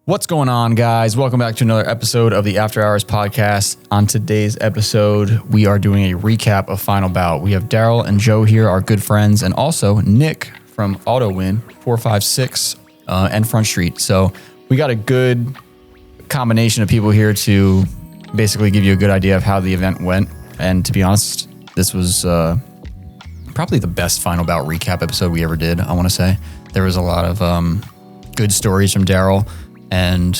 What's going on, guys? Welcome back to another episode of the After Hours podcast. On today's episode, we are doing a recap of Final Bout. We have Darrel and Joe here, our good friends, and also Nick from Autowin 456 and Front Street. So we got a good combination of people here to basically give you a good idea of how the event went. And to be honest, this was probably the best Final Bout recap episode we ever did, I want to say. There was a lot of good stories from Darrel. And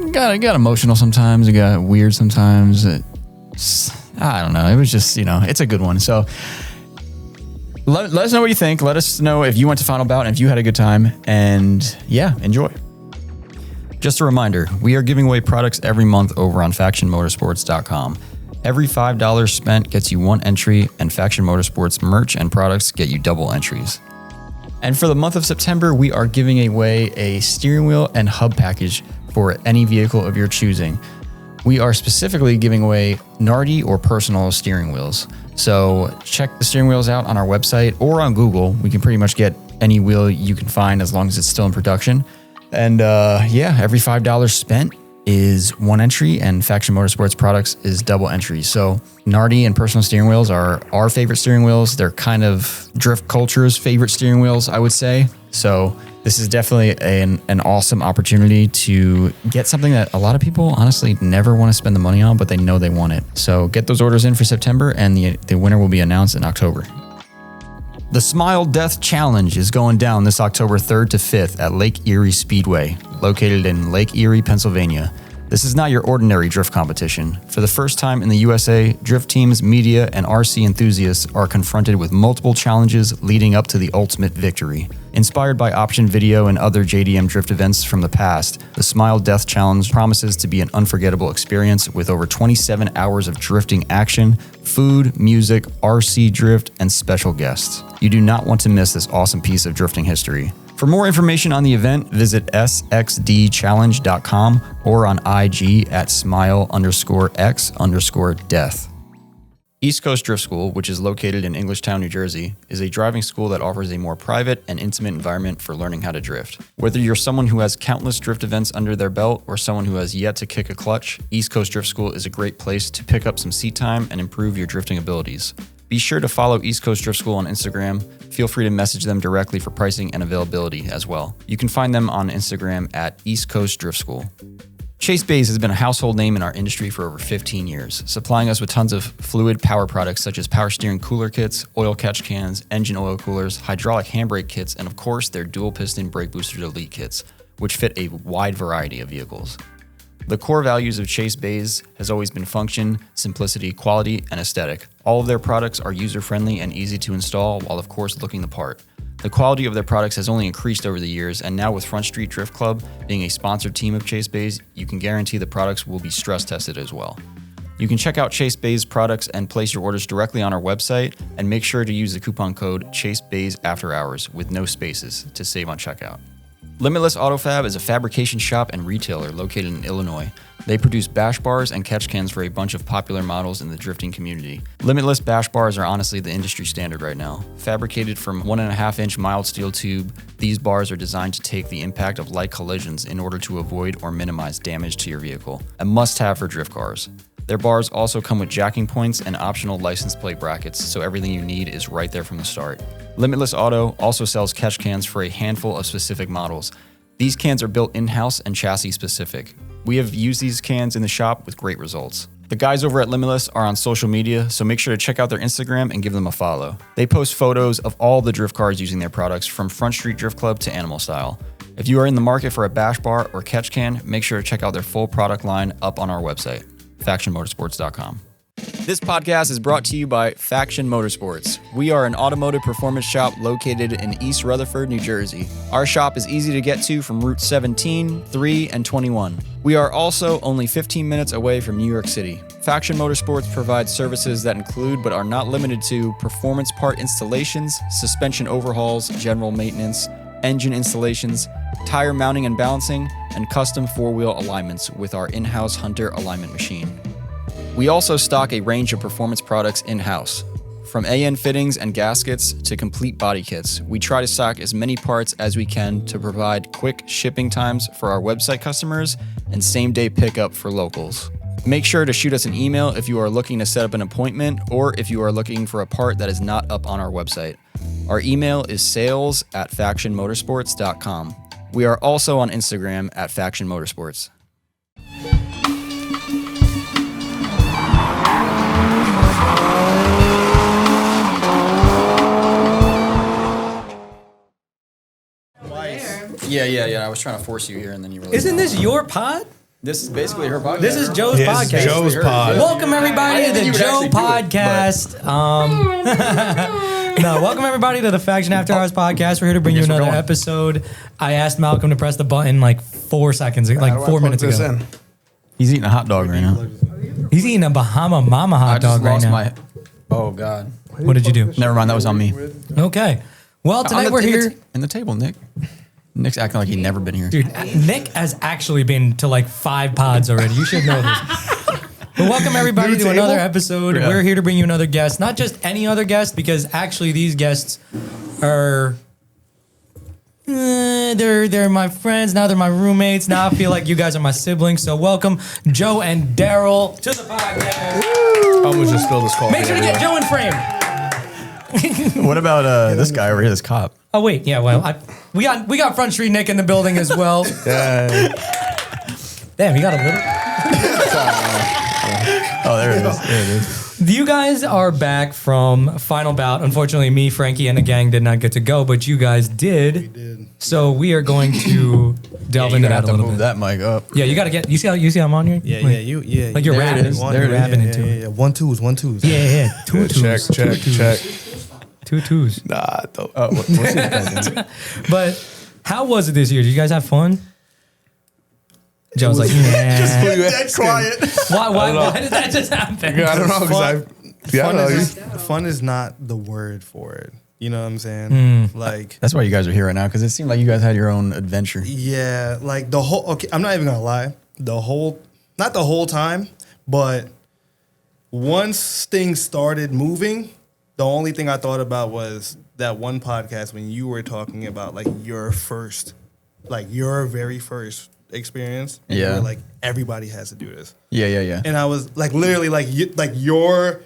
it got emotional sometimes. It got weird sometimes. I don't know. It was just, it's a good one. So let us know what you think. Let us know if you went to Final Bout and if you had a good time. And yeah, enjoy. Just a reminder, we are giving away products every month over on factionmotorsports.com. Every $5 spent gets you one entry, and Faction Motorsports merch and products get you double entries. And for the month of September, we are giving away a steering wheel and hub package for any vehicle of your choosing. We are specifically giving away Nardi or personal steering wheels. So check the steering wheels out on our website or on Google. We can pretty much get any wheel you can find as long as it's still in production. And every $5 spent is one entry, and Faction Motorsports products is double entry. So Nardi and personal steering wheels are our favorite steering wheels. They're kind of drift culture's favorite steering wheels, I would say. So this is definitely an awesome opportunity to get something that a lot of people honestly never want to spend the money on, but they know they want it. So get those orders in for September, and the winner will be announced in October. The Smile Death Challenge is going down this October 3rd to 5th at Lake Erie Speedway, located in Lake Erie, Pennsylvania. This is not your ordinary drift competition. For the first time in the USA, drift teams, media, and RC enthusiasts are confronted with multiple challenges leading up to the ultimate victory. Inspired by Option Video and other JDM drift events from the past, the Smile Death Challenge promises to be an unforgettable experience with over 27 hours of drifting action, food, music, RC drift, and special guests. You do not want to miss this awesome piece of drifting history. For more information on the event, visit sxdchallenge.com or on IG at smile_x_death. East Coast Drift School, which is located in Englishtown, New Jersey, is a driving school that offers a more private and intimate environment for learning how to drift. Whether you're someone who has countless drift events under their belt or someone who has yet to kick a clutch, East Coast Drift School is a great place to pick up some seat time and improve your drifting abilities. Be sure to follow East Coast Drift School on Instagram. Feel free to message them directly for pricing and availability as well. You can find them on Instagram at East Coast Drift School. Chase Bays has been a household name in our industry for over 15 years, supplying us with tons of fluid power products such as power steering cooler kits, oil catch cans, engine oil coolers, hydraulic handbrake kits, and of course their dual piston brake booster elite kits, which fit a wide variety of vehicles. The core values of Chase Bays has always been function, simplicity, quality, and aesthetic. All of their products are user-friendly and easy to install while of course looking the part. The quality of their products has only increased over the years, and now with Front Street Drift Club being a sponsored team of Chase Bays, you can guarantee the products will be stress tested as well. You can check out Chase Bays products and place your orders directly on our website, and make sure to use the coupon code ChaseBaysAfterHours with no spaces to save on checkout. Limitless Autofab is a fabrication shop and retailer located in Illinois. They produce bash bars and catch cans for a bunch of popular models in the drifting community. Limitless bash bars are honestly the industry standard right now. Fabricated from 1.5-inch mild steel tube, these bars are designed to take the impact of light collisions in order to avoid or minimize damage to your vehicle. A must-have for drift cars. Their bars also come with jacking points and optional license plate brackets, so everything you need is right there from the start. Limitless Auto also sells catch cans for a handful of specific models. These cans are built in-house and chassis specific. We have used these cans in the shop with great results. The guys over at Limitless are on social media, so make sure to check out their Instagram and give them a follow. They post photos of all the drift cars using their products, from Front Street Drift Club to Animal Style. If you are in the market for a bash bar or catch can, make sure to check out their full product line up on our website, factionmotorsports.com. This podcast is brought to you by Faction Motorsports. We are an automotive performance shop located in East Rutherford, New Jersey. Our shop is easy to get to from Route 17, 3, and 21. We are also only 15 minutes away from New York City. Faction Motorsports provides services that include, but are not limited to, performance part installations, suspension overhauls, general maintenance, engine installations, tire mounting and balancing, and custom four-wheel alignments with our in-house Hunter alignment machine. We also stock a range of performance products in-house. From AN fittings and gaskets to complete body kits, we try to stock as many parts as we can to provide quick shipping times for our website customers and same-day pickup for locals. Make sure to shoot us an email if you are looking to set up an appointment or if you are looking for a part that is not up on our website. Our email is sales@factionmotorsports.com. We are also on Instagram at Faction Motorsports. Yeah. I was trying to force you here, and then you really. Isn't this your pod? This is basically her podcast. This is Joe's podcast. Joe's pod. Welcome everybody to the Joe podcast. Welcome everybody to the Faction After Hours podcast. We're here to bring you another episode. I asked Malcolm to press the button like 4 seconds, like 4 minutes ago. He's eating a hot dog right now. He's eating a Bahama Mama hot dog right now. Oh God. What did you do? Never mind. That was on me. Okay. Well, tonight we're here. In the table, Nick. Nick's acting like he'd never been here. Dude, Nick has actually been to like 5 pods already. You should know this. But welcome everybody to another episode. Yeah. We're here to bring you another guest. Not just any other guest, because actually these guests are... they're my friends. Now they're my roommates. Now I feel like you guys are my siblings. So welcome Joe and Darrel to the podcast. I almost just spilled this coffee. Make sure to get Joe in frame. What about this guy over here, this cop? Oh wait, yeah. Well, we got Front Street Nick in the building as well. Yeah. Damn, you got a little. Oh, there it is. You guys are back from Final Bout. Unfortunately, me, Frankie, and the gang did not get to go, but you guys did. We did. So we are going to delve into that a little bit. That mic up. Yeah, you got to get. You see how I'm on here? Yeah, like, yeah. Like you're rapping. You're rapping into it. Yeah. 1 2s, 1 2s. Yeah. Two twos. Check. 2 twos. Nah, don't. What's his But how was it this year? Did you guys have fun? Joe's like, yeah. Just dead quiet. Why did that just happen? I don't know. Fun is not the word for it. You know what I'm saying? Like, that's why you guys are here right now, because it seemed like you guys had your own adventure. Yeah, like the whole. Okay, I'm not even gonna lie. Not the whole time, but once things started moving, the only thing I thought about was that one podcast when you were talking about like your very first experience. And you were like, everybody has to do this. Yeah. And I was like, literally, like your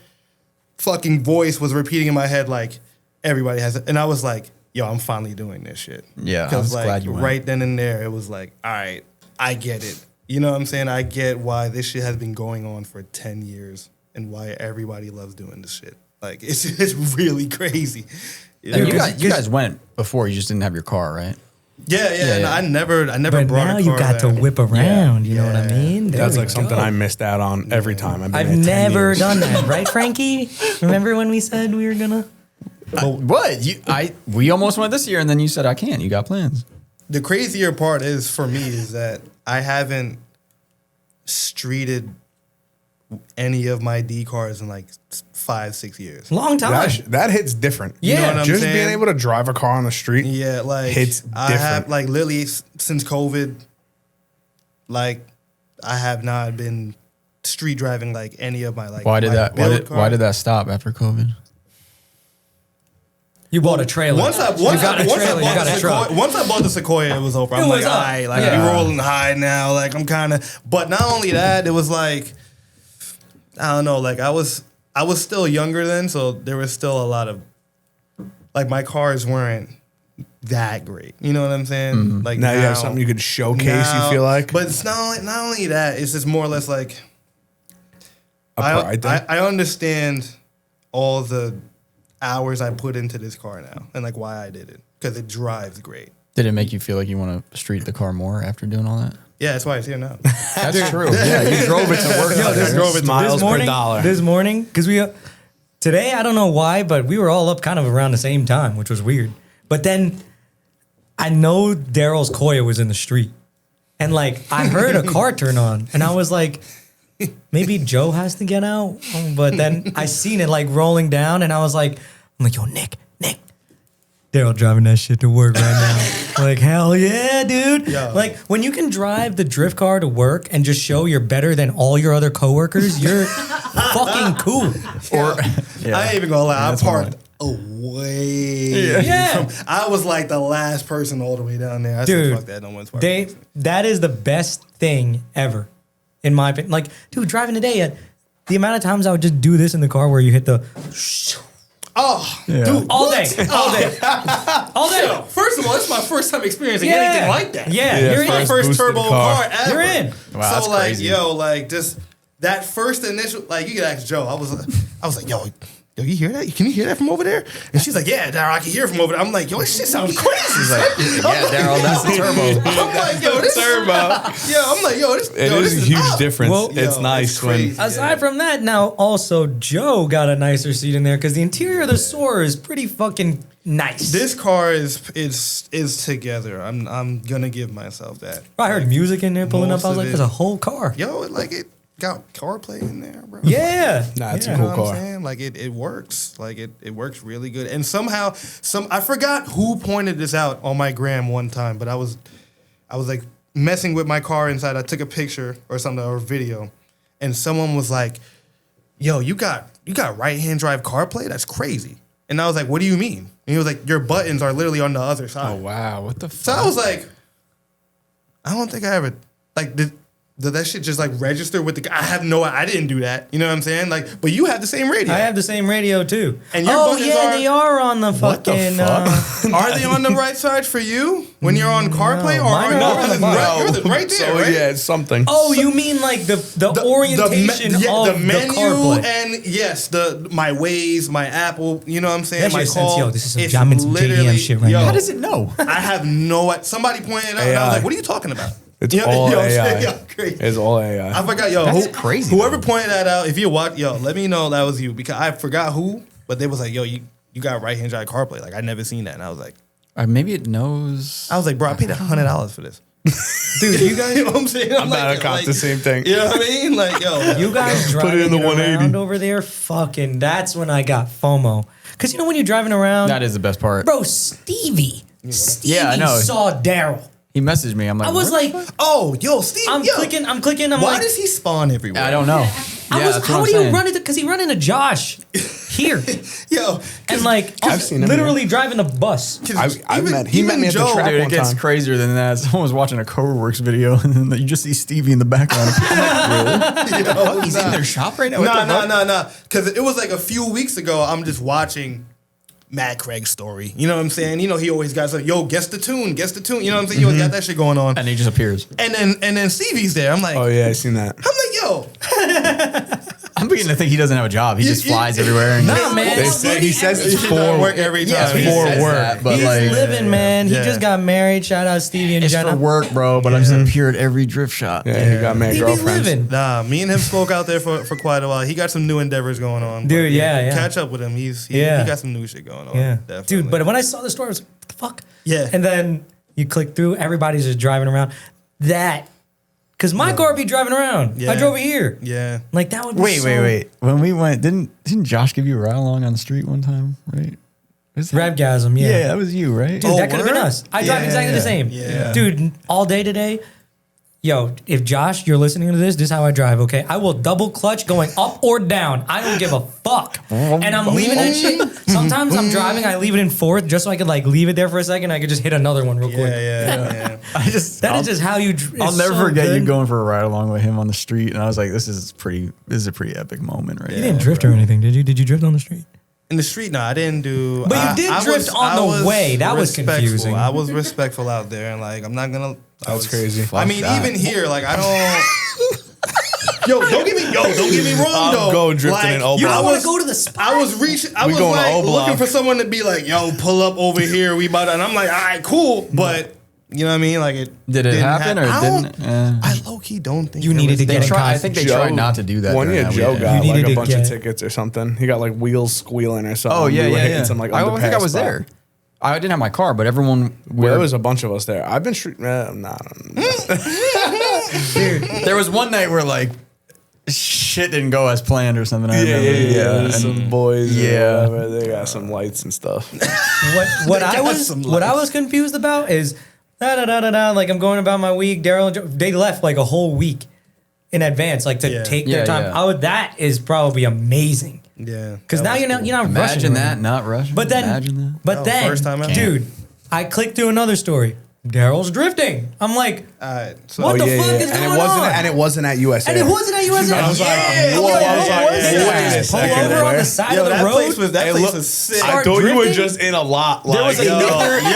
fucking voice was repeating in my head, like, everybody has it. And I was like, yo, I'm finally doing this shit. Yeah, I because was like glad you went. Right then and there, it was like, all right, I get it. You know what I'm saying? I get why this shit has been going on for 10 years and why everybody loves doing this shit. Like, it's really crazy. You guys went before, you just didn't have your car, right? Yeah. No, I never but brought a car. Now you got to whip around. You know what I mean? That's like something I missed out on every time. I've never done that, right, Frankie? Remember when we said we were gonna? What? We almost went this year, and then you said I can't. You got plans. The crazier part is for me is that I haven't streeted any of my D cars in like 5-6 years. Long time. That hits different. Yeah. You know what I'm just saying? being able to drive a car on the street. Yeah, like hits I different. have like literally since COVID, like I have not been street driving like any of my like. Why did my that? build Why did that stop after COVID? You bought a trailer. Once I bought the Sequoia, it was over. I'm like, all right, like we rolling high now. Like I'm kind of. But not only that, it was like, I don't know. Like I was still younger then, so there was still a lot of, like my cars weren't that great. You know what I'm saying? Mm-hmm. Like now you have something you could showcase. You feel like, but it's not only that. It's just more or less like. Pride thing? I understand all the hours I put into this car now and like why I did it because it drives great. Did it make you feel like you want to street the car more after doing all that? Yeah, that's why it's here now. That's true. Yeah, you drove it to work. Miles per dollar. This morning, because today, I don't know why, but we were all up kind of around the same time, which was weird. But then I know Darrel's Koya was in the street. And like, I heard a car turn on and I was like, maybe Joe has to get out. But then I seen it like rolling down and I was like, yo, Nick, Darrel driving that shit to work right now. Like, hell yeah, dude. Yo. Like, when you can drive the drift car to work and just show you're better than all your other coworkers, you're fucking cool. Or I ain't even gonna lie, I parked away. Yeah. I was like the last person all the way down there. I Dude, said, fuck that, no one's parking. that is the best thing ever, in my opinion. Like, dude, driving today, the amount of times I would just do this in the car where you hit the... Oh, dude, all day. Yo, first of all, it's my first time experiencing anything like that. Yeah, you're in. My first turbo car ever. You're in. Wow, that's so like, crazy. yo, like just that first initial, like you could ask Joe. I was like, yo, you hear that? Can you hear that from over there? And she's like, yeah, Darrel, I can hear it from over there. I'm like, yo, this shit sounds crazy. He's like, yeah, Darrel, that's the turbo. I'm like, yo, this turbo. I'm like, yo, this. It yo, is this a huge up. difference. Well, it's nice it's when crazy. Aside from that, now also Joe got a nicer seat in there because the interior of the Soarer is pretty fucking nice. This car is together. I'm gonna give myself that. I heard music in there pulling up. Most I was of like, it. there's a whole car. Yo, it got CarPlay in there, bro. Yeah. Nah, it's yeah. a cool You know what car. I'm saying? Like it works. Like it works really good. And somehow I forgot who pointed this out on my gram one time, but I was like messing with my car inside. I took a picture or something or a video, and someone was like, "Yo, you got right-hand drive CarPlay? That's crazy." And I was like, "What do you mean?" And he was like, "Your buttons are literally on the other side." Oh wow, what the fuck? So I was like, I don't think I ever like did that shit just like register with the. I didn't do that. You know what I'm saying? Like, but you have the same radio. I have the same radio too. And your oh buttons yeah, are- they are on the What the fucking. fuck? Are they on the right side for you when you're on CarPlay, or mine are are you on the right there, So right? yeah, it's something. Oh, you mean like the orientation of the the menu CarPlay? and yes, my Waze, my Apple. You know what I'm saying? That My shit sense, call. yo, this is some It's Jamin, some JDM literally- shit right now. How does it know? I have no. Somebody pointed it out, and I was AI. like, "What are you talking about?" It's Yo, all yo, AI. yo, crazy. It's all AI. I forgot, yo. That's crazy, Whoever though. pointed that out, if you watch, yo, let me know that was you because I forgot who, but they was like, yo, you got right hand drive CarPlay. Like I never seen that, and I was like, Maybe it knows. bro, I paid $100 for this. Dude, you guys, You know what I'm saying? I'm not a cop. The same thing. You know what I mean? Like, yo, you guys Put driving it in the around 180. over there, fucking. That's when I got FOMO. Because you know when you're driving around, That is the best part. bro, Stevie Yeah, I know. saw Darrel. He messaged me. I'm like, I was "What?" like, oh, yo, Steve, I'm yo, clicking. I'm why like, does he spawn everywhere? I don't know. that's how what do I'm you saying. run into? Because he run into Josh here, Yo, and like I've seen him literally driving the bus. He met me at the Joe- track Dude, it one gets time. crazier than that. Someone was watching a CoverWorks video, and then you just see Stevie in the background. I'm like, really? He's in their shop right now? What the fuck? No. Because it was like a few weeks ago, I'm just watching Matt Craig's story. You know what I'm saying? You know, he always got like, yo, guess the tune. You know what I'm saying? You always got that shit going on. And he just appears. And then Stevie's there. I'm like, Oh yeah, I seen that. I'm like, yo, I'm beginning to think he doesn't have a job. He just flies everywhere. And Nah, man. They say he says it's he for doesn't work every time. Yes, he for says work. that, but He's like, living, man. He Yeah. just got married. Shout out Stevie and it's Jenna. for work, bro. But I'm just appear at every drift shop. Yeah, he got mad He be girlfriends. living. Nah, me and him spoke out there for quite a while. He got some new endeavors going on. Dude, But yeah. Catch up with him. He Yeah. got some new shit going on. Yeah, Definitely. dude. But when I saw the story, I was like, "What the fuck?" Yeah. And then you click through. Everybody's just driving around. Because my car be driving around. Yeah. I drove it here. Yeah. Like that would be Wait. When we went, didn't Josh give you a ride along on the street one time, right? Was that- Rabgasm, yeah. Yeah, that was you, right? Dude, Oh, that could have been word? us. I drive exactly the same. Yeah. Dude, all day today. Yo, if Josh, you're listening to this is how I drive, okay? I will double clutch going up or down. I don't give a fuck. And I'm leaving that shit. Sometimes I'm driving, I leave it in fourth just so I could like leave it there for a second. I could just hit another one real quick. Yeah. That is just how you. I'll never forget you going for a ride along with him on the street, and I was like, "This is a pretty epic moment, right?" You didn't drift or anything, did you? Did you drift on the street? In the street, no, I didn't do. But you did drift on the way. That was respectful. confusing. I was respectful out there, and like I'm not gonna. That's crazy. I mean, that. even here, like I don't. don't get me wrong I'll though. go drifting like, in Oblong. You don't want was- to go to the spot. I was reaching. I We was going to like Oblong. looking for someone to be like, "Yo, pull up over here. We about," to, and I'm like, "All right, cool," but. You know what I mean? Like it Did it didn't happen or I don't- didn't? Yeah. I low key don't think You there needed was- to They get in tried. I contact. think they tried not to do that. One during year that Joe weekend. got You like needed a to bunch of get- tickets or something. He got like wheels squealing or something. Oh yeah, We were yeah, hitting yeah. some like I think I underpass was spot. there. I didn't have my car, but everyone. There was a bunch of us there. I've been nah. There was one night where like shit didn't go as planned or something. I Yeah, remember. and some boys. Yeah. Yeah, they got some lights and stuff. What I was confused about is like I'm going about my week. Darrell and Joe, they left like a whole week in advance, like to take their time. Yeah. Oh, that is probably amazing. Yeah. Because now you're not rushing. Imagine that, right? not rushing. But then, Imagine that. but then, first time ever. dude, I clicked through another story. Darrell's drifting. I'm like, So What the fuck is and going it wasn't, on? And it wasn't at USA. and it wasn't at USA. I was like, yeah, whoa, I'm I was like, what is wait that? a second, Pull over on where? the side Yo, of the that road. place was sick. I Start thought you were drifting? just in a lot. There was another. Yo,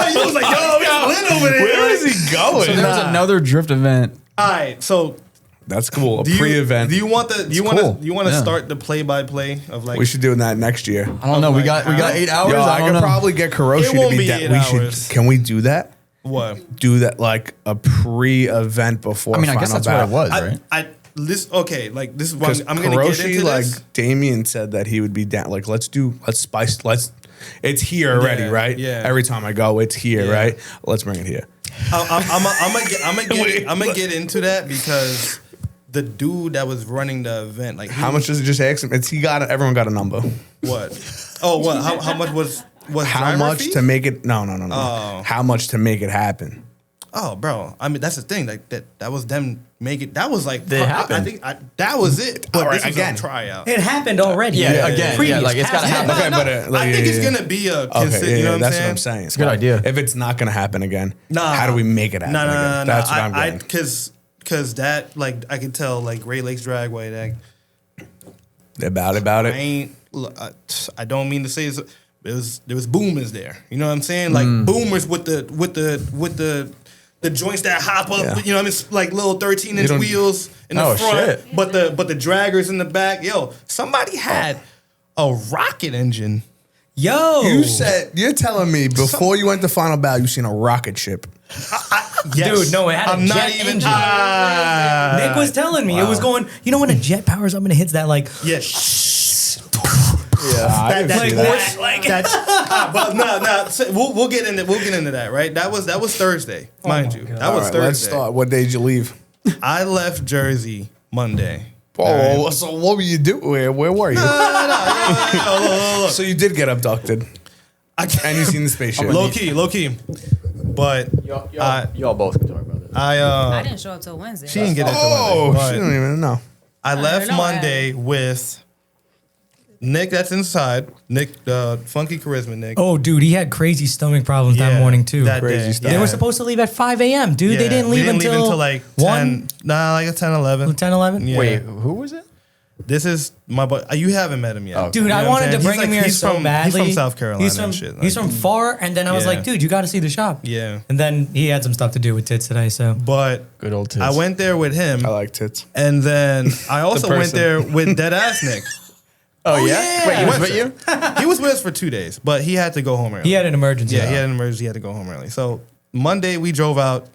he was like, yo, it's lit over there. Where is he going? So there was another drift event. All right, so That's cool. A do you, pre-event. Do you want to cool. Yeah. start the play-by-play of like? We should do that next year. I don't know. We like, got 8 hours. Yo, I don't could know. probably get Karoshi It to won't be be that. 8 We hours. should. Can we do that? What? Do that like a pre-event before. I mean, I guess Final that's what it Bout. was, right? This okay. Like this is what Because I'm gonna get Karoshi, into like this. Damien said that he would be down. Like, let's spice. It's here already, Yeah, right? yeah. Every time I go, it's here, Yeah. right? Let's bring it here. I'm gonna get into that because the dude that was running the event, like How much does it just ask him? Everyone got a number. What? Oh, what? How much was How driver much fee? to make it? No. Oh. How much to make it happen? Oh, bro. I mean, that's the thing. Like that was them make it. That was like They I happened. think that was it. But All right, this was again. a tryout. It happened already. Yeah, again, Previous like, it's gotta past happen. tense. Okay, but, like, I think yeah, it's yeah. gonna be a Okay, you know what I'm that's saying? what I'm saying. It's a good idea. If it's not going to happen again, Nah. how do we make it happen? No, again? That's what I'm getting. Because that like I can tell like Great Lakes Dragway that About I it. ain't. I don't mean to say this. There was boomers there. You know what I'm saying? Like boomers with the joints that hop up. Yeah. You know what I mean? It's like little 13-inch don't- wheels in the Oh, front. shit. But the draggers in the back. Yo, somebody had a rocket engine. Yo, You're telling me before you went to Final Bout, you seen a rocket ship. Yes. Dude, no, it had a I'm jet not even. engine. Nick was telling me it was going. You know when a jet powers up and it hits that like. Yeah. Yeah, But no. So we'll get into that. Right. That was Thursday, mind you. That was Thursday. Let's start. What day did you leave? I left Jersey Monday. Oh, so what were you doing? Where were you? Look. So you did get abducted, and you seen the spaceship. Low key. But Y'all both can talk about it. I didn't show up till Wednesday. she didn't get into Oh, Monday. she But don't even know. I left know what Monday with Nick. That's inside. Nick, the funky charisma Nick. Oh, dude, he had crazy stomach problems that morning too. That Crazy day. stuff. They were supposed to leave at 5 a.m., dude. Yeah, They didn't we leave until like 1, 10. Nah, like a 10, 11. 10, 11? Yeah. Wait, who was it? This is my boy. You haven't met him yet. Oh, Dude, You know I what wanted I'm to saying? bring him here he's so from, badly. He's from South Carolina He's from, and shit. he's from far, and then I was Yeah. like, dude, you got to see the shop. Yeah. And then he had some stuff to do with tits today, so. But Good old tits. I went there with him, I like tits. and then I also went person. there with Dead Ass Nick. Oh, yeah? yeah. Wait, he was Went with you? He was with us for 2 days, but he had to go home early. He had an emergency. Yeah, he had an emergency. He had to go home early. So Monday we drove out.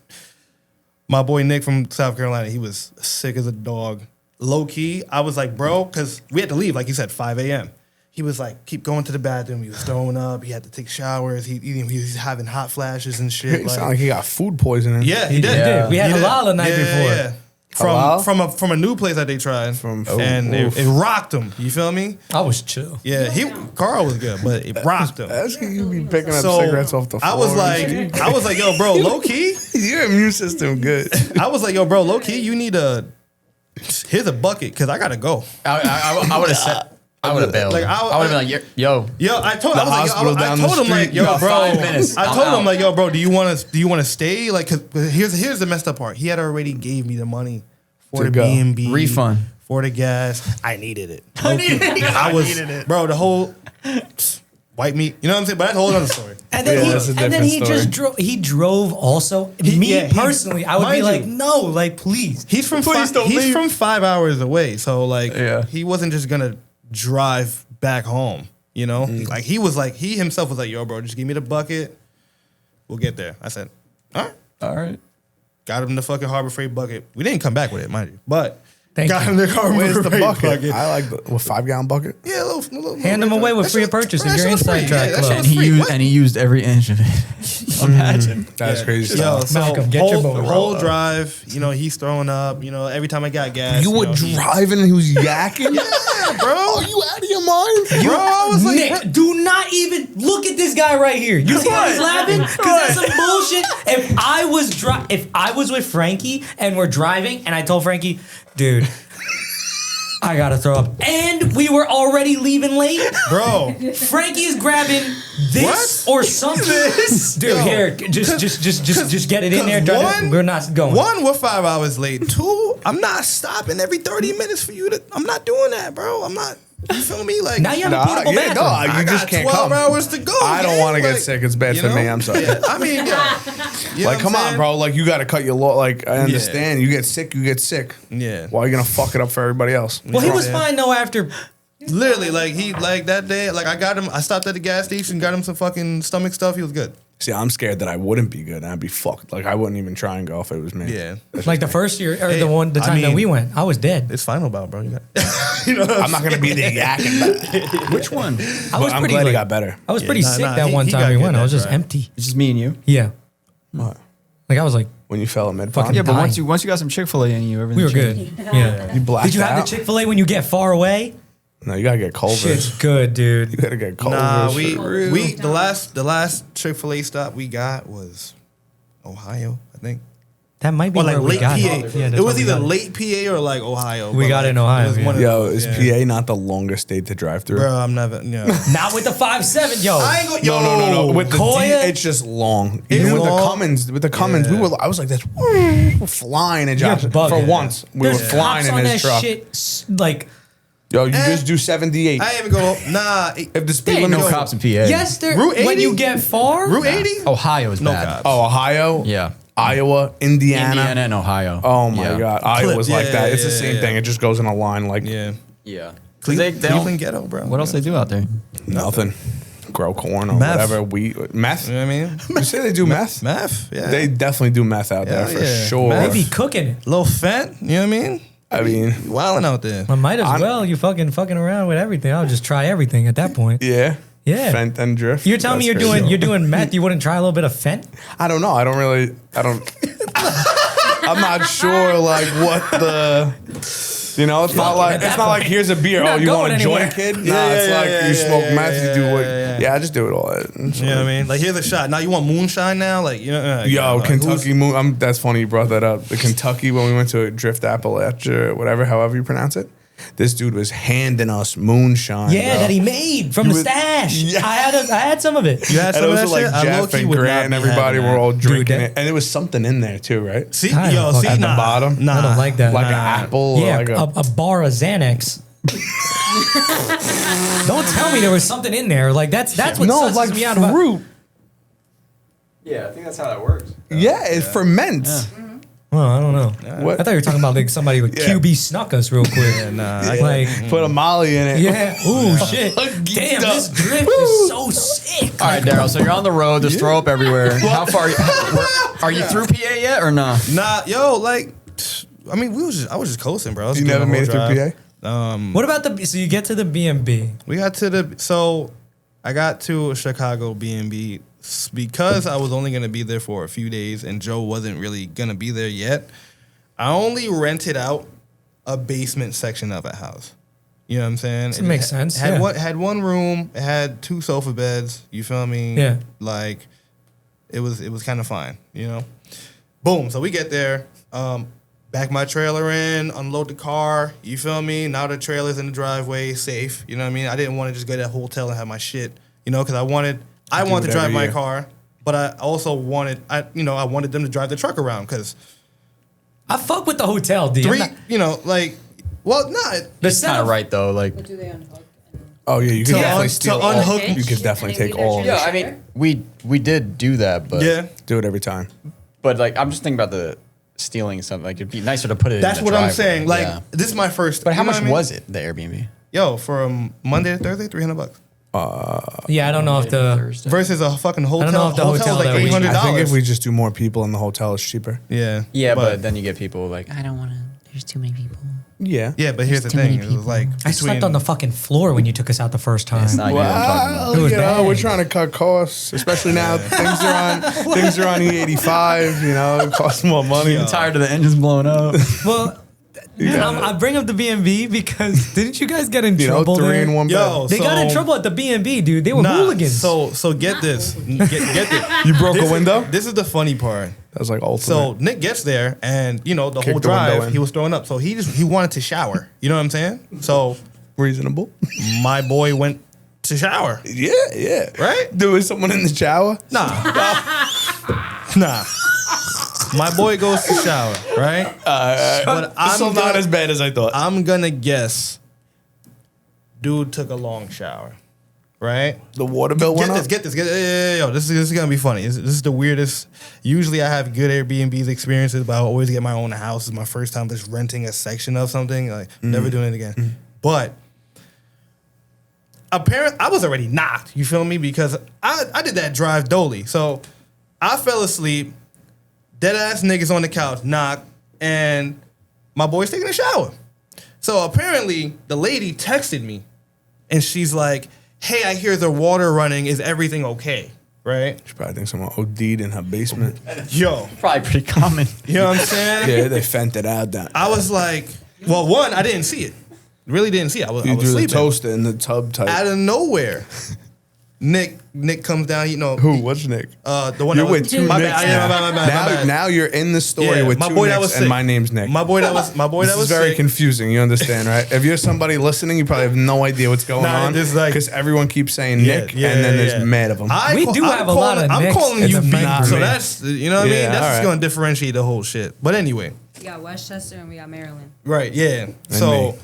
My boy Nick from South Carolina, he was sick as a dog. Low key, I was like, bro, because we had to leave, like you said, 5 a.m. He was like, keep going to the bathroom. He was throwing up. He had to take showers. He was having hot flashes and shit. It sounded like he got food poisoning. Yeah, he He did. did. We had He did. halal the night before. Yeah. Halal? From a new place that they tried, and it rocked him. You feel me? I was chill. Yeah, Carl was good, but it rocked him. That's you be picking up So cigarettes off the floor. I was like, yo, bro, low key. your immune system good. I was like, yo, bro, low key, you need here's a bucket because I gotta go. I would have said. I would have bailed. Like, I would have been like, yo. Yo, I told The I was like, hospital yo, I down told the him like, street. yo, You got bro. 5 minutes. I I'm told him out. like, yo, bro, do you want to stay? Like, 'cause here's the messed up part. He had already gave me the money for To the go. B&B Refund. for the gas. I needed it. I needed it, bro. The whole white meat. You know what I'm saying? But that's a whole other story. And then, Yeah, that's a and then he different just drove. He drove also. Me personally, I would be mind like, you, no, like please. He's from Please don't leave. from 5 hours away, so like Yeah. he wasn't just gonna drive back home. You know, like he himself was like, yo, bro, just give me the bucket. We'll get there. I said, all right. All right. Got him the fucking Harbor Freight bucket. We didn't come back with it, mind you, but Thank got you. in the car. Where's the right bucket? I like the 5-gallon bucket. Yeah, a little Hand them away with free of purchase if you're inside track club. And he used every inch of it. Imagine. That's crazy. Yo, stuff. so Malcolm, get your whole, motor. whole drive, he's throwing up. Every time I got gas, You were driving and he was yakking? yeah, bro. Are you out of your mind? Bro, I was like, Nick, do not even look at this guy right here. You see how he's laughing? Because that's some bullshit. If I was with Frankie and we're driving and I told Frankie, dude, I gotta throw up. And we were already leaving late. bro. Frankie is grabbing this or something. Dude, Yo, here, just get it in there. We're not going. One, we're 5 hours late. Two, I'm not stopping every 30 minutes for you to. I'm not doing that, bro. I'm not. You feel me? Like Now you have a portable bathroom. No, you I just got can't 12 come. hours to go. I don't want to get sick. It's bad you for know? me. I'm sorry. Yeah, I mean, yeah. You know Like, what come I'm on, saying? bro. Like, you got to cut your law. Like, I understand. You get sick, you get sick. Yeah. Why are you going to fuck it up for everybody else? Well, he was fine though after. Literally, like that day, like I got him. I stopped at the gas station, got him some fucking stomach stuff. He was good. See, I'm scared that I wouldn't be good. I'd be fucked. Like, I wouldn't even try and go if it was me. Yeah. Like the first year or Hey, the time that we went, I was dead. It's Final Bout, bro. You got, you know. I'm not going to be the yakking. Which one? I was I'm pretty. glad he like, got better. I was pretty nah, sick nah, that he- one he time got we good went. I was that just drive. empty. It's just me and you. Yeah, What? like I was like, When you fell at mid Fucking Yeah, but dying. once you got some Chick-fil-A in you, everything we were good. changed. Yeah. You blacked Did you have out? the Chick-fil-A when you get far away? No, you got to get Culver's. Shit's good, You dude. got to get Culver's. Nah, for real. we the last Chick-fil-A stop we got was Ohio, I think. That might be Or like where we late got PA. it. Yeah, It that's was where we either got it. late PA or like Ohio. We but, got it like, in Ohio, was yeah. one of Yo, those, is yeah. PA not the longest state to drive through? Bro, I'm never. Yeah. Not with the 5.7, yo. I ain't going. Yo, No. With the D, Koya? it's just long. It's Even with long? the Cummins, Yeah. I was like this, we're flying in You're Josh. bugging. For once, we There's were flying cops in on his that truck. shit. Like, Yo, you just do 78. I ain't even go. Nah. If the speed There ain't limit no goes- cops in PA. yes, there. Route When 80? you get far, Route 80? Ohio is No bad. cops. Oh, Ohio? Yeah. Iowa, Indiana. Indiana and Ohio. Oh my Yeah. God. Iowa's like Yeah, that. It's the yeah, same yeah. thing. It just goes in a line like Yeah. Yeah. Cleveland, They don't- Cleveland ghetto, bro. What else they do out there? nothing. Grow corn or Meth. whatever. Wheat. Meth? You know what I mean? You say they do meth? Meth. Yeah. They definitely do meth out there Hell for yeah. sure. Meth. they be cooking it. Little fat. You know what I mean? I mean, You wilding out there. I might as well. You fucking around with everything. I'll just try everything at that point. yeah. Yeah. Fent and drift. You're telling me That's you're crazy. doing meth. You wouldn't try a little bit of fent? I don't know. I don't. I'm not sure like what the. You know, it's not like here's a beer. You're Oh, not you going want a anywhere. joint, kid? Nah, Yeah, it's yeah, like yeah, you yeah, smoke yeah, meth. yeah, You do what? yeah. Yeah, I just do it all. You know what I mean? Like, here's a shot. Now you want moonshine now? Like, you know, Yo, like, Kentucky Moon. That's funny you brought that up. The Kentucky when we went to Drift Appalachia, whatever, however you pronounce it. This dude was handing us moonshine. Yeah, bro. that he made from He the was- stash. Yeah. I had some of it. You had And some it of was that like shit? I Jeff low-key and would Grant and not be everybody having were that. all drinking that- it, and there was something in there too, right? See, I yo, don't see, fuck- At nah, the bottom? Nah. I don't like that. Like an Nah. apple, Yeah, like a bar of Xanax. Don't tell me there was something in there. Like that's what no, susses like me out about. fruit. Yeah, I think that's how that works. Yeah, it ferments. Well, I don't know. What? I thought you were talking about like somebody with Yeah. QB snuck us real quick. Nah, Like, Put a molly in it. yeah. Ooh, shit. Geeked Damn, up. this drift is so sick. All right, Darrell. So you're on the road. There's throw up everywhere. How far are you through PA yet or no? Nah, yo, like, I mean, I was just coasting, bro. I was You doing never the made it whole through drive. PA? What about so you get to the B&B. We got to I got to Chicago B&B because I was only going to be there for a few days and Joe wasn't really going to be there yet. I only rented out a basement section of a house. You know what I'm saying? That makes sense, Had yeah. had one room, it had 2 sofa beds, you feel me? Yeah. Like it was kind of fine, you know? Boom, so we get there, back my trailer in, unload the car, you feel me? Now the trailer's in the driveway, safe, you know what I mean? I didn't want to just go to that hotel and have my shit, you know, because I wanted to whatever, drive my yeah. car, but I also wanted them to drive the truck around because I fuck with the hotel, D. I'm not- the That's kind of right though. Like, But do they unhook? Oh yeah, you To can definitely un- steal. to all- unhook- You could definitely take all. yeah, I mean, we did do that, but yeah. Do it every time. But like, I'm just thinking about the stealing something. Like, it'd be nicer to put it. That's in the what I'm driveway. saying. Like, Yeah. this is my first. But how you know much what I mean? was it? The Airbnb Yo, from Monday to Thursday, $300 yeah, I don't know if the Thursday. versus a fucking hotel. know if the hotel like that we- $800. I think if we just do more people in the hotel, it's cheaper. yeah, Yeah, but then you get people like, I don't want to. There's too many people. Yeah. Yeah, but here's the thing. It was like I slept on the fucking floor when you took us out the first time. It's not good. I'm talking about. It was bad. We're trying to cut costs, especially now things are on E85. You know, it costs more money. I'm tired of the engines blowing up. Well, I bring up the B&B because didn't you guys get in You know, trouble 3 there? in 1 Yo, bed. They got in trouble at the B&B, dude. They were hooligans. So get this. Get this. You broke a window? This is the funny part. That was like ultimate. So Nick gets there, and the whole the window drive in. he was throwing up. So he wanted to shower. You know what I'm saying? So reasonable. my boy went to shower. Yeah. Right? There was someone in the shower. Nah. My boy goes to shower, right? But I'm So not as bad as I thought. I'm gonna guess. Dude took a long shower, right? The water bill went up. Get this. Yo, this is gonna be funny. This is the weirdest. Usually I have good Airbnbs experiences, but I always get my own house. It's my first time just renting a section of something. Like never doing it again. But apparently I was already knocked. You feel me? Because I did that drive dolly. So I fell asleep. Dead ass niggas on the couch, knock, and my boy's taking a shower. So apparently the lady texted me, and she's like, "Hey, I hear the water running. Is everything okay?" Right? She probably thinks someone OD'd in her basement. Yo, Probably pretty common. you know what I'm saying? Yeah, they fent it out. Down. I was like, well, one, I didn't see it. Really didn't see it. I was You threw the sleeping. toaster in the tub type. Out of nowhere, Nick comes down. You know, Who? What's Nick? the one You're that with was, two my Nicks bad, now. my bad. Now you're in the story Yeah, with my two boy that Nicks was and sick. my name's Nick. My boy that was This is very sick. confusing. You understand, right? If you're somebody listening, you probably have no idea what's going Nah, on this is like- because everyone keeps saying Yeah, Nick, yeah, and then yeah. there's mad of them. We do have a lot of I'm Nicks calling in you the B, member. so that's you know what I mean. Yeah, That's all just right. going to differentiate the whole shit. But anyway, We got Westchester and we got Maryland. right? Yeah. me. So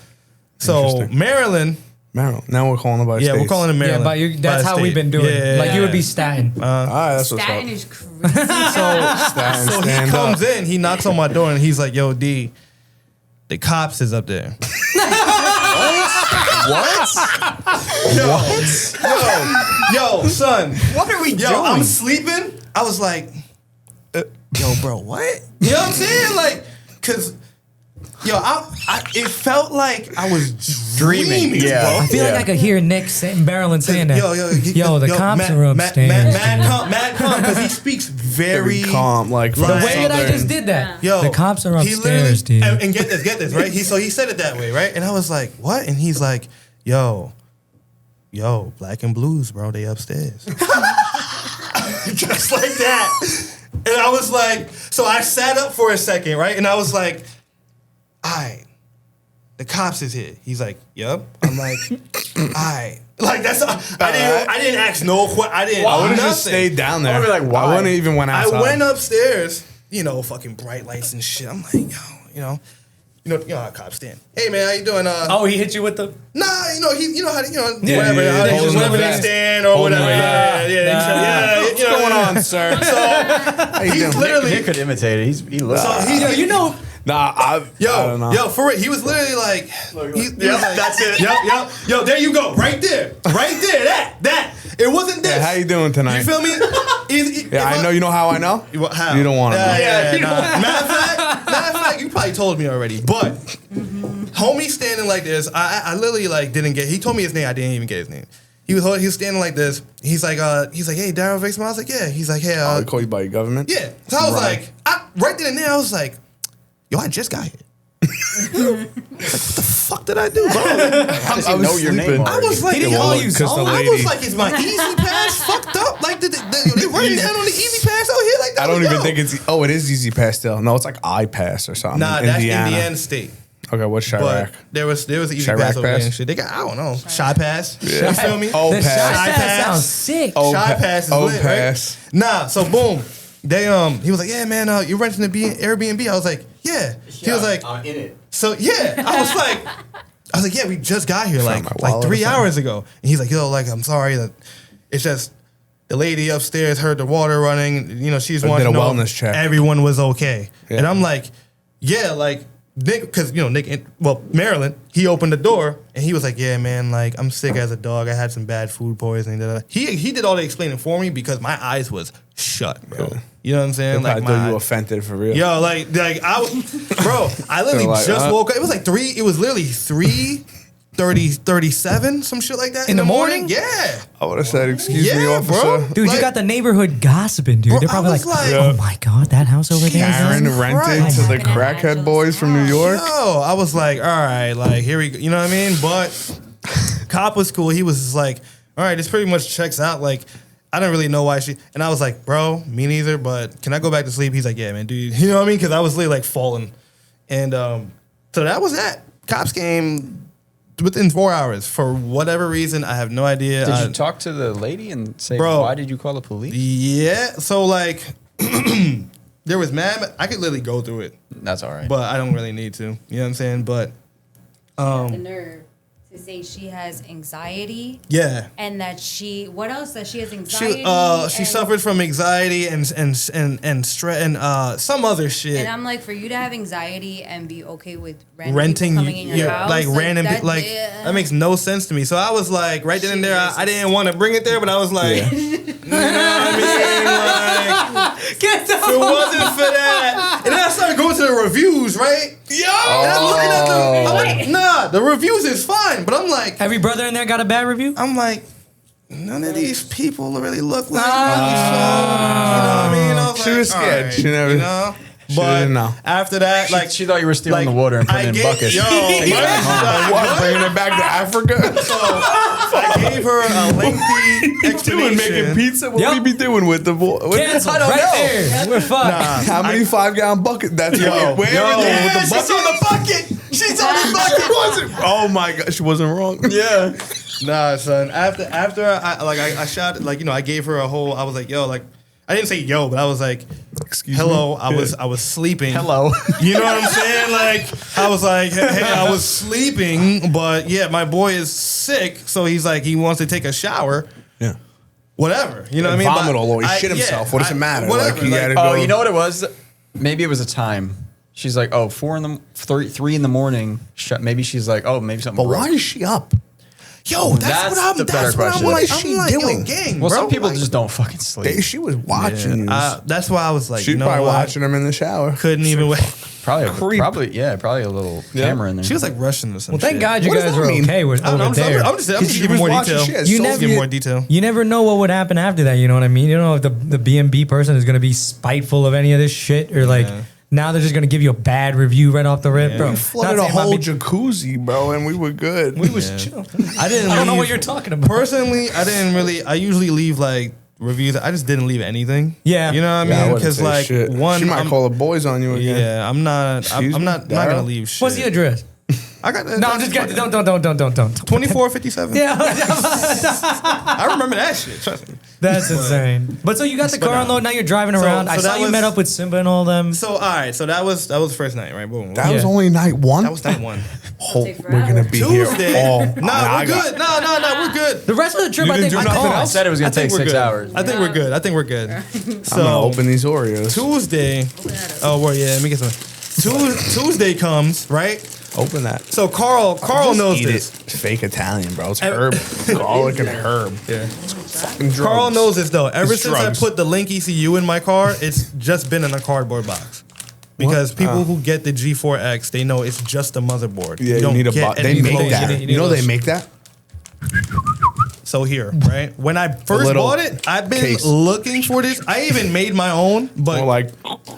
Interesting. Maryland. Maryland. Now we're calling about Yeah, we're calling it Yeah, Maryland. but that's by how we've state. been doing it. Yeah. Like you would be Staten. All right, that's what's Staten up. is crazy. Staten, So he stand comes up. in, he knocks on my door, and he's like, "Yo, D, the cops is up there." Yo, son. What are we Yo, I'm sleeping. I was like, yo, bro, what? You know what I'm saying? Like, cause, yo, it felt like I was dreaming, Yeah. bro. I feel like I could hear Nick Maryland saying that. Yo, the cops mad, are upstairs. mad calm, because he speaks very Very calm, like The from way that I Southern. just did that. Yo, The cops are he literally- upstairs, dude. And get this, right? So he said it that way, right? And I was like, what? And he's like, yo, Black and Blues, bro, they upstairs. Just like that. And I was like, so I sat up for a second, right? And I was like, all right, the cops is here. He's like, yup. I'm like, all right. Like that's I didn't ask no question. I didn't. I would have nothing. just stayed down there. I would've been like, why? I wouldn't even went outside. I went upstairs, fucking bright lights and shit. I'm like, yo, you know how cops stand. Hey man, how you doing? Oh, he hit you with the. Nah, you know how to, yeah, whatever, yeah, just whatever they fast. stand or Holding whatever. the Yeah. What's going on, sir? How you He's doing? literally, Nick could imitate it. He looks. Nah, I don't know. yo, for real, he was literally like, he was like, that's it. Yo, there you go, right there, that. It wasn't this. Yeah, how you doing tonight? You feel me? Yeah, I know. You know how I know? How? You don't want to know. Nah. Matter of fact, you probably told me already. But homie standing like this, I literally like didn't get. He told me his name. I didn't even get his name. He was standing like this. He's like, hey, Darrel Vaxman. I was like, yeah. He's like, hey, They call you by your government? yeah. So I was Right. like, right then and there, I was like, yo, I just got here. Like, what the fuck did I do, bro? How does he know your name sleeping. I was like, He didn't yo, call you because the Zone? I lady. was like, is my easy pass fucked up? Like, they running down on the easy pass out here like that? I don't Yo. even think it's. Oh, it is Easy Pass still. No, it's like iPass or something. Nah, that's Indiana State. Okay, what's Chirac? But there was an easy Chirac pass over there pass? and shit. They got, I don't know, shy pass. You feel me? Oh, The pass. shot Shy pass pass. sounds sick. Oh, Shy pa- pass is oh, lit, pass. right? Nah, so boom. They he was like, yeah, man, you're renting the Airbnb. I was like, yeah. He was like, I'm in it. so yeah. I was like, yeah, we just got here Found like my wallet or 3 something. hours ago. And he's like, yo, like, I'm sorry that it's just the lady upstairs heard the water running. She's Did wanting a to know wellness check. everyone was okay. Yeah. And I'm like, yeah, like Nick, because Maryland, he opened the door and he was like, "Yeah, man, like I'm sick as a dog. I had some bad food poisoning." He did all the explaining for me because my eyes was shut, bro. Yeah. You know what I'm saying? I Like thought you offended for real. yo, like I was, bro. I literally Like, just woke up. It was like 3. It was literally 3:37, some shit like that In the morning? Yeah. I would have said, "Excuse me, Yeah, officer." bro. Dude, Like- you got the neighborhood gossiping, dude. Bro, They're probably I like, was like- oh my God, that house over there. Karen is- renting Christ. to the Happened in crackhead Angeles boys from New house. York. Yo, I was like, all right, like here we go. You know what I mean? But cop was cool. He was just like, all right, this pretty much checks out. Like, I didn't really know why and I was like, bro, me neither, but can I go back to sleep? He's like, yeah, man, dude. You know what I mean? Because I was literally like falling. And so that was that. Cops came within 4 hours for whatever reason. I have no idea. Did you talk to the lady and say, Bro. why did you call the police? Yeah. So like, there was mad. I could literally go through it, That's all right. but I don't really need to. You know what I'm saying? But The nerve to say she has anxiety yeah. and that what else? That she has She anxiety. she and- suffered from anxiety and stress and some other shit. And I'm like, for you to have anxiety and be okay with random Renting people coming in your house, like random that, that makes no sense to me. So I was like, right then and there, I didn't want to bring it there, but I was like, you know what I mean? Like, Get the if it wasn't for that, and then I started going to the reviews, right? Yo, and I'm looking at them. I'm like, nah, the reviews is fine, but I'm like, Every brother in there got a bad review? I'm like, none of these people really look like me. So, you know what I mean? I was She was like, scared. all She never- You know? She But didn't know. after that, like she thought you were stealing like, the water and putting it in buckets. Yo, What? Bringing it back to Africa? So I gave her a lengthy Doing making explanation. pizza? What Yep. we be doing with the boy? Cancel I don't right know. there. We're fucked. How many 5-gallon buckets? That's Yo, where yo, everything. with the She's bucket? on the bucket. She's on the bucket. She wasn't. Oh my god, she wasn't wrong. Yeah. Nah, son. After I shot, like, you know, I gave her a whole. I was like, yo, like, I didn't say yo, but I was like, hello. I was sleeping. Hello. You know what I'm saying? Like, I was like, hey, I was sleeping, but yeah, my boy is sick, so he's like, he wants to take a shower. Yeah. Whatever. You know what I mean? Vomit But all over. He I- shit himself. What does it matter? Whatever. Like, you gotta Oh, go. you know what it was? Maybe it was a time. She's like, oh, 3 in the morning. Maybe she's like, oh, maybe something But broke. why is she up? Yo, That's what I'm. the better That's what question. I'm What like. is she I'm like, doing? Yo, gang, Well, bro. some people like, just don't fucking sleep. She was watching you. that's why I was like, She's you know probably what? watching him in the shower. Couldn't even wait. Probably a little camera in there. She was like rushing or something. Well, thank God you What does guys that were mean? okay with over there. I'm just She giving was more watching detail. shit. You So never give more detail. You never know what would happen after that. You know what I mean? You don't know if the B&B person is going to be spiteful of any of this shit or like now they're just going to give you a bad review right off the rip, bro. We flooded a whole jacuzzi, bro, and we were good. We was chill. I didn't. I don't know leave- what you're talking about. Personally, I didn't really. I usually leave like reviews. I just didn't leave anything. Yeah. You know what I Yeah, I mean? wouldn't Because say like shit. one, she might I'm- call the boys on you again. Yeah, I'm not. Excuse I'm me? not Darrel? gonna leave shit. What's the address? I got that. No, I'm just kidding. Don't. 2457. Yeah, I remember that shit. Trust me. that's insane. But so you got the car unloaded. Now you're driving around. I so saw that you was- met up with Simba and all them. So all right. So that was first night, right? Boom. That was Yeah. only night one. That was night one. take We're gonna be Tuesday. here all. Nah, we're good. No, we're good. The rest of the trip, You I didn't think do we nothing I called. said it was going to take we're 6 good. hours. I think we're good. I think we're good. I'm So gonna open these Oreos. Tuesday. Oh, well, yeah. Let me get some. Tuesday comes, right? Open that. So Carl Just knows eat this. it. It's fake Italian, bro. It's herb, garlic and herb. Yeah. Fucking drugs. Carl knows this though. Ever It's since drugs. I put the Link ECU in my car, it's just been in a cardboard box. Because people who get the G4X, they know it's just a motherboard. Yeah, you don't need a get box. They anything. make that. you need You know those- they make that. So here, right? When I first little bought it, I've been case. looking for this. I even made my own, but More like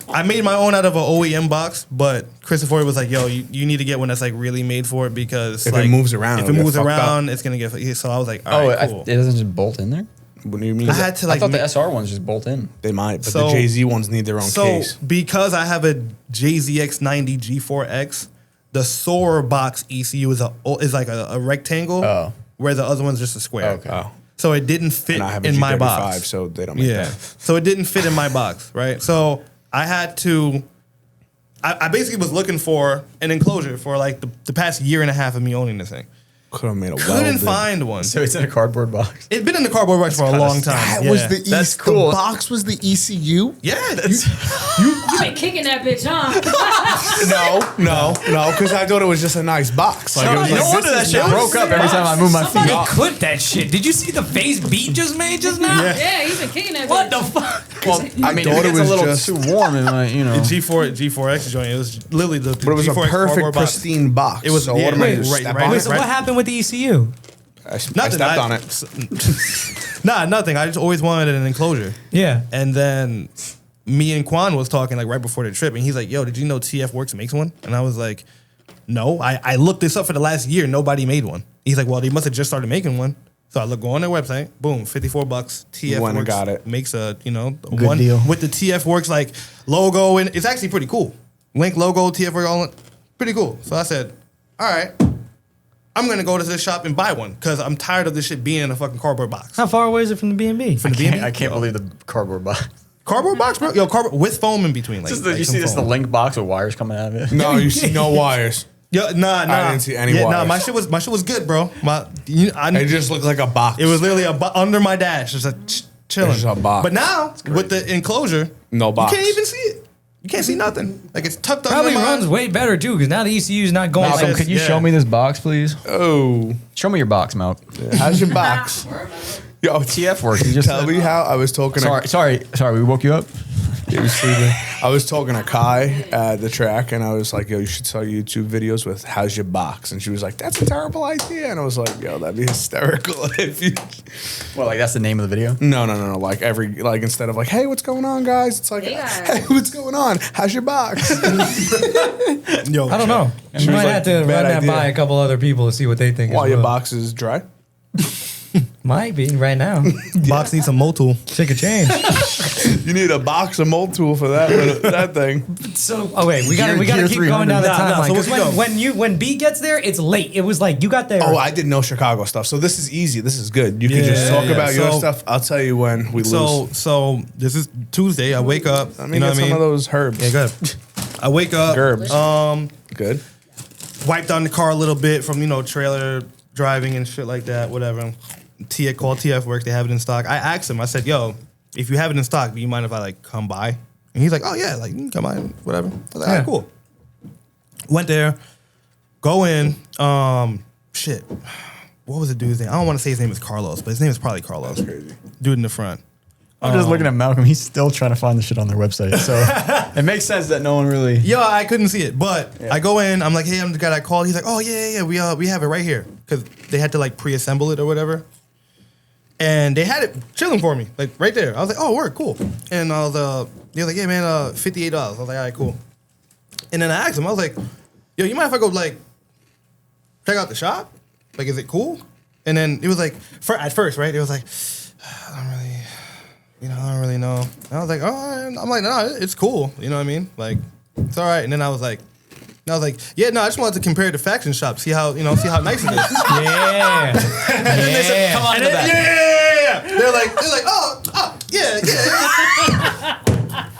I made my own out of an OEM box. But Christopher was like, "Yo, you need to get one that's like really made for it because If it like, moves around, if it'll it get moves fucked around, it's gonna get." So I was like, "All Oh, right, cool." it doesn't just bolt in there? what do you mean? I had to I like thought make- the SR ones just bolt in. They might, but So- the Jay Z ones need their own So case. because I have a JZX90 G4X, the Soarer box ECU is like a rectangle, Oh. where the other one's just a square. Okay. Oh, So it didn't fit and I have a in my G35, box. so they don't make Yeah. that. So it didn't fit in my box, right? So I had to. I basically was looking for an enclosure for like the past year and a half of me owning this thing. Could have made a Couldn't find one. So it's in a cardboard box. It's been in the cardboard box for a long time. That Yeah. was the That's cool. The box was the ECU. Yeah, You been kicking that bitch, huh? No, because I thought it was just a nice box. Like, it was No like, wonder that this shit is broke up every time I move my feet. Somebody up. quit that shit. Did you see the face beat just made just now? Yeah, he's been kicking that What bitch. the fuck? Well, I mean, thought if it it gets was a little just- too warm and like, you know. the G4X joint. It was literally the. But it was a G4X perfect, cardboard box. pristine box. It was- So yeah, what am I right, going to right, step right, on Wait, it? so what happened with the ECU? I stepped on it. Nah, nothing. I just always wanted an enclosure. Yeah. And then me and Quan was talking like right before the trip, and he's like, "Yo, did you know TF Works makes one?" And I was like, "No, I looked this up for the last year. Nobody made one." He's like, "Well, they must have just started making one." So I go on their website. Boom, $54. TF Went and Works got it. makes a a Good one deal. with the TF Works like logo, and it's actually pretty cool. Link logo, TF Works, all pretty cool. So I said, "All right." I'm gonna go to this shop and buy one because I'm tired of this shit being in a fucking cardboard box. How far away is it from the B&B? From the B&B? I can't believe the cardboard box. Cardboard box, bro. Yo, cardboard with foam in between. Like, This is the, like you some see this, the foam. link box with wires coming out of it? No, you see no wires. Yo, nah. I didn't see any Nah, wires. my shit was good, bro. It just looked like a box. It was literally under my dash, just chilling. It's just a box. But now with the enclosure, No box. You can't even see it. You can't see nothing. Like it's tucked Probably under my. runs way better too, because now the ECU is not going. Malcolm, Yes, could you yeah. show me this box, please? Oh, Show me your box, Malcolm. how's your box? Yo, TF Works. You just tell me how I was talking. Sorry. We woke you up. He was sleeping. I was talking to Kai at the track, and I was like, "Yo, you should start YouTube videos with how's your box?" And she was like, "That's a terrible idea." And I was like, "Yo, that'd be hysterical if you." Well, like that's the name of the video. No. Like instead of like, "Hey, what's going on, guys?" It's like, Yeah. "Hey, what's going on? How's your box?" Yo, I don't know. She You was might like, have to run "Bad that idea." by a couple other people to see what they think. While as your well. box is dry. Might be right now. Box needs some mold tool. Take a change. You need a box of mold tool for that thing. So, wait, we gotta Gear keep going down the 300. Nah, timeline so because what you when B gets there, it's late. It was like you got there. Oh, I didn't know Chicago stuff, so this is easy. This is good. You can just Yeah, talk yeah. about your So- stuff. I'll tell you when we lose. So this is Tuesday. I wake up. Let me you know get what I some mean? of those herbs. Yeah, good. I wake up. Gerbs. Good. Wiped down the car a little bit from trailer driving and shit like that. Whatever. Called TF Works. They have it in stock. I asked him. I said, "Yo, if you have it in stock, do you mind if I like come by?" And he's like, "Oh yeah, like you can come by, whatever." I was like, "All right, cool." Went there. Go in. Shit. What was the dude's name? I don't want to say his name is Carlos, but his name is probably Carlos. That's crazy. Dude in the front. I'm just looking at Malcolm. He's still trying to find the shit on their website. So it makes sense that no one really. Yo, I couldn't see it, but I go in. I'm like, "Hey, I'm the guy that called." He's like, "Oh yeah, we have it right here," because they had to like pre-assemble it or whatever, and they had it chilling for me, like right there. I was like, "Oh, work, cool." And I was, they were like, "Yeah, man, $58." I was like, "All right, cool." And then I asked him, I was like, "Yo, you mind if I go like check out the shop? Like, is it cool?" And then it was like, at first, right? It was like, I don't really know. And I was like, "Oh," I'm like, "No, it's cool." You know what I mean? Like, it's all right. And then I was like, "Yeah, no, I just wanted to compare the faction shop, see how nice it is." Yeah. Yeah. Come on in the back. Yeah. They're like, oh, yeah.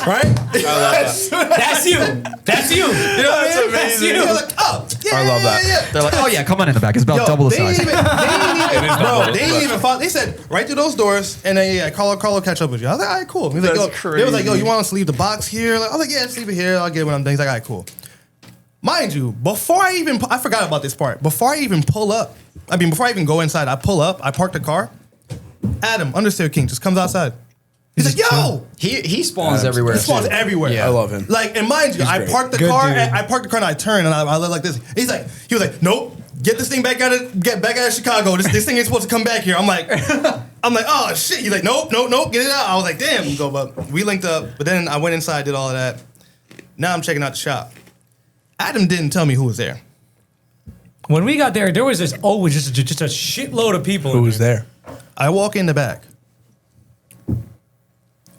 Right? That's you. That's you. You know what I mean? That's you. They're like, oh, yeah. I love that. Yeah. They're like, oh yeah, come on in the back. It's about Yo, double the they size. ain't even, bro, double. they ain't even follow. They said right through those doors, and then Carlo catch up with you. I was like, all right, cool. He's like, That's yo, they was like, yo, crazy. you want us to leave the box here? Like, I was like, yeah, just leave it here. I'll get it when I'm done. He's like, all right, cool. Mind you, before I forgot about this part. Before I even go inside, I pull up, I park the car. Adam, Understair King, just comes outside. He's like, yo. He spawns everywhere. He spawns too. everywhere. Yeah. I love him. Like, and mind you, He's I great. parked the Good car. dude. And I parked the car and I turn and I look like this. He was like, nope, get this thing back out of Chicago. This thing ain't supposed to come back here. I'm like, oh shit. He's like, nope, get it out. I was like, damn. But we linked up. But then I went inside, did all of that. Now I'm checking out the shop. Adam didn't tell me who was there. When we got there was just always just a shitload of people. Who was there? I walk in the back.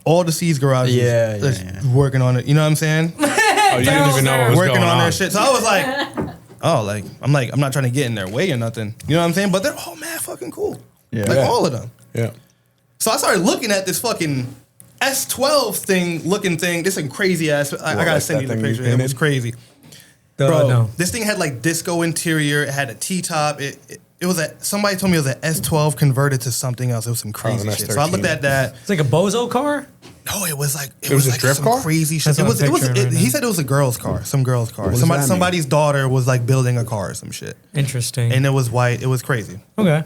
All the C's garages. Yeah, that's yeah. working on it. You know what I'm saying? Oh, you didn't even know what was Working going on on. their shit. So I was like, I'm not trying to get in their way or nothing. You know what I'm saying? But they're all mad fucking cool. Yeah. Like Yeah. all of them. Yeah. So I started looking at this fucking S12 looking thing. This thing crazy ass. I gotta like send you that the thing you picture. It was painted? crazy. Duh, Bro, no. this thing had like disco interior. It had a T-top. It somebody told me it was an S12 converted to something else. It was some crazy an shit. So I looked at that. It's like a bozo car. No, it was like was a like drift some car? crazy shit. That's what I'm picturing right He now. said it was a girl's car, some girl's car. does that mean? Somebody's daughter was like building a car or some shit, Interesting. and it was white. It was crazy. Okay.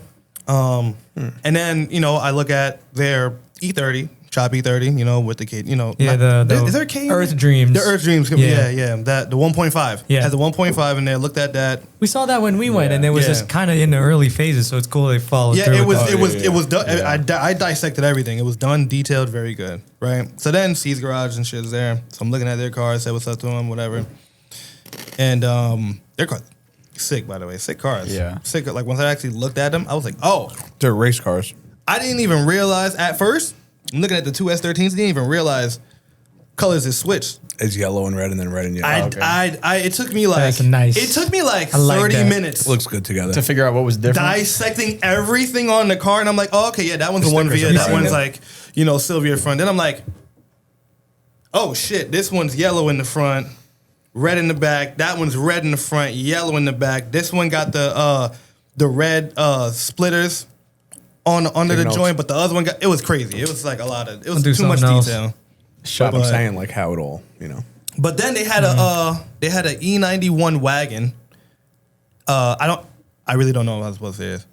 And then I look at their E30, Chop E30, with the kid, Yeah, is there a K in Earth there? Dreams. The Earth Dreams, yeah. That the 1.5, Yeah. has a 1.5 in there. Looked at that. We saw that when we went, and it was Yeah. just kind of in the early phases, so it's cool they followed Yeah, through. it with was that. it was done. I dissected everything. It was done, detailed, very good, right? So then C's Garage and shit is there. So I'm looking at their car, said what's up to them, whatever. And their car, sick by the way, sick cars. Yeah. Sick. Like once I actually looked at them, I was like, oh, They're race cars. I didn't even realize at first. I'm looking at the two S13s, didn't even realize colors is switched. It's yellow and red, and then red and yellow. It took me like That's nice. It took me like I like 30 that. minutes Looks good together. To figure out what was different. dissecting everything on the car, and I'm like, oh, okay, yeah, that one's the one stickers via, are that bright. one's like, Sylvia front. Then I'm like, oh shit, this one's yellow in the front, red in the back. That one's red in the front, yellow in the back. This one got the red splitters under the notes. joint, but the other one it was crazy. It was like a lot of, it was do too much something else. detail. Shut But- I'm saying like how it all, But then they had a E91 wagon. I really don't know what I was supposed to say.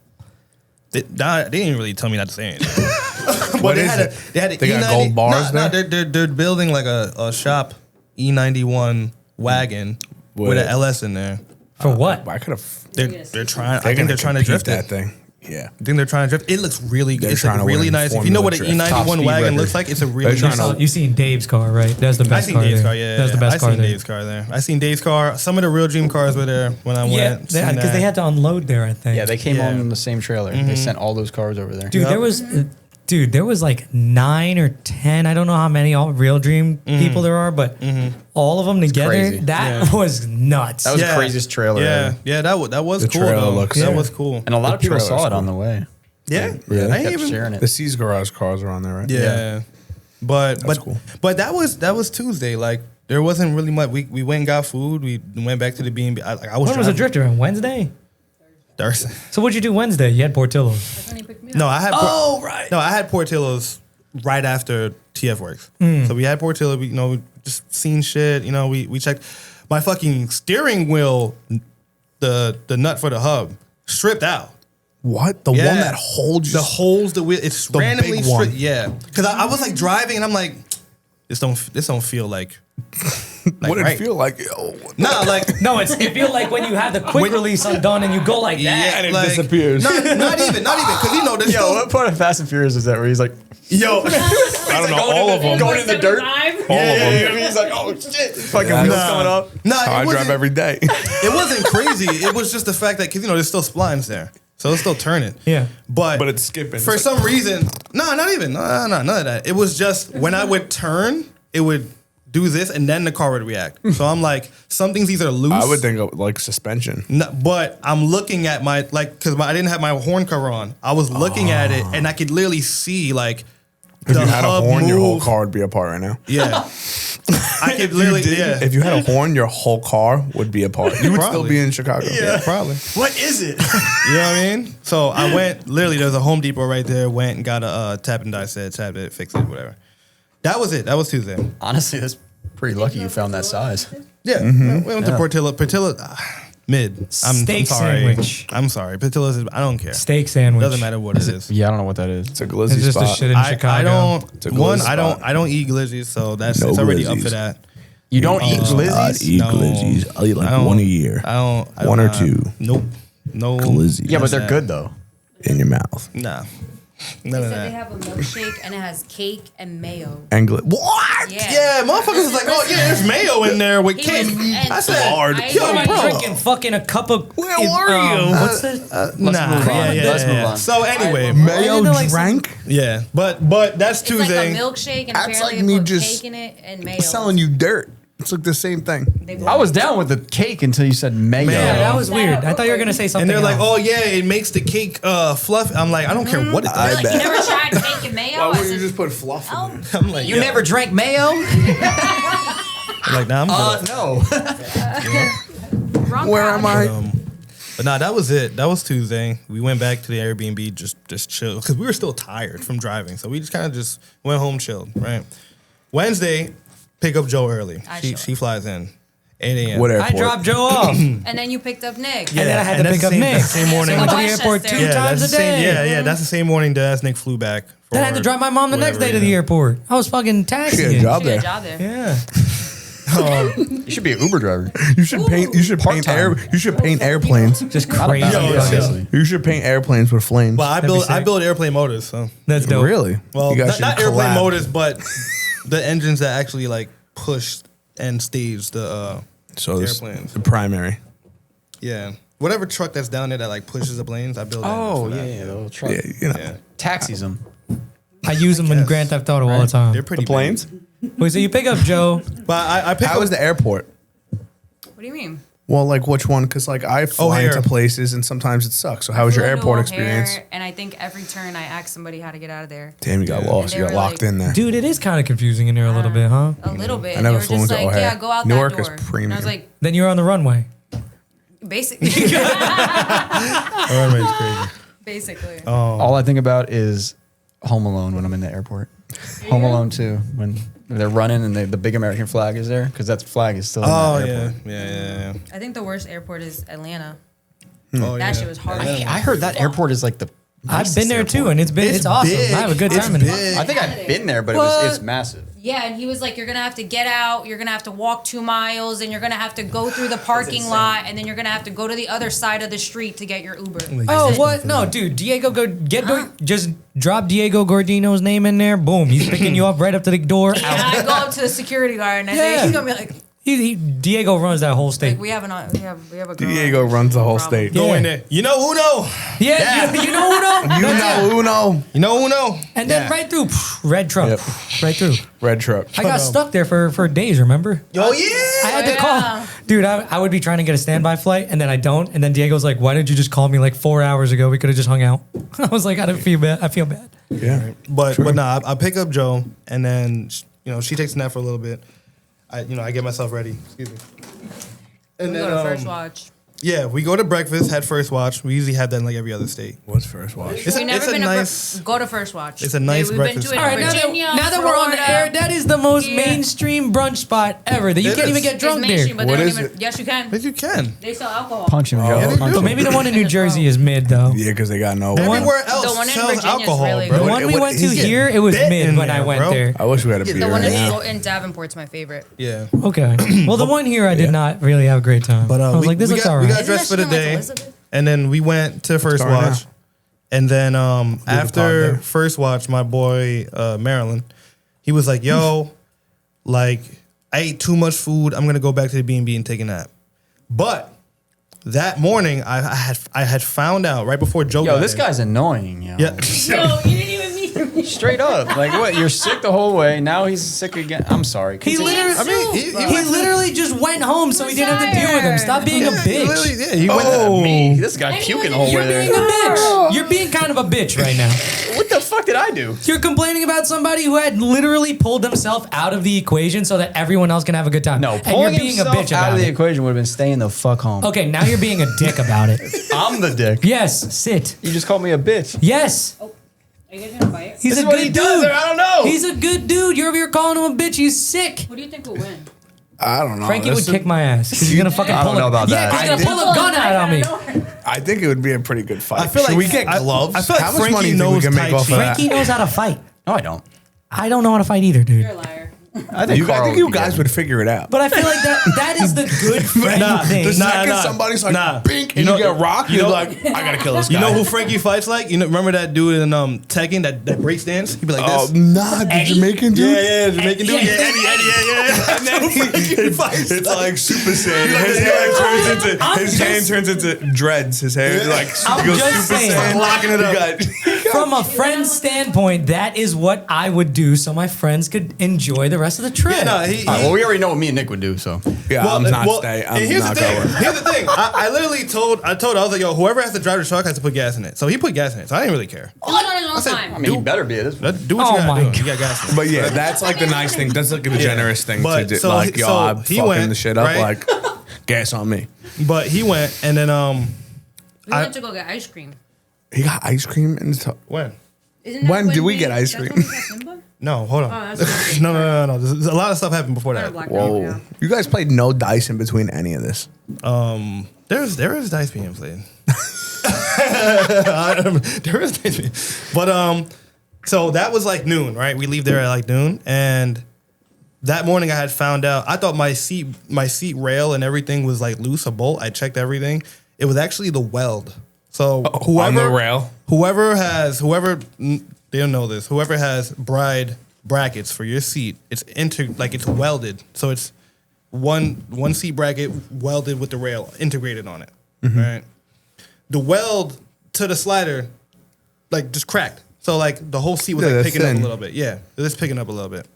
They didn't really tell me not to say anything. But What they is had it? They had They got gold bars nah, there? they're building like a shop E91 wagon with an LS in there. For what? I could have. They're trying. I think they're trying to drift that it. thing. Yeah. I think they're trying to drift. It looks really good. They're It's trying to really win nice. If you know what an Formula drift. Top E91 speed wagon record. looks like, it's a really They're nice. trying to- You seen Dave's car, right? That's the I best seen car. Dave's there. car, yeah. That's the best I car seen there. Dave's car there. I seen Dave's car. Some of the Real Dream cars were there when I Yeah, went. because they had to unload there, I think. Yeah, they came Yeah. on the same trailer. They sent all those cars over there. Dude, there was like 9 or 10. I don't know how many all Real Dream people there are, but all of them together, crazy. that was nuts. That was the craziest trailer Yeah, ever. yeah, that was The cool. trailer Though. looks- That Yeah. was cool. And a lot of The people trailer's saw it cool. on the way. Yeah, Really? I ain't Kept even. sharing it. The C's Garage cars are on there, right? Yeah, but cool. but that was Tuesday. Like there wasn't really much. We went and got food. We went back to the B&B. I was when was the driving drifter on Wednesday? Thursday. So what'd you do Wednesday? You had Portillo's. That's when he picked me up. No, I had. Right. No, I had Portillo's right after TF Works. So we had Portillo. We we just seen shit. We checked my fucking steering wheel, the nut for the hub stripped out. What? The one Yeah. that holds The holes, the wheel, it's The randomly big one. stripped. Yeah, because I was like driving and I'm like, this don't feel like. What did right. it feel like? Nah, like. No, it feels like when you have the quick release undone and you go like that. Yeah, And it like, disappears. Not even, because there's Yo, still, what part of Fast and Furious is that where he's like, yo, I don't know. All of them. going in the dirt? 75? All of them. He's like, oh shit, fucking Yeah. wheels Nah. coming up. nah, How I it drive wasn't, every day. it wasn't crazy. It was just the fact that because there's still splines there, so it's still turning. Yeah. but it's skipping. for It's some reason. No, not even. No, none of that. It was just when I would turn, it would do this, and then the car would react. So I'm like, something's either loose. I would think of like suspension. No, but I'm looking at my because I didn't have my horn cover on. I was looking at it, and I could literally see like If the you had a hub horn, your whole move. car would be apart right now. Yeah, I could literally. Yeah, If you had a horn, your whole car would be apart. You would still Probably. be in Chicago. yeah, probably. What is it? You know what I mean? So I went, literally, there's a Home Depot right there, went and got a tap and die set, tapped it, fixed it, whatever. That was it. That was Tuesday. Honestly, that's pretty lucky you found that size. Yeah. Mm-hmm. We went to Portillo. Portillo, mid. I'm Steak sorry. sandwich. I'm sorry. Portillo's, I don't care. Steak sandwich. Doesn't matter what it is. Yeah, I don't know what that is. It's a glizzy It's just spot. a shit in I Chicago. It's a don't, one, glizzy spot. I don't eat glizzies, so that's, No it's already up glizzies. for that. You don't eat glizzies? eat No. glizzies. I'll eat like I don't- one a year. I don't. One or not- two. Nope. No. Glizzy. Yeah, but they're that. good though. in your mouth. Nah. They None of said they that. have a milkshake and it has cake and mayo. What? Yeah. Yeah, motherfuckers was like, oh yeah, there's mayo in there with He cake. was- and I said, hard. I Yo, tried- bro. Drinking fucking a cup of. Where were you? What's that? Nah, move on. Let's move on. So anyway, Mayo Isn't it like drank? yeah, but that's It's like Tuesday. a milkshake and That's apparently like they me put just cake in it and mayo. selling you dirt. It's like the same thing. I was down with the cake until you said mayo. Yeah, that was weird. I thought you were gonna say something. and they're like, else. oh yeah, it makes the cake fluffy. I'm like, I don't care what it does. Really? bet. You never tried cake and mayo? I said, put fluff oh, I'm like, You yeah. never drank mayo? I'm like, nah, I'm good. No. wrong Where crowd. am I? But nah, that was it. That was Tuesday. We went back to the Airbnb, just chill because we were still tired from driving. So we just kind of just went home, chilled. Right. Wednesday, pick up Joe early. She flies in 8 a.m. What airport? I dropped Joe off. And then you picked up Nick. And then I had to pick up Nick. Same morning. Went to the airport two times a day. Yeah. That's the same morning that Nick flew back. Then I had to drive my mom the next day to the airport. I was fucking taxiing. She had a job She got there. a job there. Yeah. You should be an Uber driver. You should paint. You should paint airplanes. Just crazy. Seriously. You should paint airplanes with flames. Well, I build airplane motors, so That's dope. Really? well, You guys not should airplane collab. motors, but the engines that actually like push and stage the So this, airplanes. the primary. Yeah, whatever truck that's down there that like pushes the planes, I build. Oh, engines for yeah, that. the little truck. Yeah, you know. Yeah. Taxis them. I use them in Grand Theft Auto all the time. They're pretty The planes? Wait, so you pick up Joe. But I pick How up. was the airport? What do you mean? Well, like which one? Because like I fly O'Hare. into places and sometimes it sucks. So how was your Flew into airport O'Hare, experience? And I think every turn I asked somebody how to get out of there. Damn, you got lost. And You they got were locked like- in there. Dude, it is kind of confusing in there a little bit, huh? A little bit. I And never they flew were just into like, O'Hare. yeah, go out Newark that is door. premium. And I was like, Then you're on the runway. basically. Oh, that's crazy. basically. All I think about is Home Alone when I'm in the airport. Home Alone 2 when they're running and the big American flag is there because that flag is still in Oh that yeah, airport. yeah. I think the worst airport is Atlanta. Oh, That shit was hard. I heard that airport is like the I've been there nicest too, airport. and it's awesome. big. I have a good It's time in big. it. I think I've been there, but it's massive. Yeah, and he was like, you're going to have to get out, you're going to have to walk 2 miles, and you're going to have to go through the parking lot, and then you're going to have to go to the other side of the street to get your Uber. Oh, what? No, dude. Just drop Diego Gordino's name in there. Boom. He's picking you up right up to the door. And I go up to the security guard, and I Yeah. think he's going to be like, Diego runs that whole state. like, we have a girl. Diego runs the whole Problem. state. Yeah. Go in there. You know Uno. Yeah, you know Uno? You know Uno. You know Uno. And then right through, red truck. Yep. Right through. Red truck. I got stuck there for days, remember? Oh yeah. I had to Yeah. call. Dude, I would be trying to get a standby flight, and then I don't. And then Diego's like, why didn't you just call me like 4 hours ago? We could have just hung out. I was like, I don't feel bad. I feel bad. Yeah. But nah, I pick up Joe, and then she takes a nap for a little bit. I get myself ready. Excuse me. And We then go to first watch. yeah, we go to breakfast, had first watch. We usually have that in like every other state. What's first watch? It's We've never been nice. go to first watch. It's a nice We've breakfast been to it spot. in All right, Virginia, now that we're on the Florida. air, that is the most Yeah. mainstream brunch spot ever. That you It can't is. even get It's drunk there. mainstream, but What they don't is even. it? Yes, you can. But you can. They sell alcohol. Punch him, Joe. Yeah, they Punch do. So him. maybe the one in New Jersey is mid though. Yeah, because they got no. one- Everywhere else the one in sells Virginia's alcohol, really bro. The good. one we what went to is it? here, it was Bet mid in when I there, went bro. there. I wish we had a beer. The one right now. in Davenport's my favorite. Yeah. Okay. Well, the one here I did not really have a great time. But I was like, this looks all we right. got dressed for the Isn't that shit day, like Elizabeth? and then we went to first Sorry, watch, and then after there. first watch, my boy Maryland, he was like, "Yo, like I ate too much food. I'm gonna go back to the B&B and take a nap." But that morning, I had found out right before Joe. Yo, got this in. guy's annoying, yo. Yeah. No, you didn't even meet me. Straight up. Like, what? You're sick the whole way. Now he's sick again. I'm sorry. He literally, I mean, he he literally just went home so he didn't have to deal with him. Stop being a bitch. Yeah, he went. Me. This guy puking the whole You're way being a there. bitch. You're being kind of a bitch right now. What the fuck did I do? You're complaining about somebody who had literally pulled himself out of the equation so that everyone else can have a good time. No, and pulling you're being a himself bitch out about of the it. equation would have been staying the fuck home. Okay, now you're being a dick about it. I'm the dick. Yes, sit. You just called me a bitch. Yes. Are you guys gonna fight? He's This a is what good he does, dude. or I don't know. He's a good dude. You're over here calling him a bitch. He's sick. Who do you think will win? I don't know. Frankie would That's kick my ass because he's gonna fucking I pull don't know about yeah, that. he's gonna pull a gun out on me. I think it would be a pretty good fight. I feel Should like we get gloves? I feel like How much Frankie money do you think we knows can make Tai off Chi. of that? Frankie knows how to fight. No, I don't. I don't know how to fight either, dude. You're a liar. I think I think you guys would figure it out. But I feel like that is the good friend thing. The second nah, somebody's like, nah. bink, and You know- you get rocked, you you're know- like, I gotta kill this guy. You know who Frankie fights like? You know, remember that dude in Tekken that breaks dance? He'd be like Oh, this. nah, the Jamaican dude? Yeah, Jamaican dude. Yeah, Eddie, yeah. And then he fights. It's like Super Saiyan. His hand turns into dreads. His hair like I'm goes just Super saying. Saiyan. Locking it up. From a friend's standpoint, that is what I would do so my friends could enjoy the rest of the trip. Yeah, no, All right, well, we already know what me and Nick would do, so. Yeah, I'm not staying. and I'm here's not the thing. going. Here's the thing. I literally told I was like, yo, whoever has to drive the truck has to put gas in it. So he put gas in it. So I didn't really care. Do it on his own said- time. I mean, he better be at this point. Do what Oh you my gotta do. God. You got gas in it. But yeah, that's like the nice thing. That's like the generous thing to But do. so Like, he- yo, so I'm he fucking went, the shit up. right? Like, gas on me. But he went, and then We went to go get ice cream. He got ice cream in the When? Isn't that When did we we- get ice that's cream? when we got Simba? No, hold on. Oh, that's No. There's a lot of stuff happened before that. Whoa. You guys played no dice in between any of this. There is dice being played. There is dice being. But so that was like noon, right? We leave there at like noon, and that morning I had found out. I thought my seat rail and everything was like loose, a bolt. I checked everything. It was actually the weld. So on the rail? whoever they don't know this. Whoever has bride brackets for your seat, it's it's welded. So it's one seat bracket welded with the rail integrated on it. Right. The weld to the slider like just cracked. So like the whole seat was like picking up a little bit. Yeah, it was picking up a little bit.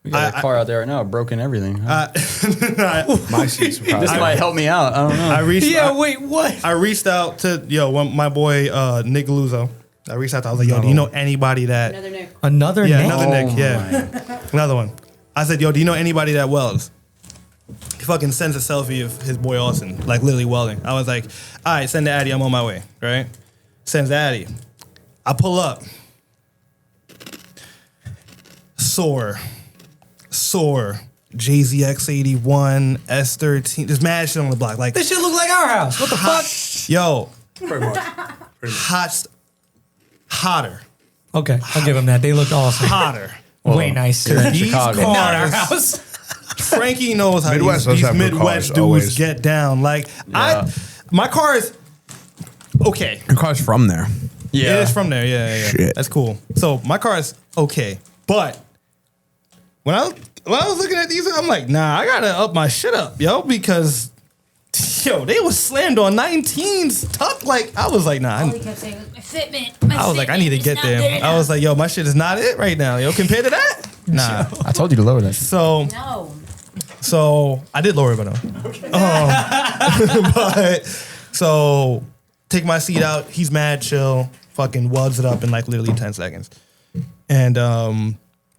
We got a car out there right now, broken everything. Huh? My seats were probably. This might help me out. I don't know. wait, what? I reached out to my boy Nick Galuzzo. I reached out to. I was like, yo, do you know anybody that? Another Nick. Another Yeah, Nick? another Oh Nick. Yeah, another one. I said, yo, do you know anybody that welds? He fucking sends a selfie of his boy Austin, like literally welding. I was like, all right, send the Addy. I'm on my way. Right? Sends the Addy. I pull up. Sore. JZX81, S13. There's mad shit on the block. Like This shit look like our house. What the fuck? yo, Pretty much. hotter. Okay, I'll give him that. They looked awesome. Hotter. Way nicer. You're in These Chicago. cars- Not our house. Frankie knows how Midwest does these have good Midwest cars, dudes always. get down. Like my car is okay. Your car's from there. Yeah. It is from there. Yeah. Shit. That's cool. So my car is okay, but when I was looking at these, I'm like, nah, I gotta up my shit up, yo, because yo, they was slammed on 19s tough. Like I was like, nah. All he kept saying was, my fitment. I was like, I need to get there. I was like, yo, my shit is not it right now, yo. Compared to that, nah. I told you to lower that. So I did lower it, but no. Okay. But so take my seat out. He's mad chill. Fucking welds it up in like literally 10 seconds. And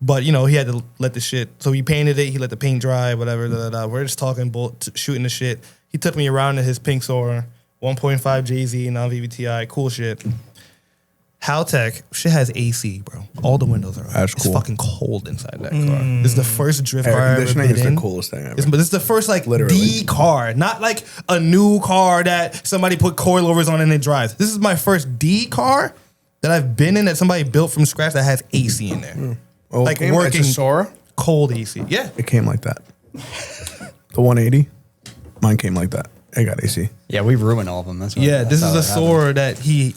but you know he had to let the shit. So he painted it. He let the paint dry. Whatever. We're just talking, shooting the shit. He took me around in his pink Soarer, 1.5 JZ, non-VVTi, cool shit. Haltech, shit has AC, bro. All the windows are up. That's cool. It's fucking cold inside that car. This is the first drift car Air I've ever conditioning been is in. the coolest thing ever. But this is the first like Literally. D car, not like a new car that somebody put coilovers on and it drives. This is my first D car that I've been in that somebody built from scratch that has AC in there. Oh, Like it's working a Sora? cold AC. Yeah. It came like that. The 180, mine came like that. It got AC. Yeah, we ruined all of them. That's why. Yeah, this is that's a how it happened. Soarer that he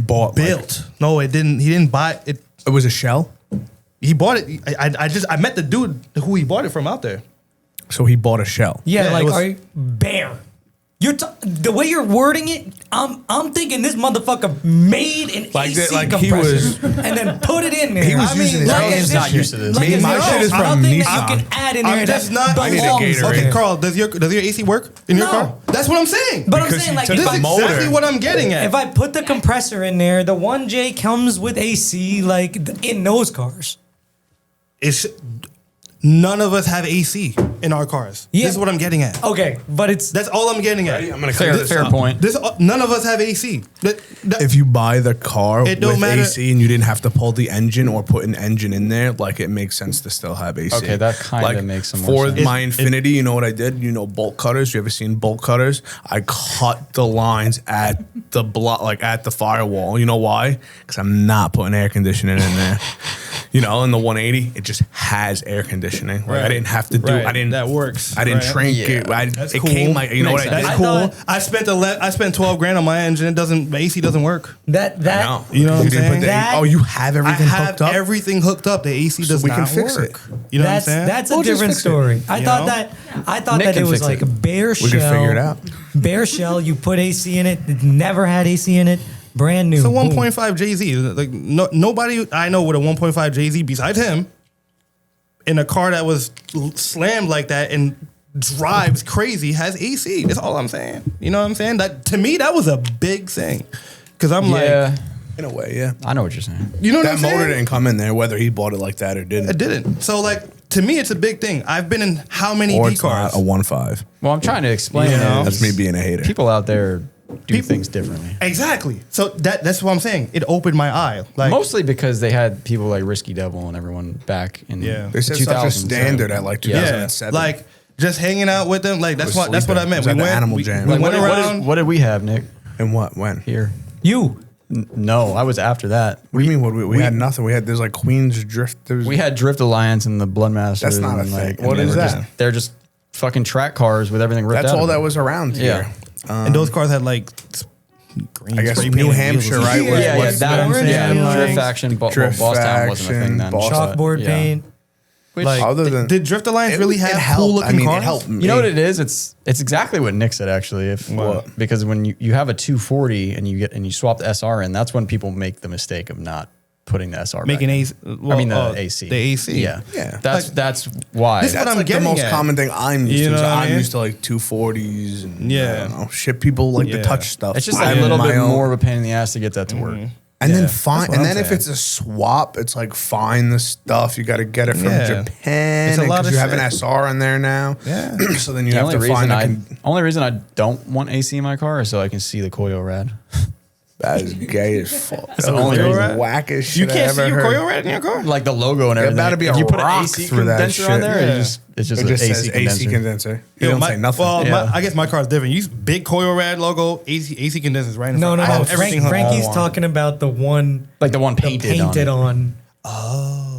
Bought built. No, it didn't. He didn't buy it. It was a shell, He bought it. I met the dude who he bought it from out there. so he bought a shell. Yeah, Yeah, it like was- are you, bear. You're the way you're wording it. I'm thinking this motherfucker made an Like AC that- like he compressor was- and then put it in there. He was I mean, using his like hands. as He's if- not used to this. Like Me, as my if shit is there's from nothing that Nissan. you can add in there. I'm just not. I need a belongs Gatorade. Okay, there. Carl, does your AC work in your No. car? That's what I'm saying. But I'm Because saying he like took if this the is I, mold. exactly what I'm getting at. if I put the compressor in there, the 1J comes with AC like in those cars. It's none of us have AC in our cars. Yeah. This is what I'm getting at. Okay, but it's That's all I'm getting at. I'm gonna Fair, clear this fair up. point. None of us have AC. If you buy the car It don't with matter. AC and you didn't have to pull the engine or put an engine in there, like it makes sense to still have AC. Okay, that kinda Like, makes some more for sense. my Infinity, you know what I did? You know bolt cutters. You ever seen bolt cutters? I cut the lines at the block, like at the firewall. You know why? Because I'm not putting air conditioning in there. You know, in the 180, it just has air conditioning. Right? I didn't have to do. Right. I didn't. That works. I didn't Right. shrink Yeah. it. That's it cool. came like you know Makes what I sense. did. That's I cool. thought- I spent 12 grand on my engine. It doesn't. My AC doesn't work. that No, You know what I'm didn't put saying? the- That- oh, you have I everything have hooked up. everything hooked up. The AC does we not can fix work. it. You know that's what I'm saying? that's a We'll just different fix it. story. I You thought know? that Nick it can was fix like it. a bare shell. We can figure it out. Bare shell. You put AC in it. It never had AC in it. Brand new. It's a Boom. 1.5 JZ. Like nobody I know with a 1.5 JZ besides him in a car that was slammed like that and drives crazy has AC. That's all I'm saying. You know what I'm saying? That to me that was a big thing because I'm Yeah, like, In a way, yeah. I know what you're saying. you know what I'm That saying? motor didn't come in there, whether he bought it like that or didn't. It didn't. So like to me, it's a big thing. I've been in how many Or D it's cars? not a 1.5. Well, I'm trying to explain. You know? is That's me being a hater. People out there do things differently. Exactly. So that's what I'm saying. It opened my eye. Like Mostly because they had people like Risky Devil and everyone back in Yeah. They set such a standard at like 2007. like just hanging out with them. Like that's what I meant. It was at the Animal Jam. We Like, went around. what did we have, Nick? And what? When? Here. You. No, I was after that. What do you mean? We had nothing. There's like Queen's Drift. We had Drift Alliance and the Bloodmasters. That's not a and, thing. and What they is were that? They're just fucking track cars with everything ripped That's out. all of that them. was around here. And those cars had like green I guess spray New painted Hampshire, wheels. right? Yeah, was that what- yeah, Like, Drift Faction. Drift Bosstown wasn't a thing then. Faction, Chalkboard Yeah. paint. Which, Like, Other than did Drift Alliance really have helped. cool looking I mean, cars? it helped me. you know what it is? It's exactly what Nick said actually. Because when you have a 240 and you swap the SR in, that's when people make the mistake of not putting the SR Making back. AC. I mean the AC. The AC. Yeah. Yeah. That's why. This- That's what I'm like the getting most at. common thing I'm used You to. know So what I I'm mean? used to like 240s and Yeah. I don't know, shit. People like to Yeah. touch stuff. It's just I a have little my bit own. more of a pain in the ass to get that to work. And Yeah, then that's find, what and I'm then if saying. it's a swap, it's like find the stuff. You got to get it from Yeah. Japan It's a lot because of you have an shit. SR in there now. Yeah. So then you The have only to reason find. only reason I don't want AC in my car is so I can see the Koyo rad. That is gay as fuck. That's the only reason. Wackest shit You I can't ever see your heard. Koyo Red in your car? Like the logo and everything. better be if a you put an rock AC through that condenser on shit. there, Yeah. it's just It an just AC says condenser. AC condenser. You Yo, don't say nothing. Well, Yeah. I guess my car's different. You use big Koyo Rad logo, AC condensers right in No, front. no, I no. have everything hung Frankie's on. talking about the one Like the one painted, on.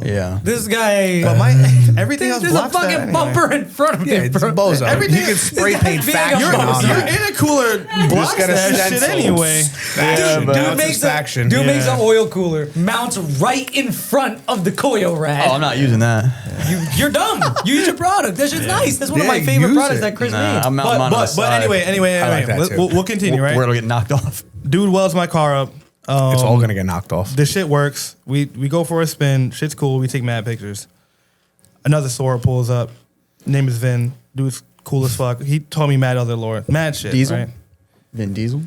Yeah. This guy. But my everything else there's a blocks that fucking anyway. bumper in front of Yeah, him, it's bro. bozo. Everything You can is- spray paint being a faction bozo. on Your it. intercooler blocks gotta that stencil. shit anyway. Faction. but- Now Dude it's makes a faction. Dude makes Yeah. an oil cooler, mounts right in front of the Koyo Rad. Oh, I'm not using that. You're dumb. You use your product. That shit's nice. That's one of Yeah, my favorite use products it. that Chris Nah, made. I'm mounting mine on the But side. anyway, I like that too. we'll continue, right? Where it'll get knocked off. Dude welds my car up. It's all gonna get knocked off. The shit works. We go for a spin. Shit's cool. We take mad pictures. Another Sora pulls up. Name is Vin. Dude's cool as fuck. He told me mad other lore. Mad shit. Diesel? Right? Vin Diesel?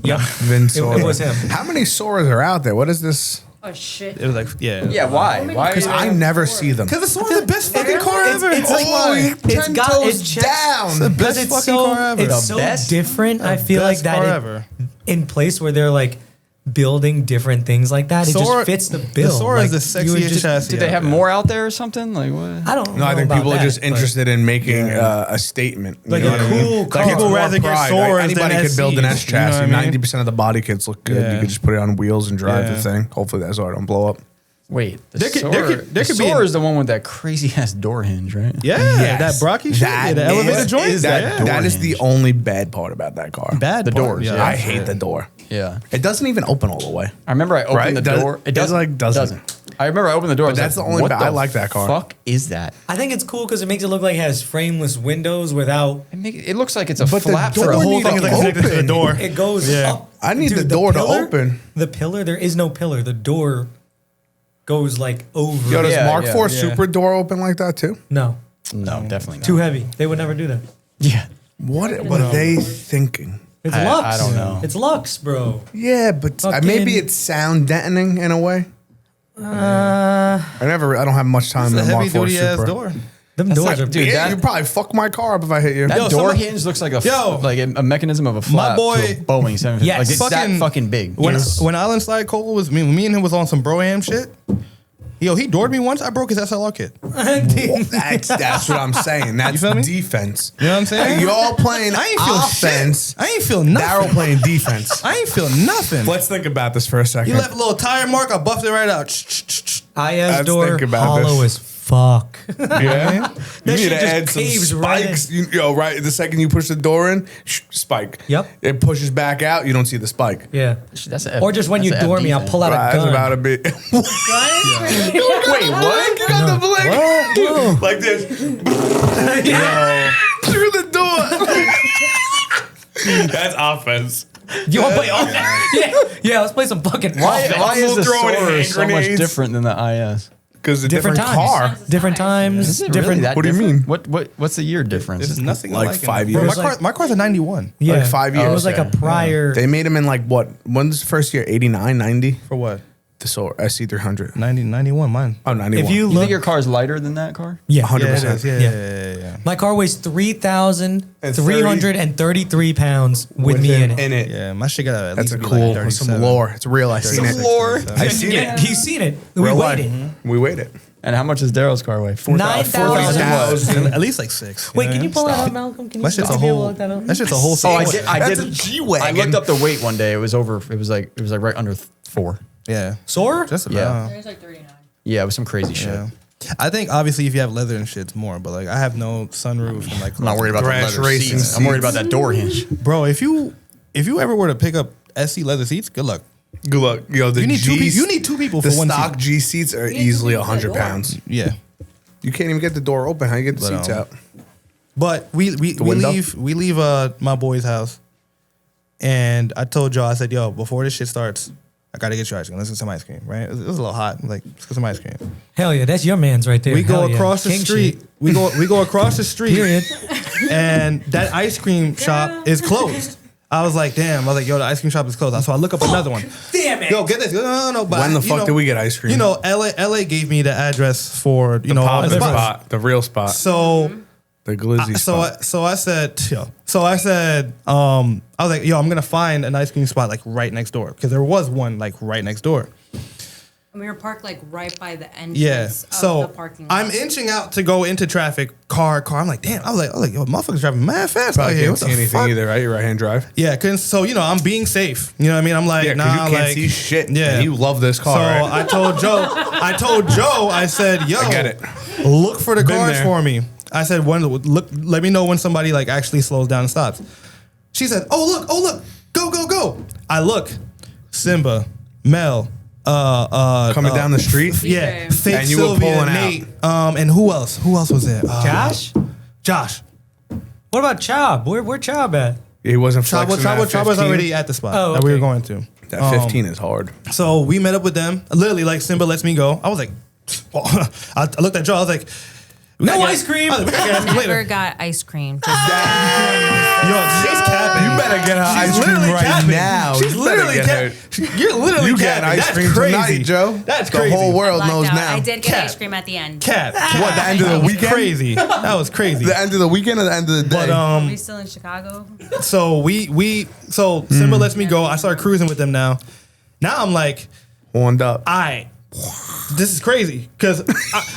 Yep. Vin It Sora. was him. How many Soras are out there? What is this? Oh shit. It was like, yeah. Yeah, why? Why? Because I never see them. Because the Sora's the best fucking car It's- ever. it's That's like- why. It's got it checks down. The because best it's fucking so car ever. it's The so best? different. I feel like Best that car it- ever. in place where they're like building different things like that. It Sora- just fits the bill. The Sora is Like, the you would sexiest just- chassis. Did they have out more out there or something? Like what? I don't know. No, I think about people are that, just but- interested in making a statement. You Like know a what I mean? cool Like, car. it's People more rather get pride, Soras right? Anybody than could build an SCs, S you know what chassis. I mean? 90% of the body kits look good. Yeah. You could just put it on wheels and drive Yeah. the thing. Hopefully that SR don't blow up. Wait, the There could- Soar, there could- there the could be Soar a- is the one with that crazy ass door hinge, right? Yeah, Yes. that Brocky shit. Yeah, the elevator joint. That door is the hinge. only bad part about that car. Bad The part, doors, yeah. I hate the door. Yeah. It doesn't even open all the way. I remember I opened Right? the Does- door. it doesn't. I remember I opened the door. I was that's like, the only what bad- I like that car. Fuck is that? I think it's cool because it makes it look like it has frameless windows without. It looks like it's a But the flap door for a The whole need thing is to like connected to the open. door. It goes Yeah. up. I need Dude, the door to pillar- open. The pillar, there is no pillar. The door goes like over. Yo, does Yeah, Mark yeah, IV yeah. Super door open like that too? No, No, definitely not. too heavy. They would never do that. Yeah. What are they thinking? It's I Lux. don't know. It's Lux, bro. Yeah, but Fucking- maybe it's sound deadening in a way. I don't have much time It's in a the Mark heavy IV duty ass Super. door. Them That's doors like- are dude, Yeah, that- you'd probably fuck my car up if I hit you. That Yo, door somebody- hinge looks like Yo. a mechanism of a flap boy- to a Boeing 750. Yes. Like it's that fucking big. When Yes. when Island Slide Cole was me and him was on some bro-am shit. Yo, he doored me once. I broke his SLR kit. That's what I'm saying. That's feel me? defense. You know what I'm saying? Y'all playing I ain't feel offense. shit. I ain't feel nothing. Darrel playing defense. I ain't feel nothing. Let's think about this for a second. He left a little tire mark. I buffed it right out. IS Let's door think about hollow this. as fuck. Yeah, you That need shit to just add some caves right in. spikes. Right, the second you push the door in, spike. Yep. It pushes back out. You don't see the spike. Yeah. That's a F- Or just when you that's a door me, I'll FD pull out Right, a that's gun. about a bit. Gun? Wait, what? You got the blink like this through the door. That's offense. You want to play offense? Yeah, let's play some fucking offense. Why is the throwing Soar hand so much grenades. different than the IS? Because a Different different, times. car. Different times. Is it different. really that What do you different? mean? What's the year difference? There's nothing Like like it. 5 Bro, years. my car's a 91. Yeah. Like 5 It years. was like a Okay. prior. They made them in like what? When's the first year? 89, 90? For what? The Soul SC300. 91, mine. Oh, 91. If you You think look, your car's lighter than that car? yeah, 100%. Yeah. my car weighs 3,333 pounds with me in it. Yeah, my shit got at That's least a be like cool, 37. some lore. It's real. I seen it. lore. I seen Yeah, it. he's seen it. We Real life. waited. We waited. And how much does Darrel's car weigh? 9,000. At least like 6. Wait, can you pull that up, Malcolm? Can My you shit's a be able to whole. look that up? That shit's a whole. Oh, I thing. did. I That's did. a G-Wagon. I looked up the weight one day. It was like right under 4. Yeah, Soar? just about. Yeah. There's like 39. Yeah, it was some crazy shit. Yeah. I think obviously if you have leather and shit, it's more. But like I have no sunroof and like I'm not worried about the Thrash leather racing seats. I'm worried about that door hinge. Bro, if you ever were to pick up SC leather seats, good luck. Good luck. Yo, the You need two. G's, You need 2 people the for one stock seat. G seats are need two easily people for the 100 door. pounds. Yeah, You can't even get the door open. How you get the But, seats out? but we window? leave my boy's house, and I told y'all, I said, yo, before this shit starts, I gotta get you ice cream. Let's get some ice cream, right? It was a little hot. Like, let's get some ice cream. Hell yeah, that's your man's right there. We go Hell yeah. across the King street. shit. We go across the street, Period. and that ice cream shop is closed. I was like, damn. I was like, yo, the ice cream shop is closed. So I look up another one. Damn it. Yo, get this. No. But When the you fuck know- did we get ice cream? You know, LA gave me the address for the pop, the the spots. spot, the real spot, So. the glizzy spot. I said, I was like, yo, I'm gonna find an ice cream spot like right next door because there was one like right next door. And we were parked like right by the entrance Yeah. of So the parking lot. I'm inching out to go into traffic. Car. I'm like, damn. I was like, yo, motherfuckers driving mad fast out Probably here. can't What see the anything fuck? either, right? Your right hand drive. Yeah. So I'm being safe. You know what I mean? I'm like, Yeah, because nah, you can't like, see shit. Yeah. and you love this car. So right? I told Joe, I said, yo, I get it. look for the Been cars there. for me. I said, let me know when somebody like actually slows down and stops. She said, oh look, go. I look, Simba, Mel, Coming down the street. yeah, CJ. fake And you were Sylvia, pulling Nate, and who else? Who else was there? Josh? Josh. What about Chob? Where Chob at? He wasn't Chop flexing that was 15. already at the spot Oh, that we were okay. going to. That 15 is hard. So we met up with them. Literally, like Simba lets me go. I was like, I looked at Joe. I was like, we No gotta get- ice cream. I was like, we gotta get ice cream Never later. got ice cream. Just Yo, she's capping. You better get her She's ice cream literally right capping. now. She's You better literally get her- You're literally You get capping. ice That's cream crazy. tonight, Joe. That's the crazy. whole world blacked knows out. now. I did get Cap. ice cream at the end. Cap. What, the end of the That was weekend? crazy. That was crazy. The end of the weekend or the end of the day? But Are we still in Chicago? so so Simba lets me go. I start cruising with them now. Now I'm like, Warmed up. this is crazy because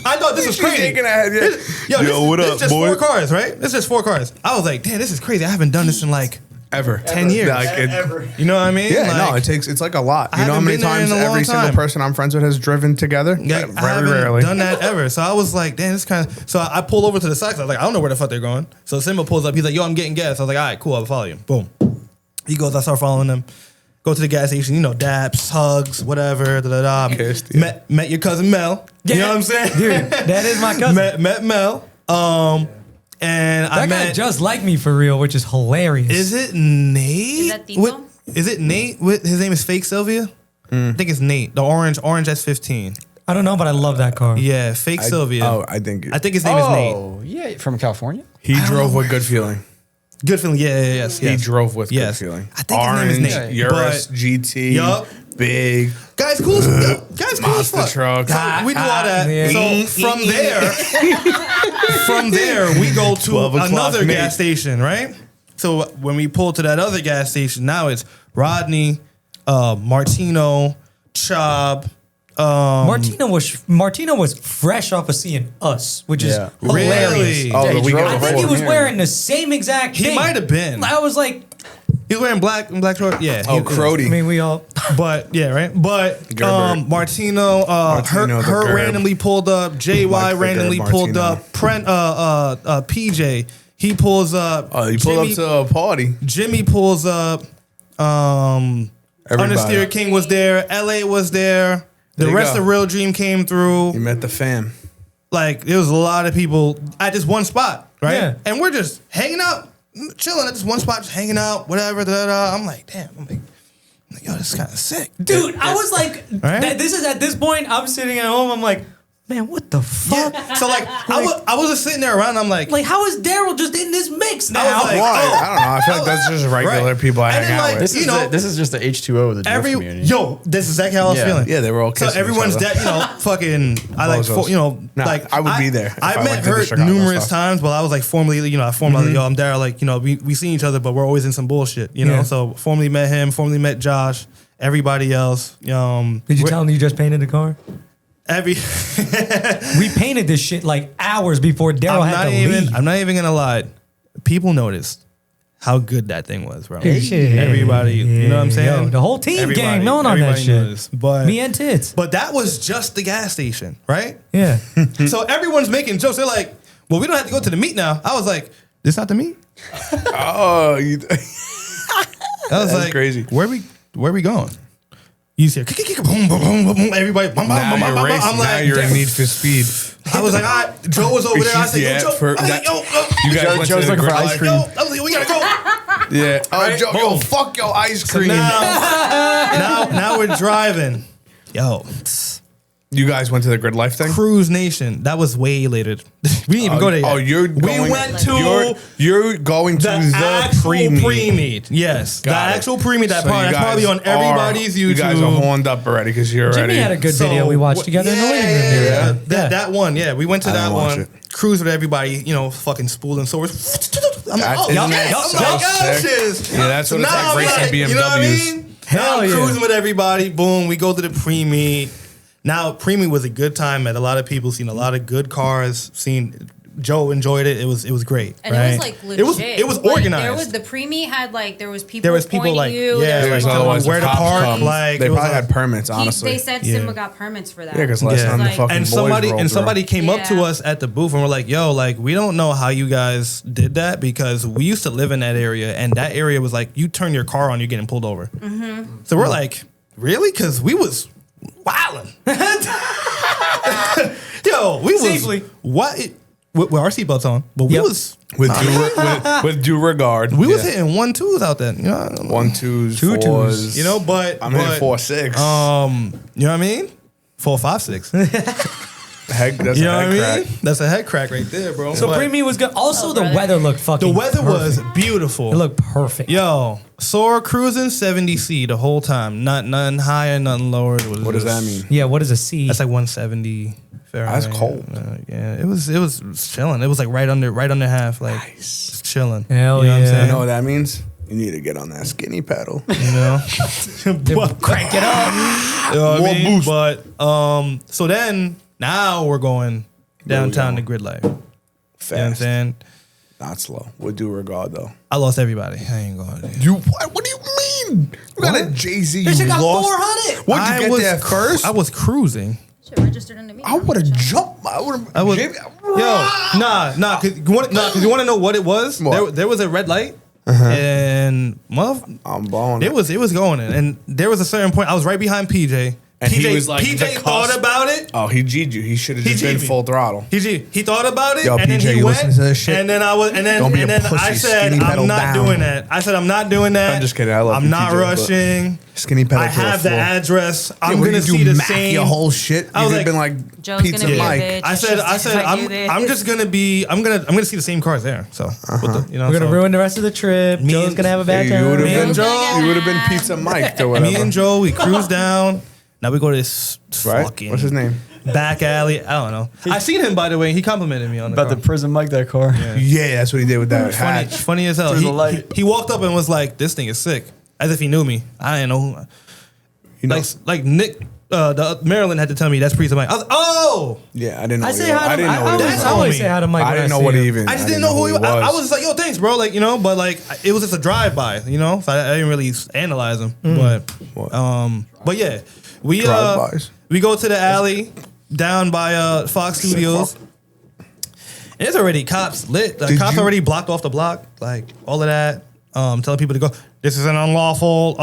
I thought this was She's crazy. shaking her head, yeah. Yo, What this up, is just boy? 4 cars, right? It's just 4 cars. I was like, damn, this is crazy. I haven't done this in like Ever. 10 years. Like, You know what I mean? Yeah, no, Like, it's like a lot. I You know how haven't many been there in times a long every single time. person I'm friends with has driven together? Yeah, I Very haven't rarely. done that ever. So I was like, damn, this kind of. So I pulled over to the side. I was like, I don't know where the fuck they're going. So Simba pulls up. He's like, yo, I'm getting gas. I was like, all right, cool. I'll follow you. Boom. He goes. I start following him. Go to the gas station. You know, daps, hugs, whatever. Da da da. Kissed, yeah. Met your cousin Mel. You know what I'm saying? Dude, that is my cousin. met Mel. And I that guy met. just like me for real, which is hilarious. Is it Nate? Is that Tito? Is it Nate? His name is Fake Sylvia. I think it's Nate. The orange S15. I don't know, but I love that car. Yeah, Fake Sylvia. I think I think his name is Nate. Oh, yeah, from California. he drove with good feeling. Good feeling. Yeah, yes. He drove with Yes. good feeling. I think his name is Nate, Orange, Urus, but- GT, Yup. big. Guys, cool. Guys, cool as Monster fuck. truck. So we do all that. Yeah. So from there, we go to 12 o'clock another Nate. gas station, right? So when we pull to that other gas station, now it's Rodney, Martino, Chob. Martino was fresh off of seeing us, which is Yeah. hilarious. Really? Oh, Yeah, the he weekend drove I think before. he was wearing the same exact He thing. might have been. I was like, He was wearing black shorts. Yeah. Oh, he- Crody. I mean, we all. But yeah, right. But Gerbert. Martino, Martino, the her Gerb. randomly pulled up. JY Like the randomly Gerb pulled Martino. up. PJ he pulls up. You pull up to a party. Jimmy pulls up. Everybody. Understeer King was there. LA was there. The There you rest go. of Real Dream came through. You met the fam. Like there was a lot of people at this one spot, right? Yeah. And we're just hanging out, chilling at this one spot, just hanging out, whatever. Da, da, da. I'm like, damn. I'm like, yo, this is kind of sick. Dude, I was like, Right? this is at this point, I'm sitting at home, I'm like, Man, what the fuck? Yeah. So like, I was just sitting there around. I'm like, how is Darrel just in this mix now? I was like, Why? I don't know. I feel like that's just regular Right. people I And hang then, out like, with. This is just the H2O of the drift community. This is exactly how I was Yeah. feeling. Yeah, they were all So kissing everyone's each other. fucking. I like, Bozos. Nah, like I would be there if I I met went to her the Chicago numerous stuff. times, but I was like formally, I formally, yo, I'm Darrel. Like, we see each other, but we're always in some bullshit, Yeah. So formally met him, formally met Josh, everybody else. Did you tell him you just painted the car? We painted this shit like hours before Darrel had to leave. I'm not even gonna lie. People noticed how good that thing was, bro. Shit. Everybody, you know what I'm saying? Yo, the whole team gang knowing on that everybody shit. noticed. But Me and Tits. But that was just the gas station, right? Yeah. So everyone's making jokes. They're like, "Well, we don't have to go to the meet now." I was like, "This not the meet?" Oh, I was That's like, crazy. Where we going? You see, boom, boom, boom, boom, boom, everybody. Boom, boom, now boom, you're boom, boom. racing. I'm now like, you're in Need for Speed. I was like, all right. Joe was over there. I said, Yeah, yo, Joe. for- I was like, yo, You guys went Joe's to the looking for Grid ice Life? cream. yo. I was like, we gotta go. Yeah. Oh, Right? Joe, yo, Boom. fuck your ice cream. Now we're driving. Yo, You guys went to the Grid Life thing? Cruise Nation. That was way later. We didn't even go there yet. Oh, you're going. We went to You're going to the the actual pre-meet. pre-meet. Yes, the Got it. actual pre-meet. That's So you probably guys on everybody's YouTube. You guys are horned up already because you're Jimmy already. had a good video we watched together in the living room. Yeah, Yeah. that one. Yeah, we went to I that didn't watch one. it. Cruise with everybody. Fucking spooling swords. I'm like, That's- oh, isn't yeah, that I'm so like, oh, sick? shit. Yeah, that's what it's now like I'm racing You know what I BMWs. mean? Hell now I'm yeah. cruising with everybody. Boom. We go to the pre-meet. Now, pre-meet was a good time. Met a lot of people. Seen a lot of good cars. Joe enjoyed it. It was great. And right? it was like legit. It was Like, organized. There was the pre-meet had like there was people. There was people pointing like you. yeah, there was There's like, otherwise where the to cops park. come. Like They it was probably like- had permits, honestly. They said Yeah. Simba got permits for that. Yeah, because last Yeah. time the Like- fucking And boys somebody rolled through. came up to Yeah. us at the booth and we're like, "Yo, like we don't know how you guys did that because we used to live in that area and that area was like you turn your car on, you're getting pulled over." So we're like, "Really?" Because we was wilding. Yo, we was Safely. what? With our seatbelts on, but we Yep. was with due regard. we was Yeah. hitting 1-2s out there. You know, 1-2s, Two 4s. you know, but I'm hitting but, 4-6. you know what I mean? 4, 5, 6. Heck, that's You a know what I head mean? crack. That's a head crack right there, bro. So But pre-meet was good. Also, Oh, the brother. weather looked fucking the weather was perfect. beautiful. It looked perfect. Yo, soar cruising 70C the whole time. Nothing higher, nothing lower. It was What does just- that mean? Yeah, what is a C? That's like 170 Fahrenheit. That's cold. Yeah, it was chilling. It was like right under half, like just chilling. Hell you know What I'm yeah. saying? You know what that means? You need to get on that skinny pedal. You know, But- Crank it up. you know what More I mean? boost. But so then now we're going downtown to Grid Life. You know what I'm Fast, saying? not slow. With due regard, though. I lost everybody. I ain't going. You what do you mean? You got a Jay-Z. This shit You got lost. 400. What'd you get there first? I was cruising. Shit, registered in the meeting. I would have jumped. I would I was, have. yo, nah, cause you want to know what it was? What? There was a red light, and I'm blowing. it was going in, and there was a certain point. I was right behind PJ. And PJ, he was like PJ the thought cusp. about it. Oh, he G'd you. He should have just been G'd me. full throttle. He thought about it, Yo, and then PJ, he you went, listen to this shit? and then I was, and then Don't be and a then I pussy. said, Skinny pedal I'm not down. doing that. I said, I'm not doing that. I'm just kidding. I love I'm you, not PJ, but rushing. Skinny pedal I to the have the floor. address. I'm what gonna did you see do, the Mac same. your whole shit. I You was could have like- been like Joe's Pizza gonna be a Mike. bitch. I said, I'm just gonna be. I'm gonna see the same cars there. So, you know, We're gonna so ruin the rest of the trip. Me Joe's and- gonna have a bad Hey, you would time. have been and Joe- You would have been Pizza Mike or whatever. Me and Joe, we cruise down. Now we go to this Right? fucking What's his name? back alley. I don't know. I seen him, by the way. He complimented me on the About the car. prison mic that car. Yeah, that's what he did with that funny, hat. funny as hell. Through the light. He walked up and was like, "This thing is sick," as if he knew me. I didn't know. Who, You know, like Nick, the Maryland had to tell me that's Priest of Mike. I was like, oh. yeah, I didn't know. I what say he was. hi to I didn't know what he I was. always homie. say hi to Mike. I when didn't know see what him. he even. I just didn't know who he was. I was just like, yo, thanks, bro. Like, you know, but like, it was just a drive by, you know. So I didn't really analyze him, but yeah, we Drive-bys. we go to the alley down by Fox Studios. And there's already cops lit. The Did cops you- already blocked off the block, like all of that. Telling people to go. This is an unlawful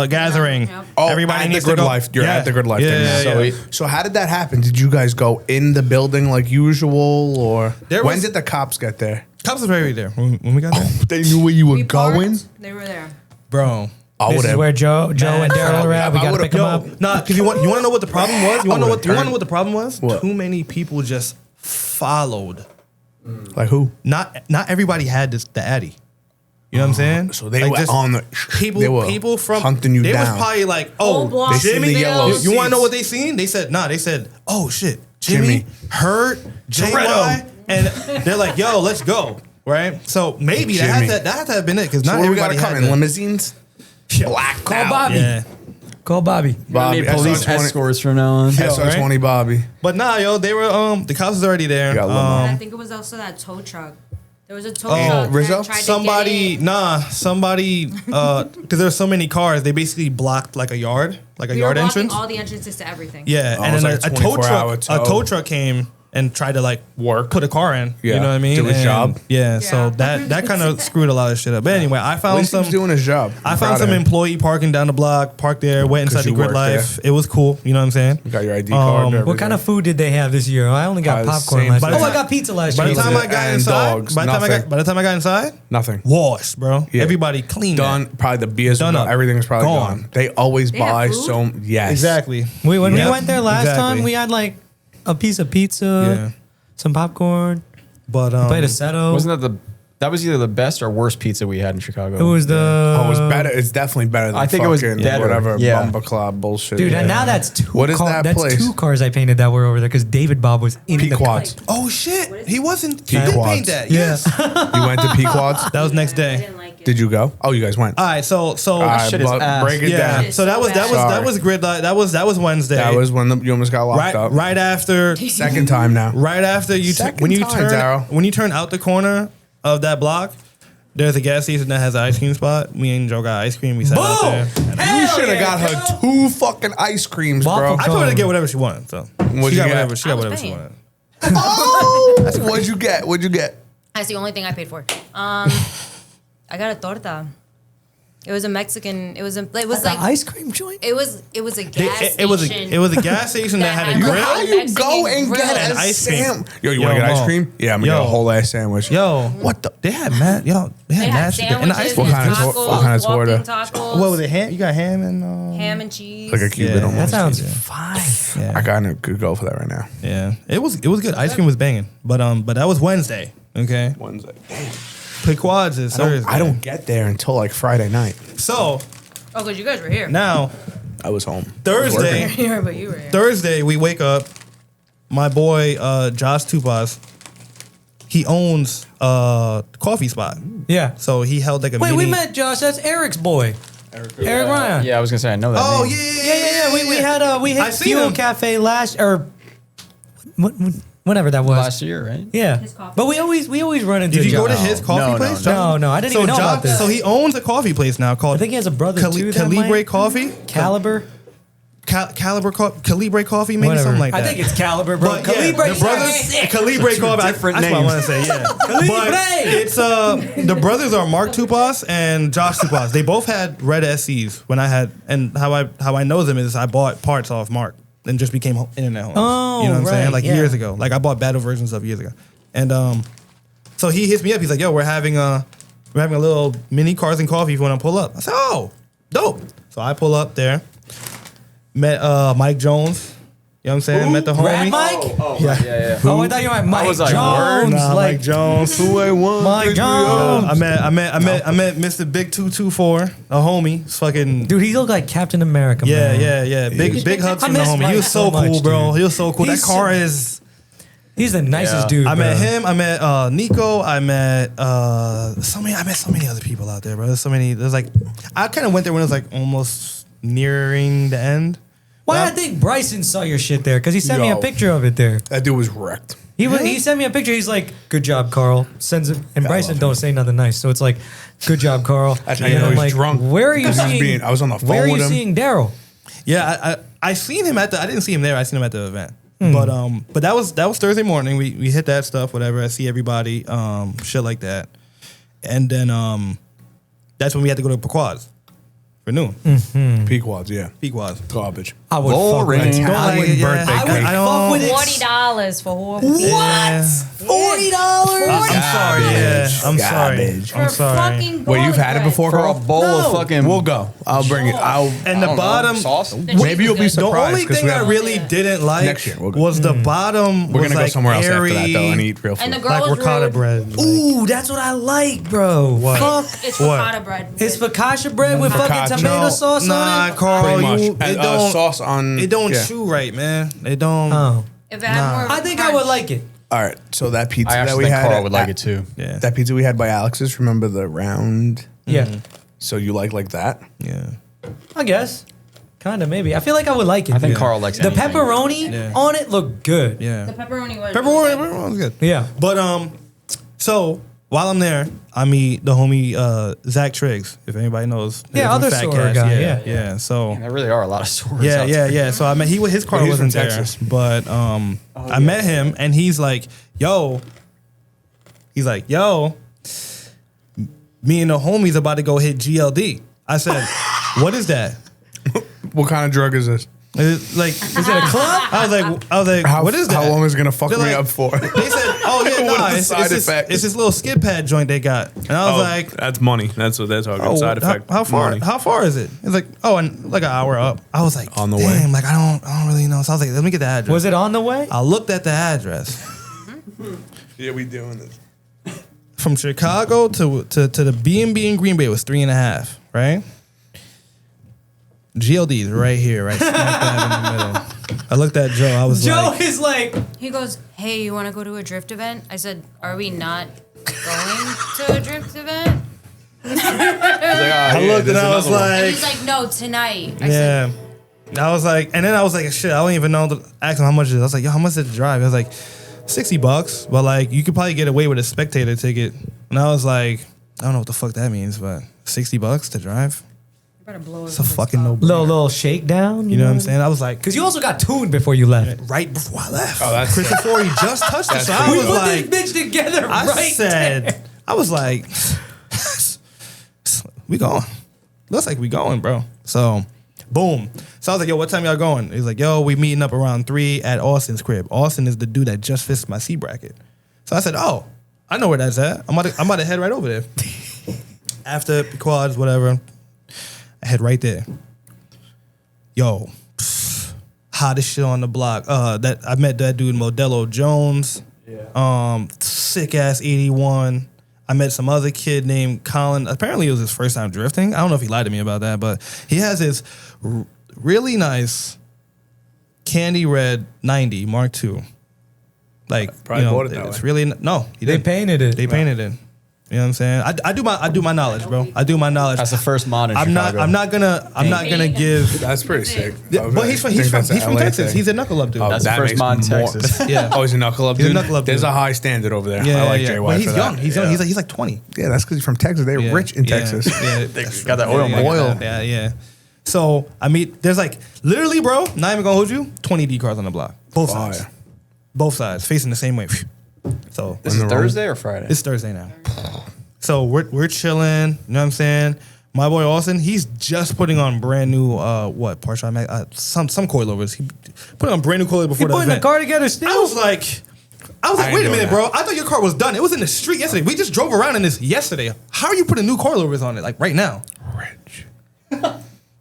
gathering. Yep. Oh, Everybody at needs the to Grid go. Life. You're Yeah. at the Grid Life. Yeah, thing. yeah, So how did that happen? Did you guys go in the building like usual, or There when was- did the cops get there? Cops was already there when we got there, They knew where you were We going. parked, they were there. bro. This is where Joe and Darrel are at. We gotta pick them up. Nah, because you want to know what the problem was? You want to know what the problem was? What? Too many people just followed. Like who? Not everybody had the Addy. You know what I'm saying? So they were on the people from hunting you they down. was probably like, Full oh, block They seen the bills. yellow. you want to know what they seen? They said, nah. They said, oh shit, Jimmy, Hurt, JY, and they're like, yo, let's go, right? So maybe that had to have been it because not So we everybody gotta come had in that. limousines. Black Call Bobby. Yeah, Call Bobby. Bobby, Need police SR20 escorts from now on. SR20 Bobby. but nah, yo, they were the cops was already there. You got limo. And I think it was also that tow truck. There was a tow Oh, truck. Rizzo? that tried to Somebody, get in. somebody, because there's so many cars, they basically blocked like a yard We were yard blocking entrance. all the entrances to everything. Yeah, Oh, and it's then like a tow 24-hour truck, tow. truck came and tried to like Work. put a car in. Yeah, You know what I mean? do his And, job. Yeah, so Yeah. that kind of screwed a lot of shit up. But anyway, I At found least he was some. doing his job. I I'm found proud some of him. employee parking down the block, parked there, went inside 'Cause the you grid worked life. It was cool. You know what I'm saying? You got your ID card. and What kind of everything. food did they have this year? I only got The popcorn same last thing. year. Oh, I By the got pizza last By the year. time I got And inside, dogs, by the time I got inside, Nothing. washed, bro. Yeah. Everybody clean. Done. Probably the beers Done done up. Everything's probably Gone. gone. They always They have buy food? so. Yes. Exactly. When we Yep. went there last Exactly. time, we had like a piece of pizza, Yeah. some popcorn, But played a setto. Wasn't that was either the best or worst pizza we had in Chicago? It was the. Oh, it's better. It's definitely better than I think it was fucking better. whatever Yeah. Bumba Club bullshit. Dude, Yeah. and now that's two. What is that That's place? 2 cars I painted that were over there because David Bob was in the Pequods. oh shit, he wasn't. He Pequods. did paint that. Yeah. Yes. You went to Pequods? That was next I day. didn't like it. Did you go? Oh, you guys went. All right, so All right, shit is but ass. break it yeah, down. It's so that so was bad. Sorry. grid light. That was Wednesday. That was when you almost got locked right up. right after Second time now. right after you Second when you time, turn Darrell. when you turn out the corner of that block. There's a gas station that has an ice cream spot. Me and Joe got ice cream. We sat out there. You should have got her 2 fucking ice creams, bro. Waffle I told her to get whatever she wanted. So What'd she you got get? whatever. She I got was whatever she paying. wanted. Oh, what'd you get? What'd you get? That's the only thing I paid for. I got a torta. It was a Mexican. It was like ice cream joint. it was a gas It was station. a gas station that had a That grill. had How a you Mexican go and grill. get And a ice cream. sandwich? Yo, you Yo, want to get ice Mo. cream? Yeah, I'm gonna Yo. get a whole ass sandwich. Yo, what the? They had mad. Yo, they had They mad had shit. And the ice sandwiches cream. What kind and of tacos, tor- what kind of walk-in torta? tacos, What was it? Ham? You got ham and ham and cheese. Like a Cuban Yeah, almost. That sounds Yeah. fine. yeah. I kind could go for that right now. Yeah, it was good. Ice cream was banging, but that was Wednesday. Okay, Wednesday. Pequods is Thursday. I don't get there until like Friday night. So Oh, because you guys were here. now I was home. Thursday, Here, but you were here. Thursday we wake up. My boy Josh Tupas, he owns a coffee spot. Yeah. So he held like a Wait, mini. we met Josh. That's Eric's boy. Eric Ryan. Yeah, I was gonna say I know that. Oh name. yeah. We had we I hit seen Fuel him. Cafe whenever that was Last year, right? Yeah, His coffee. but we always run into. Did you go to Josh. his coffee No, place? no, No, I didn't So even know about this. So he owns a coffee place now called I think he has a brother too. that Calibre might- Coffee. Caliber. Calibre Coffee, maybe Whatever. something like that. I think it's Caliber, bro. But yeah, Calibre. the brothers, Calibre Coffee. different That's what I names. want to say. Yeah, Calibre. but it's the brothers are Mark Tupas and Josh Tupas. They both had red SCs when I had, and how I know them is I bought parts off Mark and just became internet homes. Oh, you know what I'm saying? right, Like yeah. years ago. Like I bought battle versions of years ago, and so he hits me up. He's like, "Yo, we're having a little mini cars and coffee if you want to pull up." I said, "Oh, dope." So I pull up there. Met Mike Jones. You know what I'm saying? Met the homie. Rat Mike? Yeah. Oh, I thought you were like Mike was like, Jones. Nah, like Mike Jones. Who I want? Mike Jones. I met Mr. Big 224, a homie. It's fucking Dude, he looked like Captain America. man. yeah. Big hugs I from the miss homie. Mike He was so so much, cool, bro. dude. He was so cool. He's That car so- is. He's the nicest Yeah. dude. I met bro. him. I met Nico. I met so many other people out there, bro. There's like I kind of went there when it was like almost nearing the end. Why Yeah. I think Bryson saw your shit there because he sent me a Yo. picture of it there. That dude was wrecked. He sent me a picture. He's like, "Good job, Carl." Sends it, and Bryson love don't say nothing nice, so it's like, "Good job, Carl." That's how And you know I'm he's like, drunk. Where are you Because he's seeing? I was on the phone Where are with you him. seeing Darrel? Yeah, I seen him I didn't see him there. I seen him at the event. Hmm. But that was Thursday morning. We hit that stuff, whatever. I see everybody, shit like that. And then that's when we had to go to Pequods for noon. Pequods, yeah. Pequods. Garbage. I would fuck Boring. with it. Italian yeah. birthday I would cake. fuck with it. $40 for whole. What? Yeah. $40. I'm sorry. Yeah, I'm Garbage. sorry. I'm For sorry. fucking Wait, you've had it garlic before, For a Carl? bowl of fucking. We'll go. I'll bring it. And the I don't know, bottom, sauce. The cheese maybe you'll be is good. the surprised. only 'cause thing we I have- really didn't like Next year, we'll go. was the bottom. We're was gonna go like somewhere else after that airy, though and eat real food. And the girl like was ricotta rude. bread. Like, Ooh, that's what I like, bro. What? Fuck. It's What? ricotta bread. It's focaccia bread with fucking Focaccia. tomato sauce nah, on it. Carl, Pretty much. you, And, it don't. sauce on. It don't yeah. chew right, man. It don't. Oh, If it had more of a I think I would crunch. like it. All right, so that pizza I that actually we think had, Carl would like it too. Yeah. That pizza we had by Alex's. Remember the round? Yeah, So you like that? Yeah. I guess. Kind of, maybe. I feel like I would like it. I think Yeah. Carl likes The anything. pepperoni Yeah. on it looked good. Yeah. The pepperoni was. Pepperoni was good. Yeah. But so while I'm there, I meet the homie Zach Triggs, if anybody knows. Yeah, From other Fat sewer Cats. guy, Yeah, yeah. yeah. So There really are a lot of stores. yeah, out yeah, there. yeah. So I met his car Well, he's from wasn't there, Texas. but I met him and he's like, yo, me and the homies about to go hit GLD. I said, what is that? What kind of drug is this? Is it a club? I was like, what is that? How long is it gonna fuck They're me like- up for? They said, oh yeah, What no, are the it's side this, effects? it's this little skid pad joint they got, and I was like, that's money. That's what they're talking. oh, Side effect. How far? Money. How far is it? It's like, oh, and like an hour up. I was like, On the damn, way. like I don't really know. So I was like, let me get the address. Was it on the way? I looked at the address Yeah, we doing this. from Chicago to the B&B in Green Bay was 3.5, right? GLD is right here, right smack dab in the middle. I looked at Joe. I was Joe like, is like, He goes, "Hey, you want to go to a drift event?" I said, "Are we not going to a drift event?" I looked and I was And like, he's like, "No, tonight." I said, yeah. I was like, and then I was like, shit, I don't even know. Ask him how much it is. I was like, yo, how much is the drive? I was like, $60, but like you could probably get away with a spectator ticket. And I was like, I don't know what the fuck that means, but $60 to drive? "You better blow It's a fucking no. little shakedown. You know what I'm saying? I was like, Because you also got tuned before you left. right before I left. Oh, that's Chris before he just touched the That's shot. I pretty was Put like, this bitch together I right said, there. I was like, we going. Looks like we going, bro. So, boom. So I was like, yo, what time y'all going? He's like, yo, we meeting up around 3 at Austin's crib. Austin is the dude that just fixed my C bracket. So I said, oh, I know where that's at. I'm about to head right over there. After the quads, whatever, I head right there. Yo, hottest shit on the block. That I met that dude Modelo Jones. Sick ass 81. I met some other kid named Colin. Apparently, it was his first time drifting. I don't know if he lied to me about that, but he has his really nice candy red 90 Mark II. Like, Probably bought it that it's way. really no. He They didn't. painted it. They painted it. You know what I'm saying? I do my knowledge, bro. I do my knowledge. That's the first mod in I'm Chicago. not gonna give. That's pretty sick. But he's from Texas. He's a knuckle up dude. Oh, That's the that first makes mod in more- Texas. Yeah. Oh, he's a knuckle up He's a dude. knuckle up There's dude. a high standard over there. Yeah, I like yeah. Jay But White he's for young. that. He's young. He's like 20. Yeah, that's because he's from Texas. They're Yeah. rich in Yeah. Texas. Yeah. Got that oil money. Oil. Yeah, yeah. So I meet. There's like literally, bro. Not even gonna hold you. 20 D cars on the block. Both Oh, sides. yeah. Both sides facing the same way. So This is On the road. Thursday or Friday? it's Thursday now. So we're chilling. You know what I'm saying? My boy Austin, he's just putting on brand new partial some coilovers. He put on brand new coilovers before You the putting the event. car together still? I was like, I ain't wait a doing minute, that. bro. I thought your car was done. It was in the street yesterday. We just drove around in this yesterday. How are you putting new coilovers on it like right now? Rich.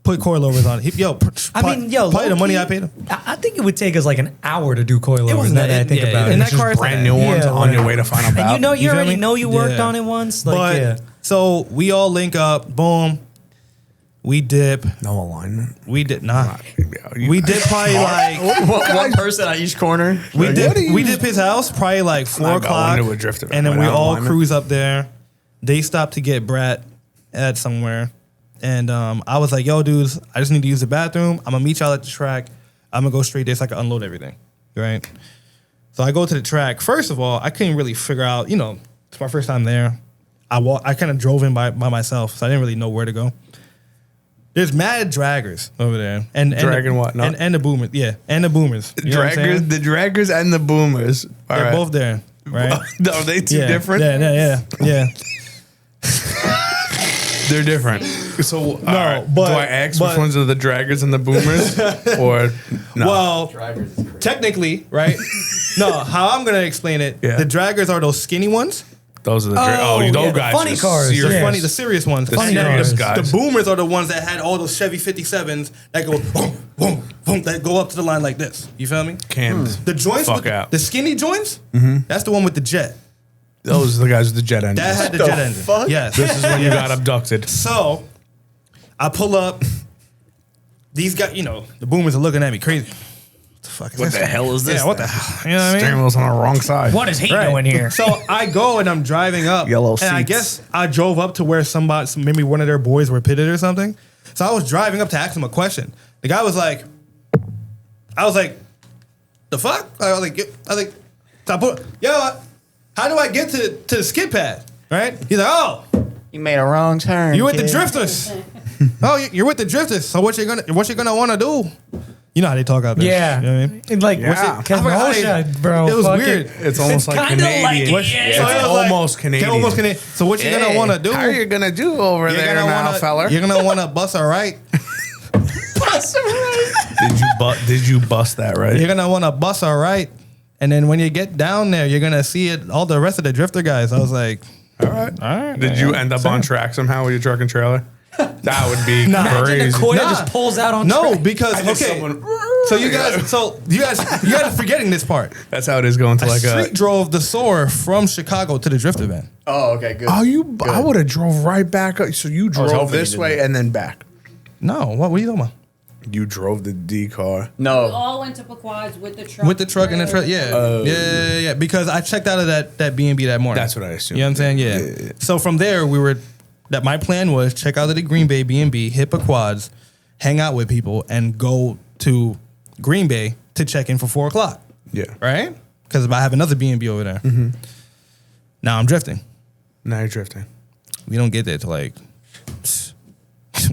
Put coilovers on it. Probably the money I paid him. I think it would take us like an hour to do coilovers. It wasn't now that I think about it. And that Just car is brand new ones Yeah, on like- your way to Final Bout. And you know, you feel already me? know you worked Yeah. on it once. Like, But yeah. so we all link up. Boom. We dip. No alignment. We did not. You We guys did probably like one person on each corner. we Like, did what are you- we did his house probably like 4 not o'clock. going to a drift event And then we without all alignment. cruise up there. They stopped to get Brat at somewhere. And I was like, yo, dudes, I just need to use the bathroom. I'm gonna meet y'all at the track. I'm gonna go straight there so I can unload everything. Right? So I go to the track. First of all, I couldn't really figure out, it's my first time there. I kind of drove in by myself, so I didn't really know where to go. There's mad draggers over there. And Dragging the, what? No. And the boomers. Yeah. And the boomers. You know what I'm Draggers, saying? the draggers and the boomers. All They're right. both there. Right? Are they two Yeah. different? Yeah. They're different. So but- do I ask which but- ones are the draggers and the boomers, or no? Well, Drivers is crazy. technically, right? No, how I'm gonna explain it. Yeah. The draggers are those skinny ones. Those are the yeah, those the guys. funny are cars. serious. The Yes. funny, the serious ones. The And then serious guys. The boomers are the ones that had all those Chevy 57s that go boom, boom, boom, that go up to the line like this. You feel me? Cammed. The joints, Fuck with, out. the skinny joints, that's the one with the jet. Those are the guys with the jet engines. That had the jet engine. fuck? Yes. This is when you got abducted. So, I pull up. These guys, the boomers are looking at me crazy. What the hell is this? Yeah, what the hell? You know what I mean? Steering wheel's on the wrong side. What is he Right. doing here? So I go and I'm driving up. Yellow And I seats. guess I drove up to where maybe one of their boys were pitted or something. So I was driving up to ask him a question. The guy was like, the fuck? I was like, so I put, how do I get to the skid pad? Right? He's like, oh, You made a wrong turn. you're with the drifters. Oh, you're with the drifters. So what you gonna want to do? You know how they talk out there. Yeah. You know what I mean? And like, Yeah. what's it? Kenosha, bro. It was fuck weird. It's almost like kinda Canadian. like it, It's yeah. So it was almost Canadian. Almost Canadian. So what you gonna want to do? How are you gonna do over You're there gonna now, wanna, feller? You're gonna want to bust a right. Did you bust that right? You're gonna want to bust a right, and then when you get down there, you're gonna see it. All the rest of the drifter guys. I was like, All right. Did you end up on track somehow with your truck and trailer? That would be Imagine crazy. the Koya Nah. just pulls out on no, track. because Just okay. someone- So you guys are forgetting this part. That's how it is going to I like street drove the Soar from Chicago to the drift event. Oh, okay, good. I would have drove right back up. So you drove hoping this you way didn't. and then back. No, what are you talking about? You drove the D car. We No. all went to Pequod's with the truck. With the truck and the truck, yeah. Because I checked out of that B&B that morning. That's what I assumed. You know what I'm saying? Yeah. So from there, my plan was check out the Green Bay B&B, hit Pequod's, hang out with people, and go to Green Bay to check in for 4:00. Yeah. Right? Because I have another B&B over there. Now I'm drifting. Now you're drifting. We don't get there till like.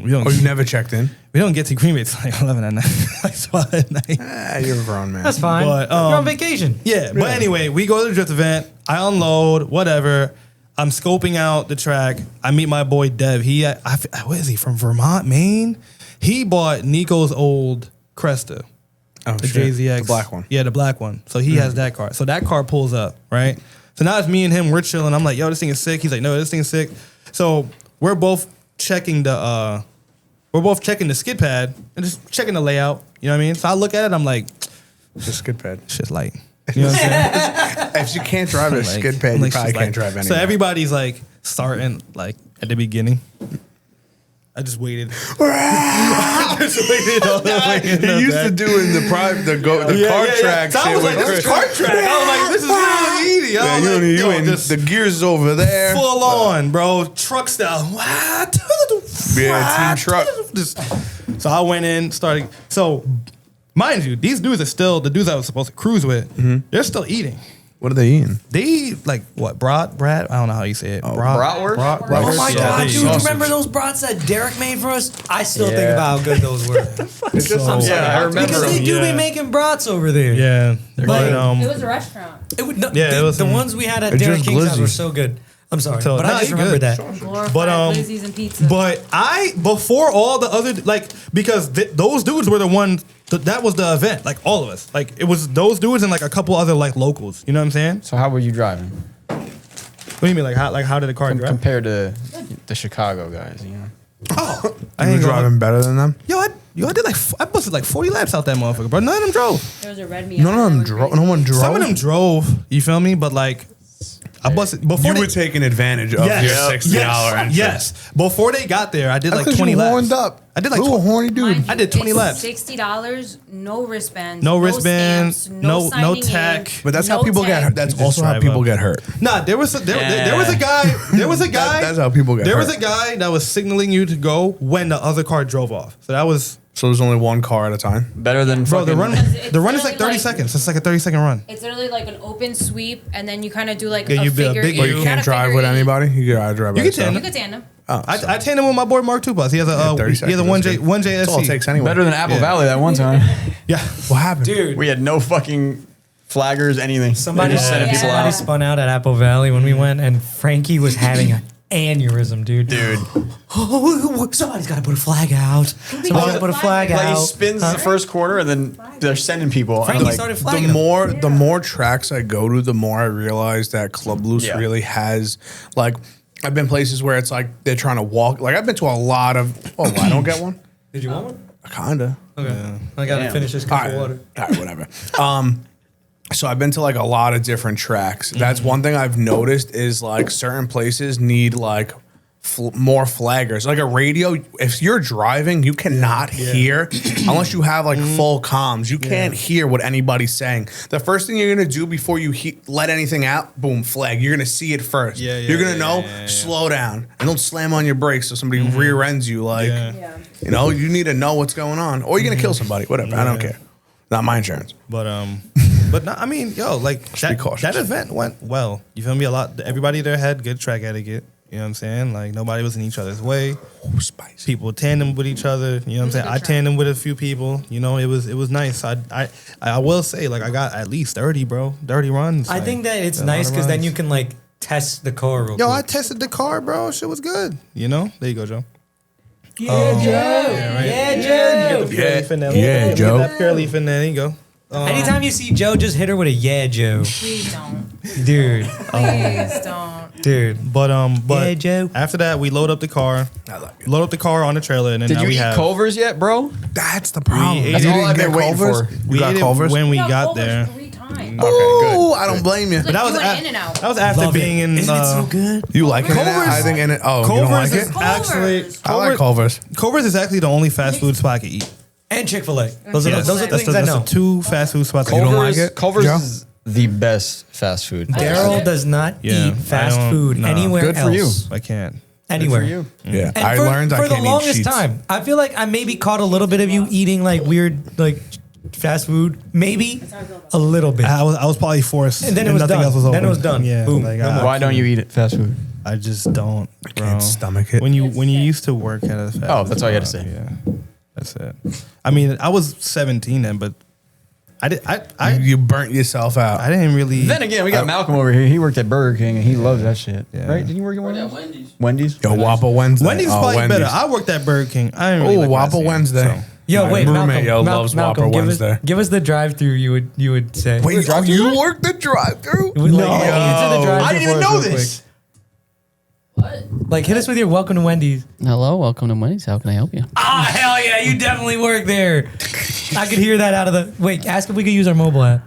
We don't. Oh, you never checked in? We don't get to Green Bay till like 11 at night, like 12 at night. You're a grown man. That's fine. But, You're on vacation. Yeah, but anyway, we go to the drift event. I unload, whatever. I'm scoping out the track. I meet my boy Dev. Where is he from? Vermont, Maine. He bought Nico's old Cresta, Oh, the shit. JZX, The black one. Yeah, the black one. So he has that car. So that car pulls up, right? So now it's me and him. We're chilling. I'm like, yo, this thing is sick. He's like, no, this thing is sick. So we're both checking the skid pad and just checking the layout. You know what I mean? So I look at it. I'm like, Just skid pad. shit's light. You know what I'm saying? If you can't drive a Like- skid pad, you like, probably she's can't like- drive anywhere. So everybody's like starting like at the beginning. I just waited. I just waited all the way in He the used back. to do in the car track So I shit was with like, this Chris. is kart track. I was like, this is really easy. I Yeah, was like, you yo, and just the gears over there. full on, bro. Truck style. Yeah, team truck. So I went in, started. So, mind you, these dudes are still the dudes I was supposed to cruise with. They're still eating. What are they eating? They eat like what? Brad? I don't know how you say it. bratwurst? Oh my Yeah, god, they dude! eat You sausage. remember those brats that Derek made for us? I still think Yeah. about how good those were. It's just some Yeah, I remember Because they them. do Yeah. be making brats over there. Yeah, Like- but, It was a restaurant. It would, no, Yeah, the, it was the some- ones we had at It's Derek just King's house glizzy. were so good. I'm sorry, So, but nah, I just you remember good. that. Glorified But, glizzies and pizza. But before all the other, like, because those dudes were the ones, that was the event, like all of us. Like, it was those dudes and like a couple other like locals. You know what I'm saying? So how were you driving What do you mean? Like how did the car drive? compared to the Chicago guys? You know. I You ain't gonna- driving better than them? Yo, I did like, I busted like 40 laps out that motherfucker, bro. None of them drove. there was a red meat. None of them drove. No one drove. Some of them drove, you feel me? But like, I busted, before You they, were taking advantage of your $60 entry. Yes. Before they got there, I did like That's 'cause 20 you laps. horned up. I did like You a horny dude. I did 20 laps. $60, no wristbands, No wristbands, stamps, no signing in, But that's how no people get tag. hurt. That's Just also how drive people up. get hurt. Nah, there was a guy. That's how people get There hurt. was a guy that was signaling you to go when the other car drove off. So that was, So there's only one car at a time. Better than bro. The fucking- run, It's the run is literally like 30 like- seconds. It's like a 30-second run. It's literally like an open sweep, and then you kind of do like Yeah, a you do a figure. big eight. But you You can't Not a drive figure with eight. anybody. You gotta drive by You can yourself. You could tandem. Oh, I tandem with my boy Mark Tupas. He has a 30 seconds. one That's good. JSC. That's all it takes anyway. better than Apple Yeah. Valley that one time. Yeah. What happened? Dude, We had no fucking flaggers, anything. somebody, They just sending people somebody out. spun out at Apple Valley when we went, and Frankie was having a aneurysm, dude. Oh, somebody's got to put a flag out. Somebody's got to put a flag Like he out. spins the first corner and then they're sending people. Frankie Like, started The flagging him. more tracks I go to, the more I realize that Club Loose Yeah. really has like. I've been places where it's like they're trying to walk. Like I've been to a lot of. Oh, I don't get one. Did you want one? Kinda. Okay. I got to Damn. finish this All cup right, of water. all right, whatever. So I've been to like a lot of different tracks. That's one thing I've noticed is like certain places need like more flaggers. Like a radio, if you're driving, you cannot hear unless you have like full comms. You can't hear what anybody's saying. The first thing you're gonna do before you let anything out, boom, flag. You're gonna see it first. You're gonna know. Slow down and don't slam on your brakes so somebody rear ends you. Like you know, you need to know what's going on, or you're gonna kill somebody. Whatever. I don't care. Not my insurance. But no, I mean, yo, like be cautious. that event went well. You feel me? Everybody there had good track etiquette. You know what I'm saying? Like nobody was in each other's way. Oh, spicy. People tandem with each other. You know what I'm saying? I tandem with a few people. You know, it was nice. I will say, like, I got at least 30, bro. 30 runs. I like, think that it's a lot nice of because then runs. you can like test the car real Yo, I quick. tested the car, bro. Shit was good. You know? There you go, Joe. Yeah, Joe. Yeah, Joe. Yeah, Joe. That pure leaf in there. There you go. Anytime you see Joe, just hit her with a yeah, Joe. Please don't. Dude. Please don't. Dude. But Yeah, Joe. after that, we load up the car. I like it. Load up the car on the trailer, and then did now you we eat have Culver's yet, bro? That's the problem. ate That's You all didn't I've get been waiting Culver's? for. we You got ate it Culver's? when we Yo, got Culver's there. 3 times. Ooh, I don't blame you. But that was You went af- In-N-Out. that was after Love being it. in. Isn't it so good? You like it? Culver's- I think in it. Oh, you don't Culver's like is it? actually. Culver's. I like Culver's. Culver's is actually the only fast food spot I can eat. And Chick-fil-A. Those are Yes. those are the that's things I know. the 2 fast food spots. I You can don't eat. like it, Culver's Joe? is the best fast food. Daryl does not Yeah, eat fast I don't- food no. anywhere Good for you. else. I can't. Anywhere. Good for you. Yeah, And I learned for I the can't eat longest sheets. time. I feel like I maybe caught a little bit of you eating like weird like fast food. Maybe a little bit. I was probably forced, And then it was nothing done. else was open. Then it was done. Yeah, Boom. like, No more. Why don't you eat it fast food? I just don't. Bro. Can't stomach it. When you used to work at a fast Oh, food that's all you had to spot, say. Yeah, that's it. I mean, I was 17 then, but You burnt yourself out. I didn't really. Then again, we got Malcolm over here. He worked at Burger King and he loves that shit. Yeah. Right? Did you work at Wendy's? Wendy's? Yo, Whopper Wednesday. Wendy's is Oh, probably Wendy's. better. I worked at Burger King. I didn't really Oh, like Whopper last year, Wednesday. so. Yo, My wait, roommate, Malcolm, yo, loves Whopper give Wednesday. give us the drive-through you would say. Wait, you worked the drive-through? Like, answer the drive-through I didn't even for us know real this. quick. Like, hit us with your welcome to Wendy's. Hello, welcome to Wendy's. How can I help you? Ah, hell yeah, you definitely work there. I could hear that out of the. Wait, ask if we could use our mobile app.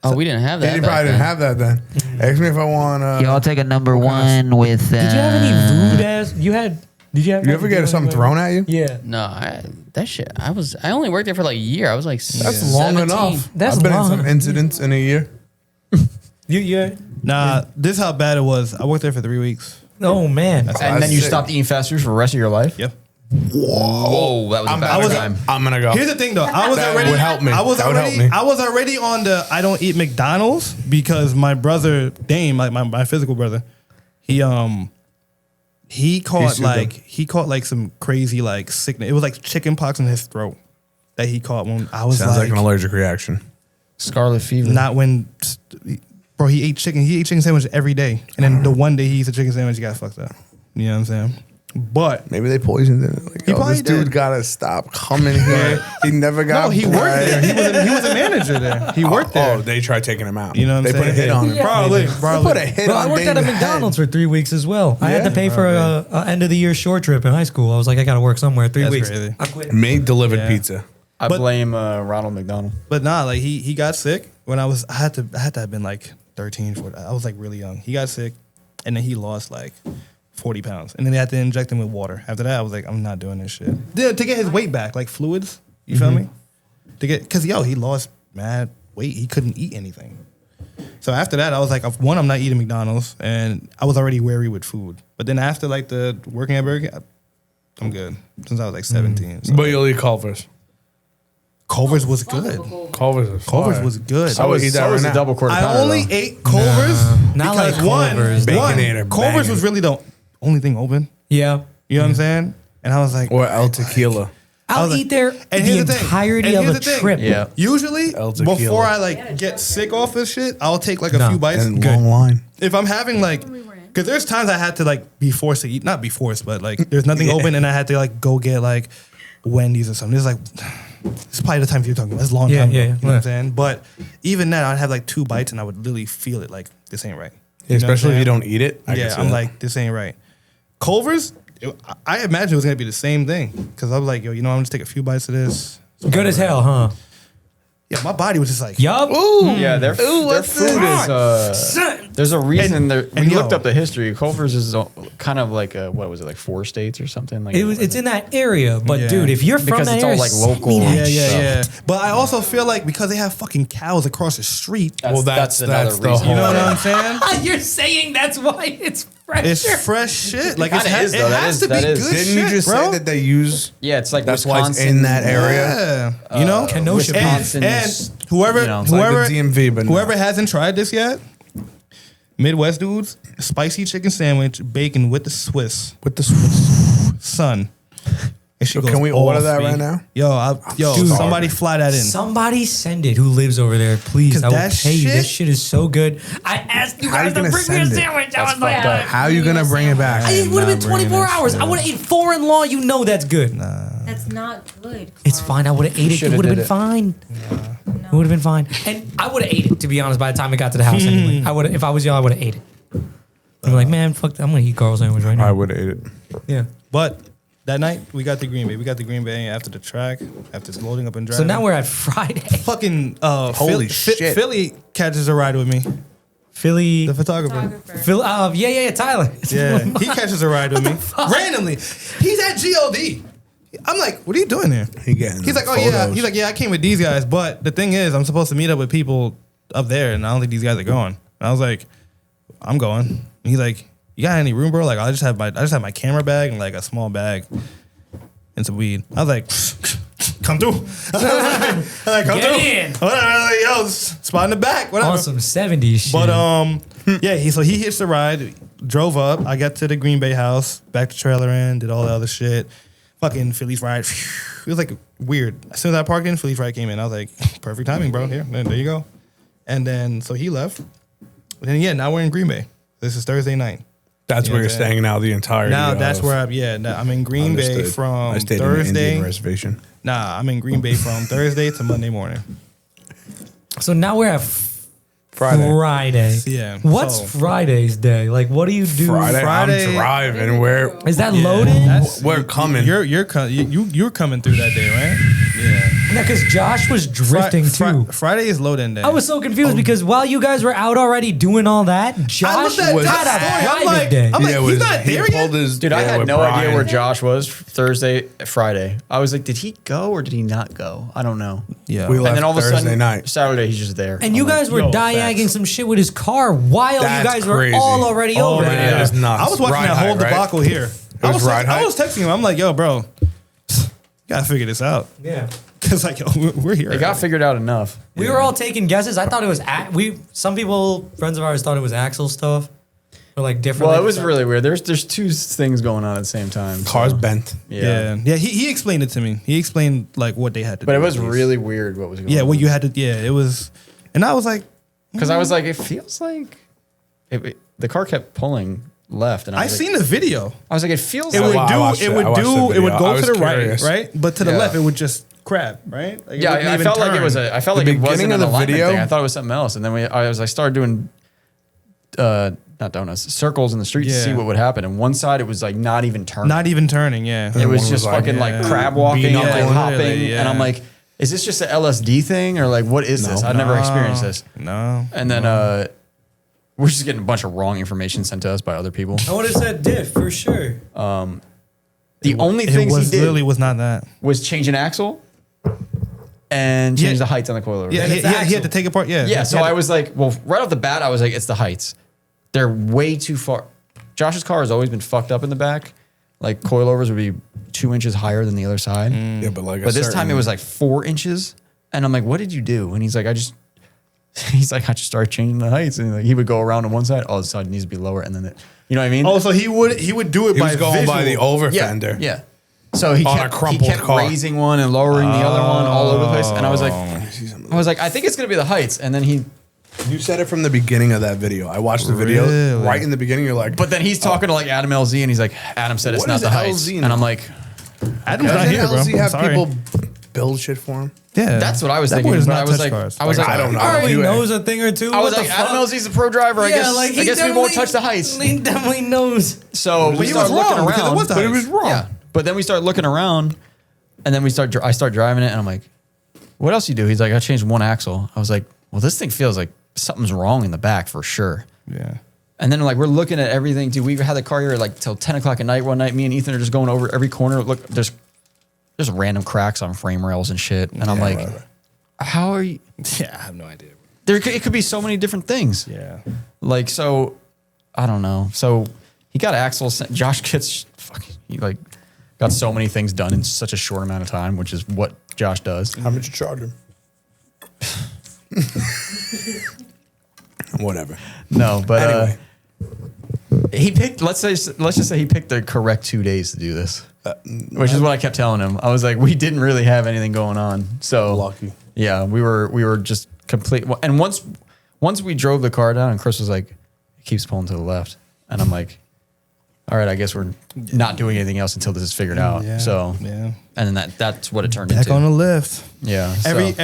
Oh, we didn't have that. You back probably didn't then. have that then. Ask me if I want. Y'all take a number one with. Did you have any rude ass? Did you have? You ever get something thrown at you? Yeah. No, that shit. I only worked there for like a year. I was like, That's long 17. enough. That's I've been long. in some incidents in a year. You. Nah, this is how bad it was. I worked there for 3 weeks. Oh man. And then you sick. stopped eating fast food for the rest of your life? Yep. Whoa, that was a bad time. I'm gonna go. Here's the thing, though. I was That already. would help me. I was That would help already. me. I was already on the. I don't eat McDonald's because my brother Dame, like my physical brother, he caught like some crazy like sickness. It was like chicken pox in his throat that he caught when I was Sounds like an allergic reaction. Scarlet fever. not when. Bro, he ate chicken sandwich every day, and then the one day he eats a chicken sandwich, he got fucked up. You know what I'm saying? But Maybe they poisoned it. Like, He yo, probably this dude did. gotta stop coming here. He never got. no, he worked there. He was a manager there. He worked there. Oh, they tried taking him out. You know what I'm they saying? put a hit on him. Probably. They put a hit Bro, on I worked at a Dame's McDonald's head. for 3 weeks as well. I had to pay for a end of the year short trip in high school. I was like, I got to work somewhere. 3 That's weeks. crazy. I quit. Made delivered Yeah. pizza. I But- blame Ronald McDonald. But nah, like he got sick when I had to have been like 13, 14. I was like really young. He got sick and then he lost like 40 pounds. And then they had to inject him with water. After that, I was like, I'm not doing this shit. Yeah, to get his weight back, like fluids. You feel me? Cause he lost mad weight. He couldn't eat anything. So after that, I was like, one, I'm not eating McDonald's, and I was already wary with food. But then after like the working at Burger King, I'm good since I was like 17. So. But you'll eat Culver's. Culver's was good. Culver's is Culver's fire. was good. I would eat that so was right the now. double quarter I pounder, only though. ate Culver's Not because like Culver's. Baconator, Culver's banging. was really the only thing open. Yeah. You know what I'm saying? And I was like, Or El Tequila. I'll was like- eat there and the here's the thing. entirety And of here's a the thing. trip. Yeah. usually El Tequila. before I like get sick off this shit, I'll take like a No. few bites. And long line. If I'm having like, Because there's times I had to like be forced to eat, not be forced, but like there's nothing open and I had to like go get like Wendy's or something. It's like, it's probably the time you're talking about. It's a long time ago. You know what I'm saying? But even then, I'd have like 2 bites and I would literally feel it like, this ain't right. Especially if you don't eat it. I'm like, this ain't right. Culver's, I imagine it was going to be the same thing. Because I was like, yo, you know, I'm going to take a few bites of this. Good as hell, huh? Yeah, my body was just like, Yup. ooh. Yeah, their food is. There's a reason. We looked up the history. Culver's is kind of like what was it, like 4 states or something? Like It's in that area, but Yeah. dude, if you're from Because that it's all, area, like, send local. me that Yeah. shit. But I also feel like because they have fucking cows across the street, That's another the reason. you know whole- what I'm saying? You're saying that's why it's fresh. It's fresh shit. Like it kinda is, though. it That has is- to be that good is. shit, Didn't you just bro? say that they use? Yeah, it's like That's why Wisconsin. it's in that area. Yeah, you know, Kenosha. Wisconsin and is, whoever you know, it's Like whoever the DMV, but whoever no. hasn't tried this yet, Midwest dudes, spicy chicken sandwich, bacon with the Swiss, with the Swiss. son. And she So goes can we order off that me. right now? Yo, Dude. somebody fly that in. Somebody send it who lives over there, please. 'Cause I will that pay you. shit- This shit is so good. I asked you How guys you to gonna bring me a send it? sandwich. I was like, fucked up. How are you gonna bring it back? it would have been not bringing 24 that hours. shit. I would have ate 4 in law. You know that's good. That's not good. It's Carl. fine. I would have ate it. It Shoulda would have did been it. fine. It would have been fine. And I would have ate it, to be honest, by the time it got to the house anyway. I would have, if I was y'all, I would have ate it. I'm like, man, fuck that. I'm going to eat Carl's sandwich right now. I would have ate it. Yeah. But that night we got the Green Bay. We got the Green Bay after the track, after loading up and driving. So now we're at Friday. fucking Holy shit. Philly catches a ride with me. Philly. The photographer. Phil, yeah, Tyler. Yeah, he catches a ride with me randomly. He's at God. I'm like, what are you doing here? He's like, oh yeah. He's like, yeah, I came with these guys, but the thing is, I'm supposed to meet up with people up there, and I don't think these guys are going. And I was like, I'm going. And he's like, you got any room, bro? Like, I just have my camera bag and like a small bag and some weed. I was like, come through. I was like, come Get through. in. Whatever. Like, yo, spot in the back. Whatever. On some 70s shit. But yeah, he hitched the ride, drove up. I got to the Green Bay house, back to trailer in, did all the other shit. Fucking Philly's ride. It was like weird. As soon as I parked in, Philly's ride came in. I was like, perfect timing, bro. Here, there you go. And then so he left. And then yeah, now we're in Green Bay. This is Thursday night. That's You know where what you're I'm saying? staying now the entire. Now that's where I'm in Green Bay from I stayed in an Thursday. Indian reservation. Nah, I'm in Green Bay from Thursday to Monday morning. So now we're at Friday. Yeah. What's So- Friday's day? Like, what do you do? Friday, Friday- I'm driving. Is that Yeah, loading? that's- We're coming. You're coming through that day, right? Yeah. No, because Josh was drifting too. Friday is load in day. I was so confused because while you guys were out already doing all that, I Josh looked at was that at story. a I'm private like, day. I'm like, he's not there yet. Dude, I had with no idea Brian. where Josh was Thursday, Friday. I was like, did he go or did he not go? I don't know. Yeah. We And left then all of a Thursday sudden, night. Saturday, he's just there. And you I'm like, guys were yo, diagging facts. some shit with his car while That's you guys crazy. were all already Oh, over man, there. that is nuts. I was watching Ride that whole height, right? debacle here. I was ride I height? was texting him. I'm like, yo, bro, you gotta figure this out. Yeah. Cause like, yo, we're here. It got figured out enough. We were all taking guesses. I thought it was some people, friends of ours, thought it was Axel stuff. Or like different. Well, like it was stuff. really weird. There's 2 things going on at the same time. so- Car's bent. Yeah. Yeah. He explained it to me. He explained like what they had to do. But it was at least. really weird what was going on. Yeah, what you had to. Yeah, it was. And I was like, Because I was like, it feels like the car kept pulling left, and I I was seen the video. I was like, it feels It like would I watched do. It it. would I watched the do. It video. would I go was to the curious. right, but to the Yeah. left, it would just crab, right? Like, it yeah, wouldn't I even felt like it turn. was I felt The like it wasn't beginning an of the alignment video- thing. I thought it was something else, and then I started doing not donuts, circles in the street to see Yeah. what would happen. And one side it was like not even turning. Not even turning. Yeah. it one was was just like, fucking yeah, like crab walking, being like knuckle, hopping, literally, and I'm yeah. like, is this just an LSD thing or like what is this? I've never experienced this. No. And then we're just getting a bunch of wrong information sent to us by other people. I would have said diff for sure. The only It things he was did literally was not that. was change an axle and change Yeah. the heights on the coilover. Yeah, And he it's had axle. to take it apart. Yeah. Yeah, so He had I to- was like, well, right off the bat, I was like, it's the heights. They're way too far. Josh's car has always been fucked up in the back. Like coilovers would be 2 inches higher than the other side. Yeah, but like. But this time it was like 4 inches. And I'm like, what did you do? And he's like, I just started changing the heights. And like, he would go around on one side. Oh, the side needs to be lower. And then you know what I mean? Oh, so he would do it He by was going by the visual. over yeah. fender. Yeah. So he On a kept, crumpled car. raising one and lowering the other one all over the place. And I was Oh. like, I think it's going to be the heights. And then he You said it from the beginning of that video. I watched the video Really? right in the beginning. You're like, But then he's talking to like Adam LZ, and he's like, Adam said it's What not is the heights, LZ and I'm like, Adam's not doesn't here, bro. LZ I'm have sorry. people build shit for him? Yeah, that's what I was That thinking. boy does But not I was touch like, cars. I was like, I don't know. Probably You- knows a thing or two. I was What like, the Adam fuck? LZ's a pro driver. I guess like, I guess we won't definitely- touch the heights. He definitely knows. So But we he was started looking wrong because it around. was the But it heights. was wrong. Yeah, but then we start looking around, and then I start driving it, and I'm like, what else you do? He's like, I changed one axle. I was like, well, this thing feels like something's wrong in the back for sure. Yeah. And then like we're looking at everything. Dude, we had the car here like till 10 o'clock at night one night. Me and Ethan are just going over every corner. Look, there's random cracks on frame rails and shit. And I'm like, how are you? Yeah, I have no idea. It could be so many different things. Yeah. Like, so I don't know. So he got axles. Josh gets fucking, he like got so many things done in such a short amount of time, which is what Josh does. How much you charge him? Whatever. No, but Anyway. he picked. Let's just say he picked the correct 2 days to do this, which is what I kept telling him. I was like, we didn't really have anything going on, so Lucky. Yeah, we were just complete. And once we drove the car down, and Chris was like, it keeps pulling to the left, and I'm like, all right, I guess we're not doing anything else until this is figured out. Yeah, So yeah. and then that's what it turned Back into. on the lift. Yeah, Every so.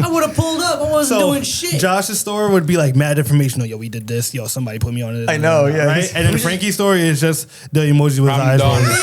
I would have pulled up. I wasn't doing shit. Josh's story would be like mad informational. Yo, we did this. Yo, somebody put me on it. I know, yeah. Right? And then Frankie's story is just the emoji with his I'm eyes done. rolling.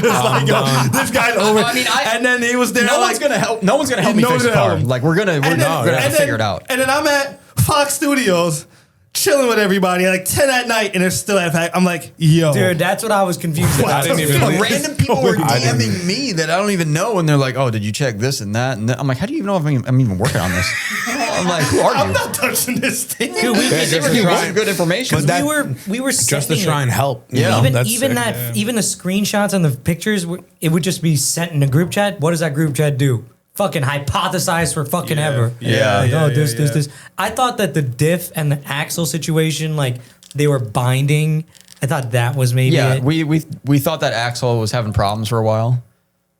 It's like, yo, this guy's over. I mean, and then he was there. No like, one's gonna help. No one's gonna help me No fix one's the gonna help car. him. Like we're gonna have to figure it out. And then I'm at Fox Studios chilling with everybody at like 10 at night, and they're still at Fox. I'm like, yo. Dude, that's what I was confused I about. didn't even Random people were I didn't- DMing me that I don't even know, and they're like, "Oh, did you check this and that?" And I'm like, "How do you even know if I'm even working on this?" I'm like, "Who are I'm you?" not touching this thing. Dude, we, just They were to giving try us good information. But that- we were Just to sending try it. and help. you Yeah. know? Even That's even sick. that even the screenshots and the pictures, it would just be sent in a group chat. What does that group chat do? Fucking hypothesize for fucking ever. Yeah. Like, Yeah, oh, yeah, this. yeah. I thought that the diff and the axle situation, like they were binding. I thought that was maybe yeah, it. we thought that Axel was having problems for a while,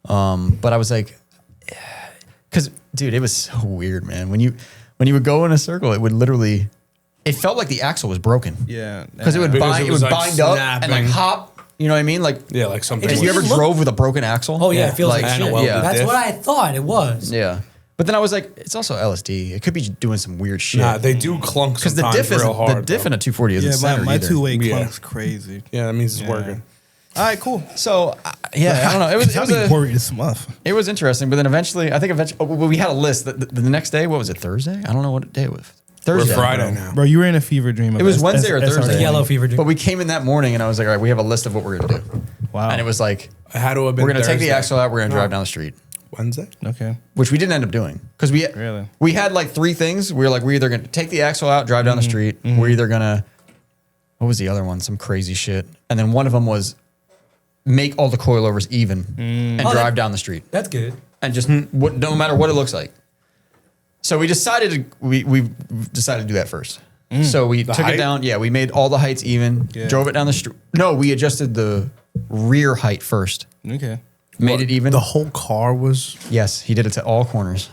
but I was like, because dude, it was so weird, man. When you would go in a circle, it would literally, it felt like the axle was broken. Yeah. Because it would Because bind, it it was, would like, bind up and like snapping. hop. You know what I mean? Like, Yeah, like something. have just you ever didn't look- drove with a broken axle? Oh yeah, it feels like, Like, shit. well, yeah. That's diff. what I thought it was. Yeah. But then I was like, it's also LSD. It could be doing some weird shit. Nah, they do clunk Because the sometimes diff is real hard. the diff though. in a 240 isn't Yeah, centered my either. two-way Yeah. clunk's crazy. Yeah, that means it's Yeah. working. All right, cool. So yeah, I don't know. It was I'll be a, worried this month. it was interesting. But then eventually, we had a list. The next day, what was it? Thursday? I don't know what day it was. We're Thursday. Friday now. Bro, you were in a fever dream. It was Wednesday or Thursday. The yellow fever dream. But we came in that morning and I was like, all right, we have a list of what we're gonna do. Wow. And it was like, I had to have been we're gonna take the Thursday. axle out. We're gonna drive down the street. Wednesday. Okay. Which we didn't end up doing because Really? we had like three things. We were like, we're either gonna take the axle out, drive down the street. We're either gonna, what was the other one? Some crazy shit. And then one of them was make all the coilovers even and drive down the street That's good. and just no matter what it looks like. So we decided we decided to do that first. So we took height? it down. Yeah, we made all the heights even. Yeah. Drove it down the street. No, we adjusted the rear height first. Okay. Made it even. The whole car was. Yes, he did it to all corners.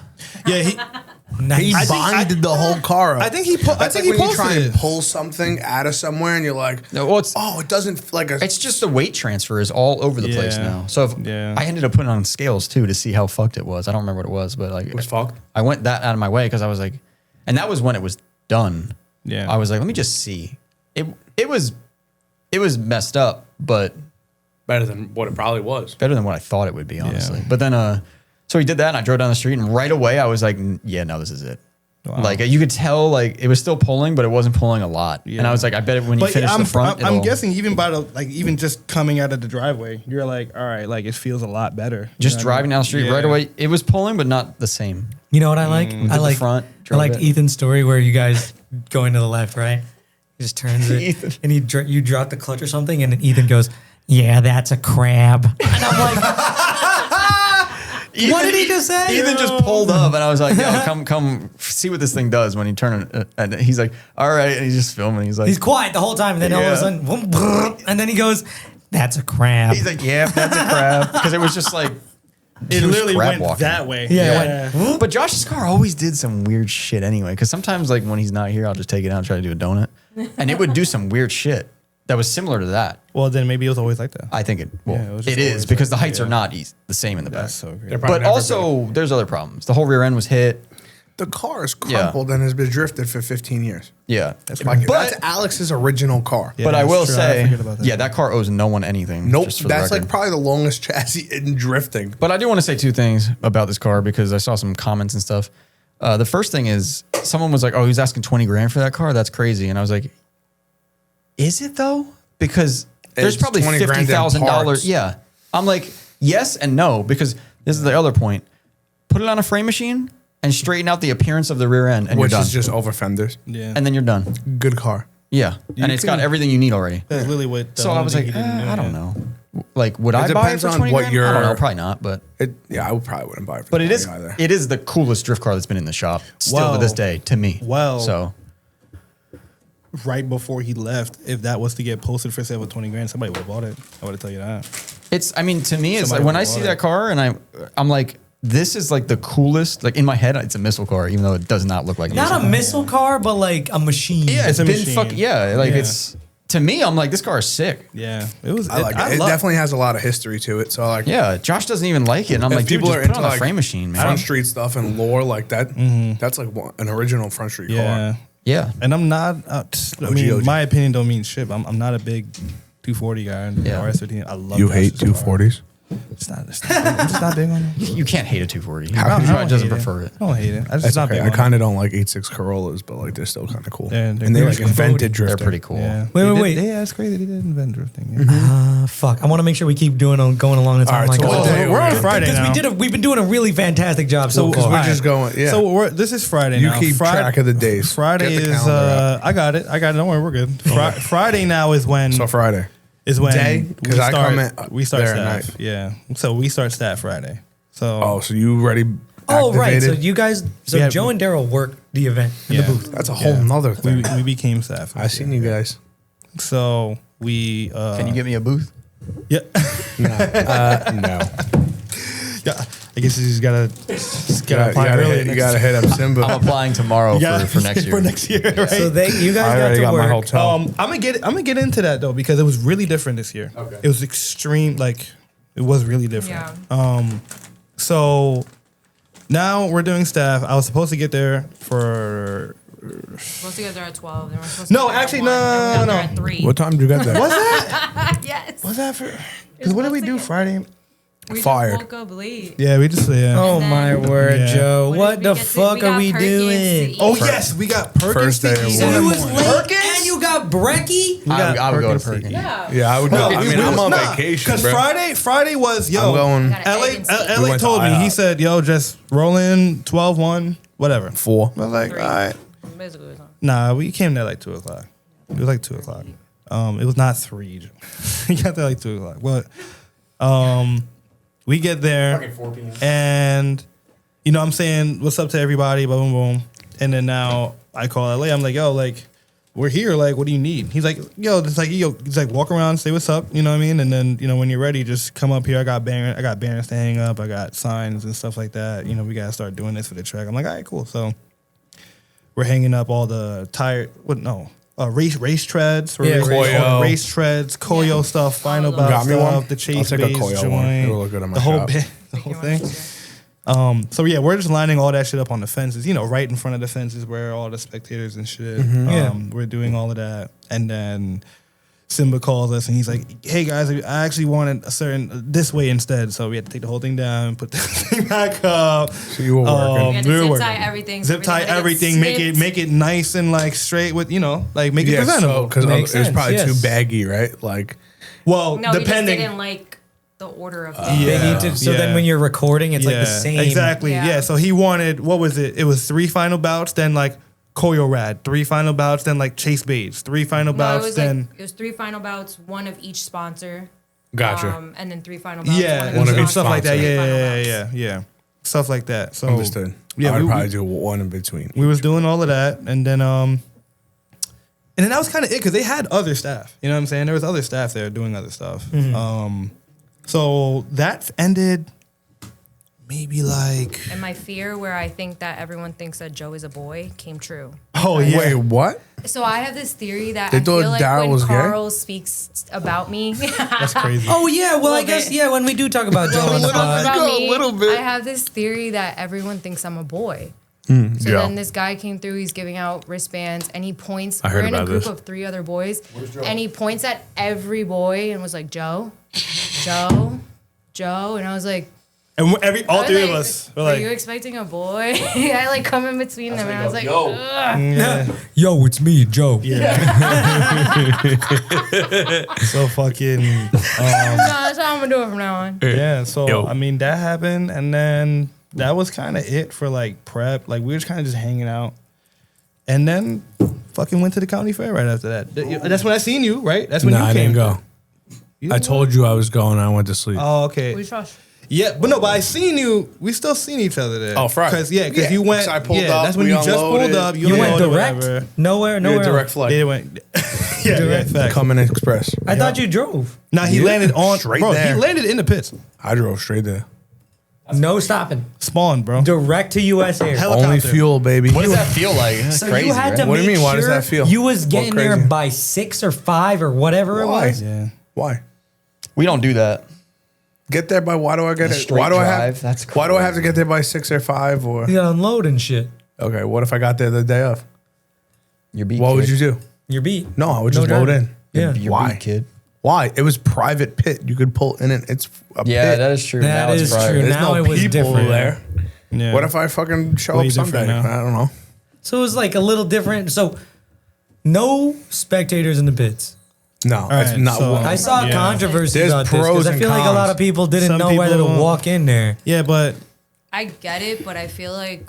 Yeah, he. Nice. He binded the whole car up. I think he. I That's think like he when you try posted and it. pull something out of somewhere and you're like, No, well, it's oh, it doesn't like a. it's just the weight transfer is all over the place Yeah. now. So if, Yeah. I ended up putting on scales too to see how fucked it was. I don't remember what it was, but like It was fucked? I went that out of my way because I was like, and that was when it was done. Yeah. I was like, let me just see. It was messed up, but better than what it probably was. better than what I thought it would be, honestly. Yeah. But then, so he did that, and I drove down the street, and right away I was like, yeah, no, this is it. Wow. Like you could tell, like it was still pulling, but it wasn't pulling a lot. Yeah. And I was like, I bet when you But finish I'm, the front, I'm it'll- guessing even by the even just coming out of the driveway, you're like, all right, like it feels a lot better. You just know what I driving mean? down the street Yeah. right away, it was pulling, but not the same. You know what I like? Did I the like front, I drove like it. Ethan's story where you guys going to the left, right? He just turns it, Ethan. and you drop the clutch or something, and then Ethan goes, "Yeah, that's a crab." And I'm like, "What did he just say?" Ethan just pulled up, and I was like, yo, come see what this thing does when you turn it. And he's like, all right, and he's just filming. He's like, He's quiet the whole time, and then all of a Yeah. sudden, boom, brrr, and then he goes, "That's a crab." he's like, yeah, that's a crab, because it was just like. It He was literally crab went walking. that way. Yeah. But Josh's car always did some weird shit anyway. Because sometimes, like when he's not here, I'll just take it out and try to do a donut, and it would do some weird shit that was similar to that. Well, then maybe it was always like that. I think it. Well, Yeah, it was just it is always because like- the heights are yeah. not the same in the back. That's so great. They're probably But never also, there's other problems. The whole rear end was hit. the car is crumpled and has been drifted for 15 years. Yeah, That's but Alex's original car. Yeah, but I that's will true. I say, forget about that. yeah, that car owes no one anything. Nope, just for the that's like record. probably the longest chassis in drifting. But I do want to say two things about this car because I saw some comments and stuff. The first thing is someone was like, "Oh, he's asking 20 grand for that car. That's crazy." And I was like, "Is it though?" Because there's It's probably 20 grand in $50,000. parts. Yeah, I'm like, yes and no because this is the other point. Put it on a frame machine and straighten out the appearance of the rear end, and Which you're done. is just over fenders. Yeah. And then you're done. Good car. Yeah, and it's got everything you need already. That's literally what. the So I only was thing like, he didn't do, I don't yeah. know. Like, would I buy it depends for on 20 what grand? I don't know, your- probably not, but I would probably wouldn't buy it for but it 20 is either. it is the coolest drift car that's been in the shop still to Well- this day to me. well- so Right before he left, if that was to get posted for sale with 20 grand, somebody would have bought it. I would have tell you that. it's I mean to me it's Somebody like when would I have see bought that it. car and I'm like this is like the coolest. Like in my head, it's a missile car, even though it does not look like Not a missile car, but like a machine. Yeah, It's a been machine. like Yeah. it's to me. I'm like this car is sick. Yeah, it was. I like it. It definitely has a lot of history to it. So like, Yeah, Josh doesn't even like it. And I'm if like, dude, people just are put it into on a like frame machine, man. Front Street stuff and lore like that, that's like an original Front Street Yeah, car. Yeah, and I'm not. I mean, OG. my opinion don't mean shit. I'm not a big 240 guy. Yeah. RS13. I love. You hate Josh's car. 240s? It's not. I'm just not big on it. you can't hate a 240. How He could you? probably doesn't hate prefer it. I don't hate it. I just That's not okay. big I on kind of don't like 8.6 Corollas, but like they're still kind of cool. They're And they like crazy. invented drifting. They're pretty cool. it. Yeah. Wait, They wait, did- wait. Yeah, it's crazy. They did invent drifting. Yeah. Fuck. I want to make sure we keep going along the time. All right, so what day are we're on we on? Friday now. Because we've been doing a really fantastic job so Because far. we're just going, yeah. So this is Friday You now. keep track of the days. Friday Get the is. calendar I got it. Don't worry, we're good. Friday now is when. So Friday. is when Day? we 'Cause I start. come at- We start there at staff. night. Yeah. So we start staff Friday. So. Oh, so you already Oh, right. So activated? you guys, Yeah, Joe and Darrel worked the event in Yeah. the booth. That's a whole nother thing. we became staff. I seen you guys. So we. Can you get me a booth? Yeah. No. Yeah. I guess you just gotta apply early. You gotta hit up Simba. I'm applying tomorrow for next year. For next year, right? So you I guys already got got to my work. hotel. I'm gonna get into that though because it was really different this year. Okay. It was extreme, like it was really different. Yeah. So now we're doing staff. I was supposed to get there for Supposed to get there at 12. Then we're supposed No, to get there actually, at 1. Then we got no. there at 3. What time did you get there? Yes. what's that for? Because what did we do Friday? We Fired. just woke up late. Yeah, we just Oh then- my word, Yeah. Joe! What What did the we get to- fuck we are got we Perkins to doing? eat. Oh yes, we got Perkins. First day to of eat. work. You was Perkins? late and you got brekkie. I would go to Perkins. Perkins. Yeah. Yeah, I would go. I mean, I'm on Nah, vacation, Cause bro. Friday was yo. I'm going Got an egg and steak. We LA went to told me. He IHOP. said, "Yo, just roll in 12-1, whatever." 4. I was like, 3. all right. Basically, it was on. Nah, we came there like 2:00. It was like 2:00. It was not 3. We got there like 2:00. But we get there and you know what I'm saying, what's up to everybody, boom, boom. And then now I call LA. I'm like, yo, like, we're here. Like, what do you need? He's like, yo, it's like, he's like, walk around, say what's up. You know what I mean? And then, you know, when you're ready, just come up here. I got banners to hang up. I got signs and stuff like that. You know, we got to start doing this for the track. I'm like, all right, cool. So we're hanging up all the race treads, Yeah, Koyo. race treads, Koyo Yeah. stuff, Final All of Bout those. Got me stuff, one? the I'll chase take a base Koyo one. joint, It'll look good in my the whole shop. bit, the whole thing. So yeah, we're just lining all that shit up on the fences, you know, right in front of the fences where all the spectators and shit. Yeah. We're doing all of that, and then Simba calls us and he's like, "Hey guys, I actually wanted this way instead." So we had to take the whole thing down, put the thing back up. So you were working. We had to we were zip working. tie everything. so Zip tie had to get everything, snipped. make it nice and like straight with, you know, like make it Yeah, presentable. because it Makes was sense, probably yes. too baggy, right? Like, Well, No, we just depending. didn't like the order of Yeah. They need to, so Yeah. then when you're recording, it's like the same. Exactly. Yeah. Yeah. So he wanted, what was it? It was 3 final bouts, then like Koyo Rad, 3 final bouts, then like Chase Bates, 3 final No, it bouts, was then like, it was 3 final bouts, 1 of each sponsor. gotcha. And then 3 final bouts. yeah, one of and each stuff like that. sponsor. Yeah. Stuff like that. So Understood. Yeah, I would we- probably do one in between. we was doing all of that, and then that was kind of it because they had other staff. You know what I'm saying? There was other staff there doing other stuff. So that ended maybe like. And my fear where I think that everyone thinks that Joe is a boy came true. Oh yeah. Wait, what? So I have this theory that They I thought feel like Darrel when was gay? Carl speaks about me. That's crazy. Oh yeah, well I Little guess bit. when we do talk about Joe on the pod. about Go a me, little bit. I have this theory that everyone thinks I'm a boy. So Joe. then this guy came through, he's giving out wristbands and he points, I heard we're in a about group this. of 3 other boys, and he points at every boy and was like, Joe, Joe, Joe. And I was like, And all I was 3 of like, us were are like, you expecting a boy? I like come in between them and I was like, ugh. Yo, it's me, Joe. so fucking. No, that's how I'm gonna do it from now on. Yeah, so Yo. I mean that happened, and then that was kind of it for like prep. Like we were kind of just hanging out, and then fucking went to the county fair right after that. That's when I seen you, right? That's when Nah, you I came. didn't go. You I didn't told you I was going. I went to sleep. Oh, okay. We trust. Yeah, but no, but I seen you. We still seen each other there. Oh, Friday. Because Yeah, you went. 'cause I pulled up, That's when we you just unloaded. pulled up. You went unloaded, direct? whatever. Nowhere. Yeah, direct flight. They went. yeah, fact. Coming express. I thought you drove. Nah, he landed on Straight bro. there. He landed in the pits. I drove straight there. No stopping. Spawn, bro. Direct to U.S. Air. Helicopter. Only fuel, baby. What does that feel like? That's So crazy, you had right? to What do you make mean? Why does sure that feel? You was getting there crazy? by 6 or 5 or whatever Why? it was. Yeah. Why? We don't do that. Get there by why do I get A it? straight Why do I drive? have? That's why do I have to crazy. get there by 6 or 5 or? You gotta unload and shit. Okay, what if I got there the day of? Your beat. What kid. would you do? You're beat. No, I would No just load driving. in. Yeah. Your Why? beat, kid. Why? It was private pit. You could pull in it. It's a Yeah, pit. that is true. That Now it's is private. true. There's Now no it was people different. there. Yeah. What if I fucking show Way up different Sunday? now. I don't know. So it was like a little different. So no spectators in the pits. No, right, it's not so- one. I saw Yeah. controversy There's about this pros because I and feel like a lot cons. of people didn't Some know whether to people- walk in there. Yeah, but I get it, but I feel like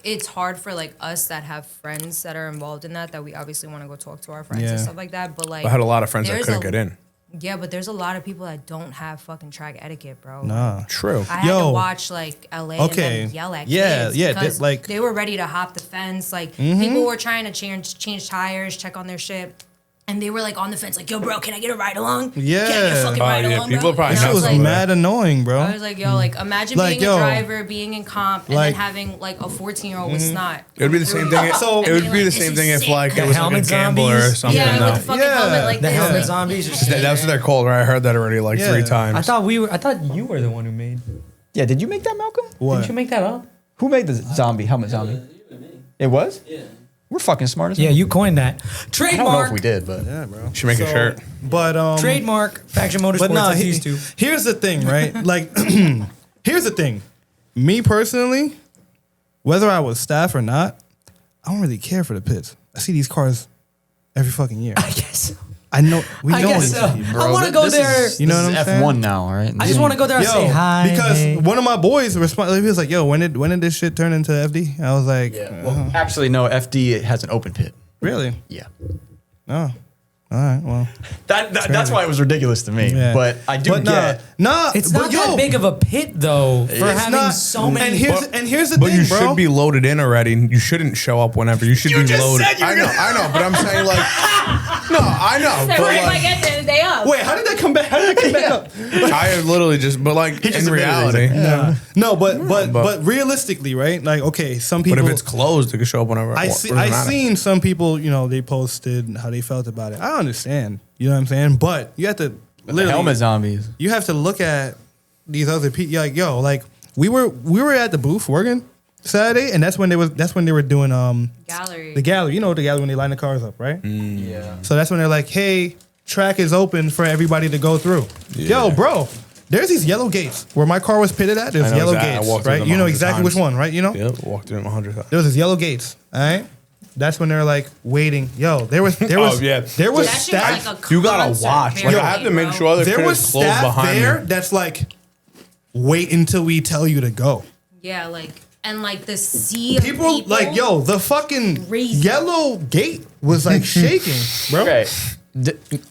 it's hard for like us that have friends that are involved in that we obviously want to go talk to our friends Yeah. and stuff like that. But like I had a lot of friends that there's couldn't a- get in. Yeah, but there's a lot of people that don't have fucking track etiquette, bro. nah. True. I had Yo. to watch like LA Okay. and then yell at Yeah, kids yeah, because like- they were ready to hop the fence. Like people were trying to change tires, check on their shit. And they were like on the fence, like, yo, bro, can I get a ride along? Yeah. Can I get a fucking Oh, ride yeah, along, people bro? are probably And I That not was was like, mad annoying, bro. I was like, yo, like, imagine Like, being yo. a driver, being in comp, and Like- then having like a 14-year-old with snot. It would be the same thing. So- it would And be being the like, same this thing is if like sick. it was like a helmet gambler or zombies? something. Yeah, though. with the fucking Yeah. helmet like The this. helmet like, zombies are sick. That's what they're called, right? I heard that already like Yeah. 3 times. I thought you were the one who made. Yeah, did you make that, Malcolm? What? Didn't you make that up? Who made the helmet zombie? It was? Yeah. We're fucking smart as Yeah, hell. you coined that. I don't know if Trademark. we did, but Yeah, bro. Should make a shirt. But Trademark. Faction Motorsports. But no, like these two. here's the thing, right? Like, here's the thing. Me personally, whether I was staff or not, I don't really care for the pits. I see these cars every fucking year. I guess. I know. We I know guess these so. people. I want to go there. You know what I'm saying? F1 now, all right? I just want to go there and say hi. because hey. one of my boys responded. He was like, "Yo, when did this shit turn into FD?" I was like, Well, actually, no, FD has an open pit. "Really? Yeah. Oh, all right. Well, That's why it was ridiculous to me. yeah. But I do But get. nah. It's but not that big of a pit though for It's having not- so many. And here's the But thing, you bro. should be loaded in already. You shouldn't show up whenever. You should be just loaded. said you were I know, but I'm saying like, no, I know. So But what if I like, get there the day of? Wait, how did that come back? How did that come back up? I literally just, but like just in admitted it. reality, No, but realistically, right? Like, okay, some people. but if it's closed, it can show up whenever. I seen some people, they posted how they felt about it. I understand, you know what I'm saying? But you have to The literally, helmet zombies. you have to look at these other people. Like, yo, like we were at the booth working Saturday, and that's when they were doing Gallery. the gallery. You know the gallery when they line the cars up, right? Yeah. So that's when they're like, hey, track is open for everybody to go through. Yeah. Yo, bro. There's these yellow gates where my car was pitted at. There's I know yellow exactly. I gates, walked through right? them You know 100 exactly times. which one, right? You know? Yep, walked through them 100 times. There was these yellow gates, all right? That's when they're like waiting. Yo, there was Oh, yeah. there was That shit's staff like a You gotta concert watch. Like I have to make bro. sure that there was closed staff behind there me. that's like wait until we tell you to go. Yeah, like, and like the sea of People like, yo, the fucking Crazy. yellow gate was like shaking, bro. Okay.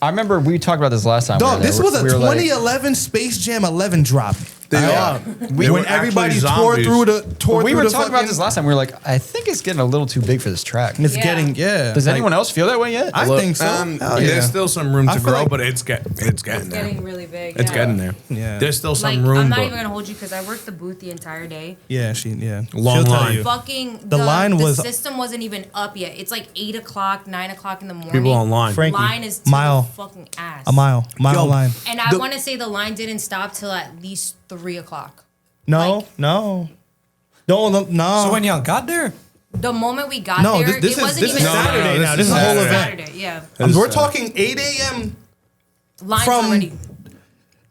I remember we talked about this last time. we Dog, were there. this was a We were like- 2011 Space Jam 11 drop. They are. When everybody tore through the We were talking about this last time. We were like, I think it's getting a little too big for this track. It's Yeah. getting Does anyone else feel that way yet? I think so. There's still some room I to feel grow, like- but it's getting there. Getting really big. It's yeah. getting there. Yeah. There's still some Like, room. I'm not but even gonna hold you because I worked the booth the entire day. Yeah, Long She'll tell line. you. Fucking The line was- the system wasn't even up yet. It's like 8 o'clock, 9 o'clock in the morning. People online. Frankie, Line is to mile. the fucking ass. A mile Yo, line. And I want to say the line didn't stop till at least 3 o'clock. No, like- no. No. So when y'all got there, The moment we got No, there, this it wasn't is even Saturday No, now. this This is is a whole Saturday. event. Saturday. Yeah, We're talking 8 a.m. lines From- already.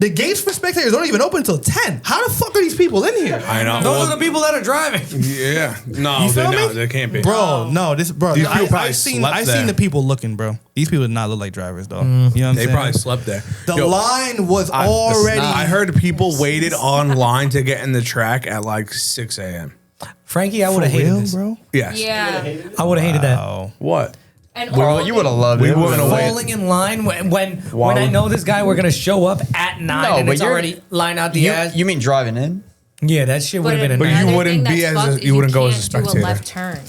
The gates for spectators don't even open until 10. How the fuck are these people in here? I know. those are the people that are driving. Yeah. No, You feel they're me? not. They can't be. Bro, no, These people probably I seen slept there. the people looking, bro. These people did not look like drivers, though. You know what I'm They saying? probably slept there. The Yo, line was I already. heard people waited online to get in the track at like 6 a.m. Frankie, I would For have hated real, this. bro. Yes. Yeah, I would have hated that. Oh, What? and Bro, all you the- would have loved We it. wouldn't have waited. Falling in line when I know this guy, we're gonna show up at 9 No, and but it's you're- already line out the You, ass. you mean driving in? Yeah, that shit would But have been a you another wouldn't thing be that's as a- fucked is you wouldn't go as a can't do spectator. left turn.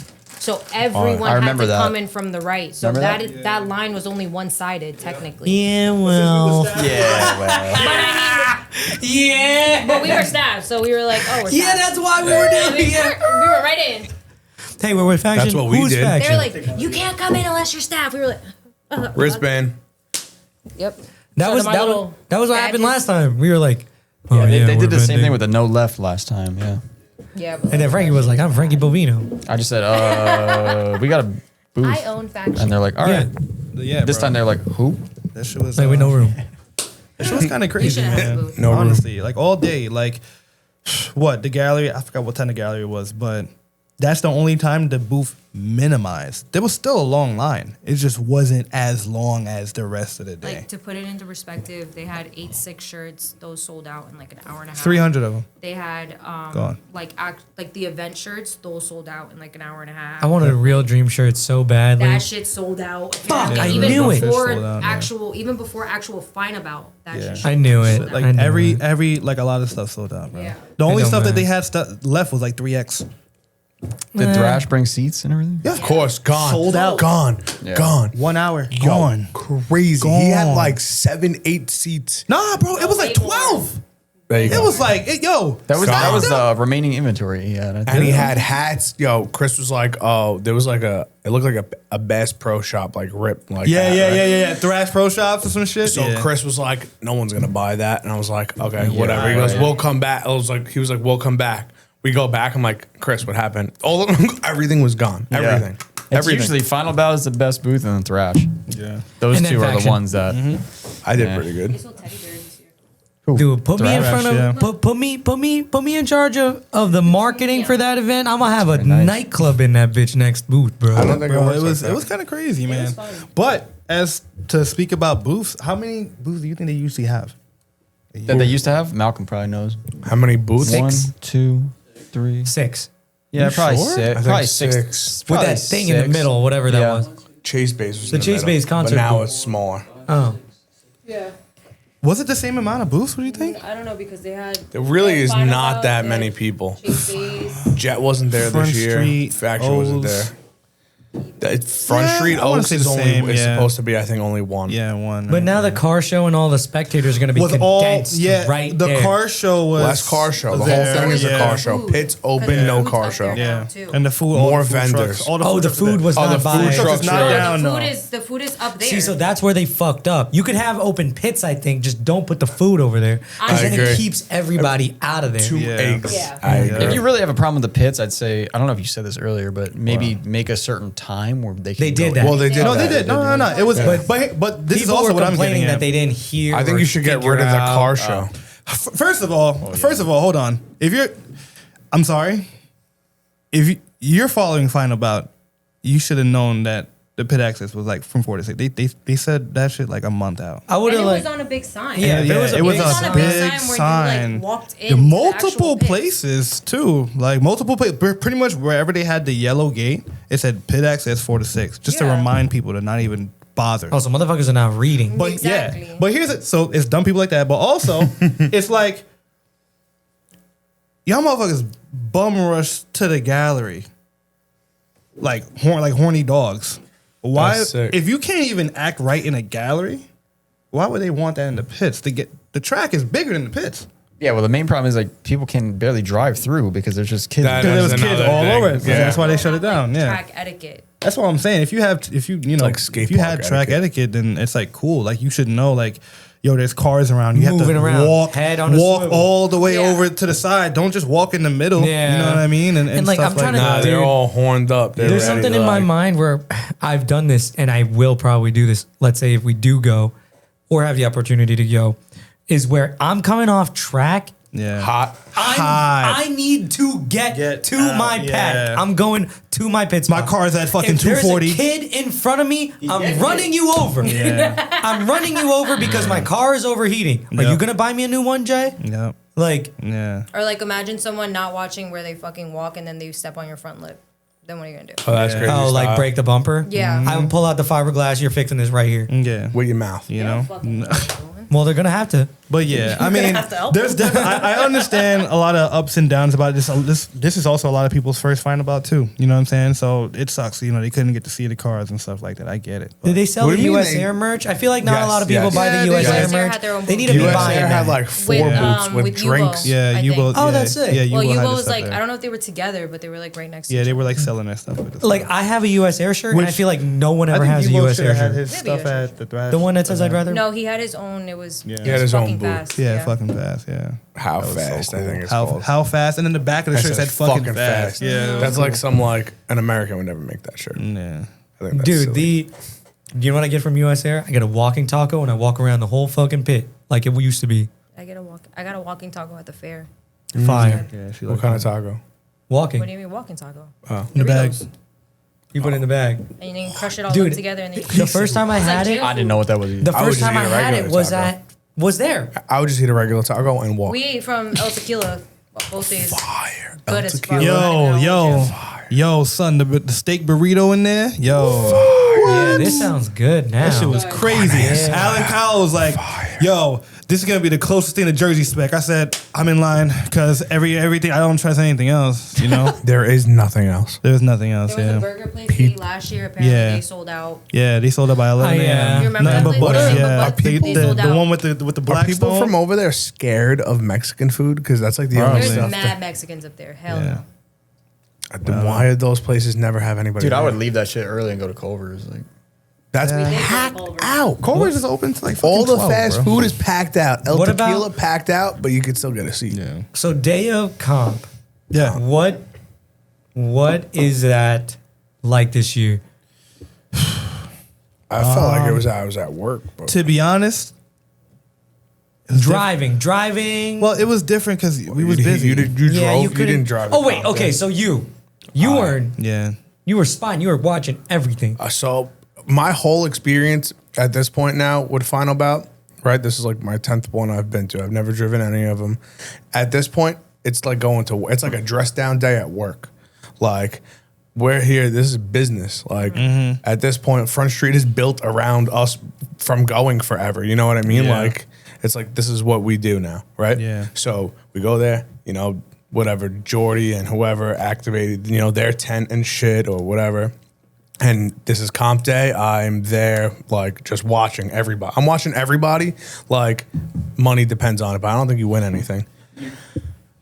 So everyone I had remember to that. come in from the right. So Remember that that line was only one sided technically. Yeah, well, Yeah, well. But I yeah, mean, but we were staff, so we were like, oh, we're yeah. staff. That's why we were doing we, it. we were right in. Hey, we're with faction. That's what we Who's did. faction? They were like, you can't come in unless you're staff. We were like, Wristband. yep. that So was my that was, little that was what happened badges- last time. We were like, oh, Yeah, they we're did the same bending. thing with the no left last time. Yeah. Yeah. But And then Frankie was like, I'm Frankie Bovino. I just said, we got a booth. I own faction. And they're like, all right. yeah. This time they're like, who? that shit was. Like, we no room. That shit was kind of crazy, should've had a man. booth. No room. Honestly, like all day, like what the gallery. I forgot what time the gallery was, but that's the only time the booth minimized. There was still a long line. It just wasn't as long as the rest of the day. Like to put it into perspective, they had 8 shirts. Those sold out in like an hour and a half. 300 of them. They had Gone. like the event shirts. Those sold out in like an hour and a half. I wanted a real dream shirt so badly. That shit sold out. Fuck, Yeah, I even knew it. before Sold out, yeah. even before actual Final Bout, that Yeah. shit. I sold knew out. it. Like I knew every it. like a lot of stuff sold out, bro. Yeah. The only don't stuff that matter. they had left was like 3X. Did Thrash bring seats and everything? Yeah, Of course, gone. Sold out. Gone. Yeah. Gone. 1 hour. Yo, Gone. crazy. He had Gone. like 7, 8 seats. Nah, bro. It was like way more. 12. There you It go. was like, yo. That was Gone. the remaining inventory he had. I And think. he had hats. Yo, Chris was like, oh, there was like it looked like a Bass Pro Shop, like ripped. Like Yeah, that, right? yeah. Thrash Pro Shops or some shit. So yeah. Chris was like, no one's gonna buy that. And I was like, okay, whatever. He right. goes, we'll come back. He was like, we'll come back. We go back. I'm like, Chris, what happened? Everything was gone. Yeah. Everything. It's Everything. usually Final Bout is the best booth and then Thrash. Yeah. Those And then two are the Faction. ones that. I did Yeah. pretty They good. sold teddy bears this year. Dude, put me in Thrash, front of yeah. put me in charge of the marketing for that event. I'm gonna have a nice. nightclub in that bitch next booth, bro. I don't think Bro, it it works. was kind of crazy, man. was fun. But as to speak about booths, how many booths do you think they usually have? That they used to have? Malcolm probably knows. How many booths? 1, 2, 3. 6 Yeah, probably sure? six. I think Probably 6. with probably that thing in the 6. middle, whatever that Yeah. was. Chase Base was The in Chase middle, Base concert But now booth. it's smaller. Oh, Yeah. Was it the same amount of booths? What do you think? I don't know because they had. There really they had is Final not Bout, that they many had people. Chase Days. Jet wasn't there Front this year. Street, Faction wasn't O's. there. Front Yeah, Street I wanna Oaks say is the only same, is yeah. supposed to be, I think, only one. Yeah, one. but now the car show and all the spectators are gonna be was all condensed the right there. car show was Less car show. The whole there, thing is a yeah. car show. Food. Pits open, 'Cause no the car food's up show. there now, Yeah, too. and the food, More all the food vendors. trucks, all the Oh, food the trucks food there. was Oh, not the food by. trucks is not are- down. The no. food is up there. See, so that's where they fucked up. You could have open pits, I think. Just don't put the food over there, because I then it agree. keeps everybody out of there. Two Yeah. eggs. Yeah. I agree. If you really have a problem with the pits, I'd say I don't know if you said this earlier, but maybe make a certain time where they can. They did go. that. Well, they did. No, that. they did. No. It was, but this is People also were what I'm complaining getting that at. they didn't hear. I think or you should get figure rid of the out. car show. First of all, hold on. If you're, I'm sorry, if you're following Final Bout, you should have known that the pit access was like from 4 to 6. They said that shit like a month out. I would And have it like. was on a big sign. Yeah, there was a it was big a sign. big where sign. you like walked The in. multiple places too, like multiple places. Pretty much wherever they had the yellow gate, it said pit access 4 to 6, just to Yeah. remind people to not even bother. Oh, so motherfuckers are not reading. But Exactly. yeah, but here's it. So it's dumb people like that, but also it's like y'all motherfuckers bum rush to the gallery like horny dogs. Why? That's sick. If you can't even act right in a gallery, why would they want that in the pits? The track is bigger than the pits. Yeah, well, the main problem is like people can barely drive through because there's just kids. That- Because there was That's kids another all thing. over it. So Yeah. that's why they shut it down. Yeah. Track etiquette. That's what I'm saying. If you Like skate if you had park track etiquette, then it's like cool. Like you should know, like, yo, there's cars around. You Moving have to around, walk, head on a walk swivel. all the way Yeah. over to the side. Don't just walk in the middle. Yeah. You know what I mean? And like, stuff I'm trying to- Nah, that. they're Dude, all horned up. They're There's ready something to, in my like- mind where I've done this, and I will probably do this. Let's say if we do go, or have the opportunity to go, is where I'm coming off track. Yeah. Hot. I need to get to out, my yeah. pad. I'm going to my pit My stop. car's at fucking If there's 240. a kid in front of me, I'm running you over. I'm running you over because my car is overheating. Are Yeah. you gonna buy me a new one, Jay? Yeah. Like, Yeah. Or like imagine someone not watching where they fucking walk and then they step on your front lip. Then what are you gonna do? Oh, that's crazy. oh, like style. break the bumper? Yeah. I would pull out the fiberglass. You're fixing this right here. Yeah. with your mouth. You know? Fucking Well, they're gonna have to. But yeah, I mean, have to help there's I understand a lot of ups and downs about this. This is also a lot of people's first Final Bout too. You know what I'm saying? So it sucks. You know, they couldn't get to see the cars and stuff like that. I get it. Did they sell What the do you mean US they- Air merch? I feel like not a Yes, lot of people yes. buy Yeah, the US they Air US Air merch. had their own They need to booth. be US buying Air had that. like 4 With, booths with with drinks. Yubo. Yeah, I Yubo. think. Oh, yeah, that's sick. Yeah, Well, Yubo had Yubo his was stuff like, there. I don't know if they were together, but they were like right next to Yeah, each they other. were like selling their stuff. With Like I have a US Air shirt, and I Which- feel like no one I ever think has a Yubo US should Air have had shirt. his Maybe stuff you should. at the Thrash. The one that says I'd rather. No, he had his own. It was, Yeah. it He had was his own fucking booth. fast. Yeah, fucking fast. Yeah. How was so fast? I cool. think it's called. How fast? And then the back of the That shirt said says fucking fast. Yeah. That's like some like an American would never make that shirt. Yeah. I think that's Dude, silly. do you know what I get from US Air? I get a walking taco and I walk around the whole fucking pit like it used to be. I got a walking taco at the fair. Fire. Yeah. She What kind of taco? Walking. What do you mean walking taco? In the bag. Doritos. You put it in the bag. And you can crush it all Dude, up together and then The first time I It's like had it, jail I didn't know what that was either. the I would first just time I eat a had it regular was taco. was there. I would just eat a regular taco and walk. We ate from El Tequila both days. Fire. Good as fuck. Yo, son, the steak burrito in there. Yo. Yeah, this sounds good now. That shit was crazy. Yeah. Alan Cowell was like, yo, this is gonna be the closest thing to Jersey spec. I said, I'm in line because everything I don't trust anything else, you know? There is nothing else. There's nothing else, There was a yeah. burger place we ate last year. Apparently Yeah. they sold out. Yeah, they sold it by 11 Oh, yeah. a.m. You remember Nothing that but place? butter. Nothing but Yeah, butter. They the sold out. one with the Are black people stone. from over there scared of Mexican food? Because that's like the only There's stuff. mad Mexicans up there. Hell Yeah. no. Then why did those places never have anybody? Dude, I there? would leave that shit early and go to Culver's. Like, That's We did go to packed Culver's. out. Culver's is open to like All the fucking 12, fast bro. food is packed out. El What Tequila about- packed out, but you could still get a seat. Yeah. So day of comp, Yeah. what is that like this year? I felt like I was at work. Bro. To be honest, Driving. well, it was different because we was You- busy. You drove. You couldn't- didn't drive. Oh the wait, comp, okay, yeah. so you weren't. Yeah. You were spying. You were watching everything. So my whole experience at this point now with Final Bout, right? This is like my 10th one I've been to. I've never driven any of them. At this point, it's like it's like a dress down day at work. Like we're here. This is business. Like at this point, Front Street is built around us from going forever. You know what I mean? Yeah. Like it's like this is what we do now, right? Yeah. So we go there, you know, whatever, Jordy and whoever activated, you know, their tent and shit or whatever. And this is comp day. I'm there, like, just watching everybody. I'm watching everybody. Like, money depends on it, but I don't think you win anything.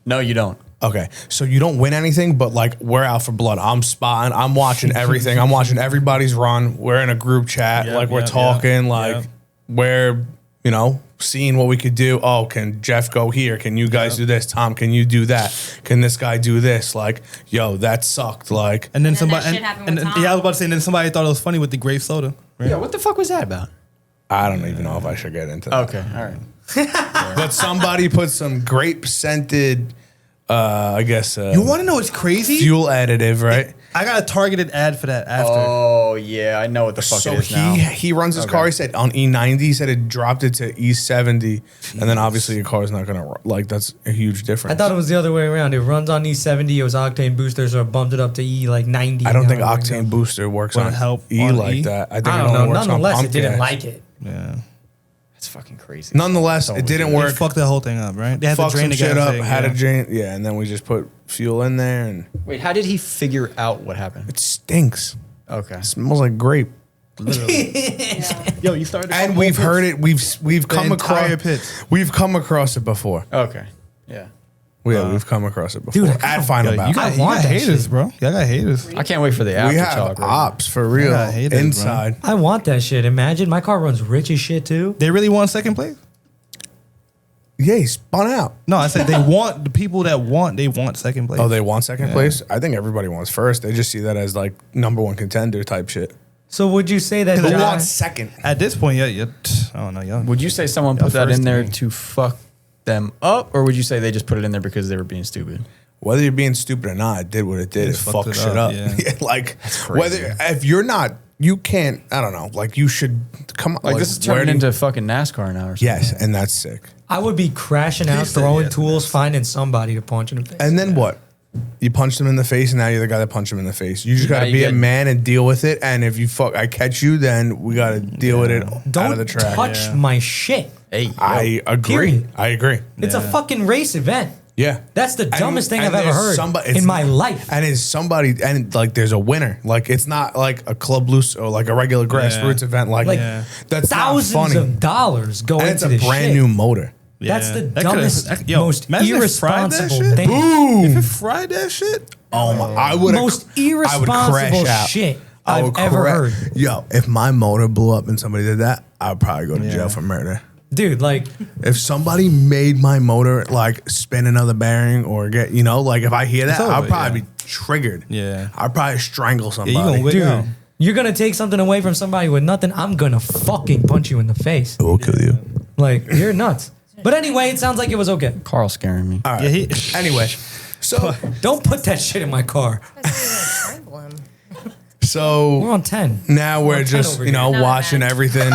no, you don't. Okay, so you don't win anything, but like we're out for blood. I'm spotting. I'm watching everything. I'm watching everybody's run. We're in a group chat. Yep, like we're yep, talking. yep, Like yep. we're seeing what we could do. Oh, can Jeff go here? Can you guys do this? Tom, can you do that? Can this guy do this? Like, yo, that sucked. Like, And then that somebody, shit happened with Tom. yeah, I was about to say, and then somebody thought it was funny with the grape soda. Right? Yeah, what the fuck was that about? I don't even know if I should get into that. Okay, all right. But somebody put some grape scented, I guess, You want to know what's crazy? fuel additive, right? I got a targeted ad for that after. Oh yeah, I know what the fuck So it is now. he runs his car. He said on E90, he said it dropped it to E70, and then obviously your car is not gonna like that's a huge difference. I thought it was the other way around. It runs on E70. It was octane boosters, so it bumped it up to E like 90. I don't think Now it octane goes- booster works Would on help E on like E? that. I think I it don't only know. works on Nonetheless, pump it didn't gas. like it. Yeah. That's fucking crazy. Nonetheless, it didn't They work. fucked that whole thing up, right? They had to Fucked drain some the shit gas up. tank, Had yeah. to drain. Yeah, and then we just put fuel in there, and Wait, how did he figure out what happened? it stinks. Okay. It smells like grape. Yo, you started. And we've heard it. We've come entire across. pits. We've come across it before. Okay. Yeah. We've come across it before. Dude, At Final Bout. You got want that haters, shit. bro. Y'all got haters. I can't wait for the after We have talk. Right ops for real got haters, bro. inside. I want that shit. Imagine my car runs rich as shit too. They really want second place? Yeah, he spun out. No, I said they want the people that they want second place. Oh, they want second place? I think everybody wants first. They just see that as like number one contender type shit. So would you say that Who John- wants second? At this point, yeah, I don't know, y'all. Would you say someone Y'all put that first in to there me. to fuck them up, or would you say they just put it in there because they were being stupid? Whether you're being stupid or not, it did what it did. It It fucked fucked it shit up, up. yeah. Like, crazy. whether if you're not, you can't. I don't know. Like, you should come on. Like, this is turning into fucking NASCAR now or something. Yes, and that's sick. I would be crashing out, said throwing yes, tools, finding somebody to punch in the face. And then what? You punch them in the face, and now you're the guy that punched him in the face. You just Now got to you be a get- man and deal with it. And if I catch you, then we got to deal with it out Don't of the track. touch my shit. Hey, I agree. Period. I agree. It's a fucking race event. Yeah. That's the dumbest thing I've ever there's heard it's in my not- life. And it's somebody, and like there's a winner. Like it's not like a club loose or like a regular grassroots event. Like, Like, that's Thousands not funny. of dollars go And into it's a this brand shit. new motor. That's the That dumbest, could've- yo, most imagine if it fried that irresponsible shit. thing. Boom. If it fried that shit, Oh my! I would Most irresponsible shit I I've would ever cra- heard. Yo, if my motor blew up and somebody did that, I would probably go to jail for murder. Dude, like, If somebody made my motor like spin another bearing or get, like if I hear that, over, I'll probably yeah. be triggered. Yeah. I'll probably strangle somebody. yeah, you gonna wig dude, out. you're going to take something away from somebody with nothing, I'm going to fucking punch you in the face. We'll kill you. Like, you're nuts. But anyway, it sounds like it was okay. Carl's scaring me. All right. Yeah, Anyway, so Don't put that shit in my car. Strangle him. We're so on 10. now we're 10 just over here. Not watching bad. everything.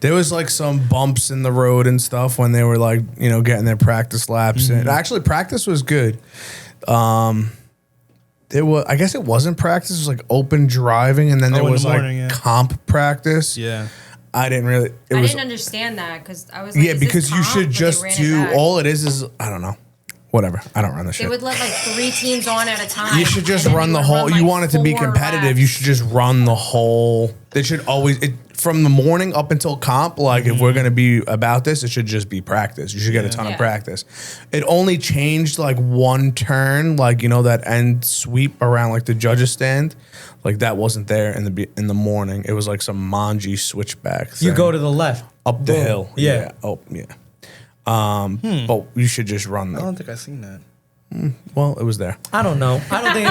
There was like some bumps in the road and stuff when they were like getting their practice laps. And actually, practice was good. There was, I guess it wasn't practice. It was like open driving, and then there in the was morning, like yeah. comp practice. Yeah. I didn't really. It I was didn't understand that because I was like, yeah, is this because you comp? should But they just ran it do back. all it is I don't know, whatever. I don't run the They shit. would let like 3 teams on at a time. You should just and then run they the would whole. run, You like, want it to be 4 competitive. laps. You should just run the whole. They should always from the morning up until comp. Like if we're gonna be about this, it should just be practice. You should get a ton of Yeah. practice. It only changed like one turn, like that end sweep around like the judges stand. Like that wasn't there in the morning. It was like some manji switchback. You thing. go to the left. up the Boom. hill. Yeah. Oh yeah. But you should just run I them. don't think I've seen that. Well, it was there. I don't know. I don't think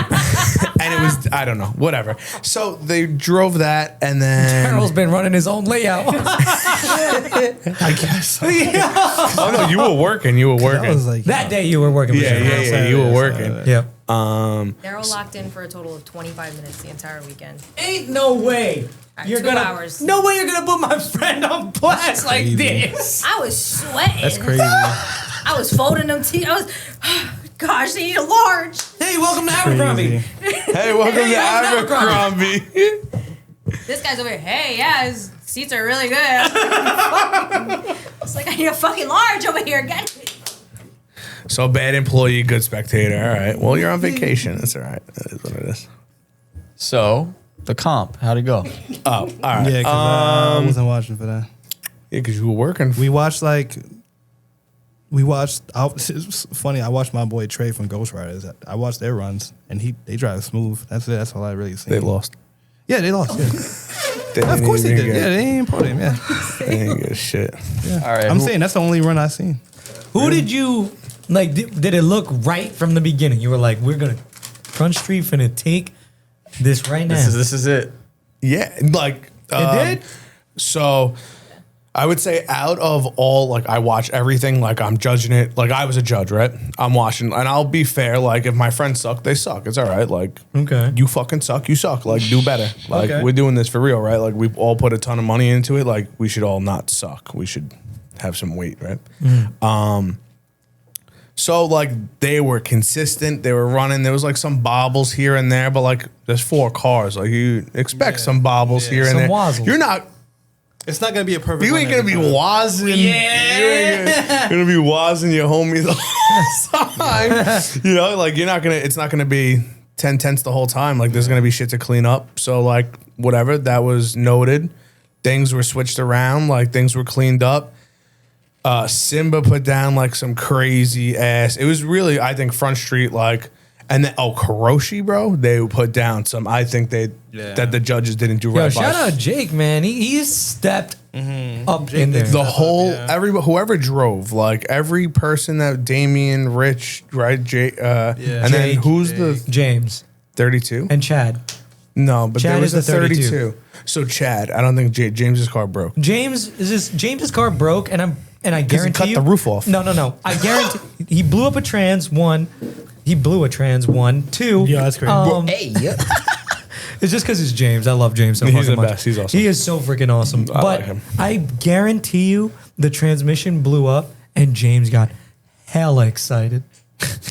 And it was, I don't know, whatever. So they drove that and then. Darrel's been running his own layout. I guess. Oh, no, you were working. You were I working. was like, That day you were working. Yeah, for sure. yeah, you were working. Yeah. Darrell locked in for a total of 25 minutes the entire weekend. Ain't no way. You're 2 gonna. hours. No way you're gonna put my friend on blast like this. I was sweating. that's crazy. I was folding them I was, gosh, they need a large. Hey, welcome to Abercrombie. Hey, welcome to Abercrombie. This guy's over here. Hey, yeah, his seats are really good. It's like, I need a fucking large over here. Get it. So bad employee, good spectator. All right. Well, you're on vacation. That's all right. That is what it is. So the comp, how'd it go? Oh, all right. Yeah, because I wasn't watching for that. Yeah, because you were working. We watched. It's funny. I watched my boy Trey from Ghost Riders. I watched their runs, and they drive smooth. That's it. That's all I really seen. They lost. Yeah, they lost. Yeah. Of course they did. Yeah, they ain't podium. Yeah. They didn't get shit. All right. I'm saying that's the only run I seen. Who did you like? Did it look right from the beginning? You were like, we're gonna Front Street finna take this right now. This is it. Yeah, like It did. So I would say out of all, like I watch everything, like I'm judging it. Like I was a judge, right? I'm watching, and I'll be fair. Like if my friends suck, they suck. It's all right. Like Okay. you fucking suck, you suck. Like do better. Like Okay. we're doing this for real, right? Like we've all put a ton of money into it. Like we should all not suck. We should have some weight, right? So like they were consistent. They were running. There was like some bobbles here and there, but like there's 4 cars. Like you expect some bobbles here and Some there. wazzles. You're not. It's not gonna be a perfect. You ain't gonna be wazzing. You're gonna be wazzing your homie the whole time. You know, like it's not gonna be 10-10 the whole time. Like there's gonna be shit to clean up. So like whatever, that was noted. Things were switched around, like things were cleaned up. Simba put down like some crazy ass. It was really, I think, Front Street like. And then, Karoshi, bro, they put down some. I think that the judges didn't do right. Yo, shout out Jake, man. He stepped up in there. The whole whoever drove, like every person that Damien, Rich, right, Jake, and then who's the James 32 and Chad. No, but Chad there was is a the 32. So Chad, I don't think James's car broke. James's car broke, and I guarantee cut you the roof off. No. I guarantee he blew up a trans one. He blew a trans one. Two. Yeah, that's crazy. Hey, It's just because it's James. I love James so He's fucking the much. best. He's awesome. He is so freaking awesome. I But like him. I guarantee you the transmission blew up and James got hella excited.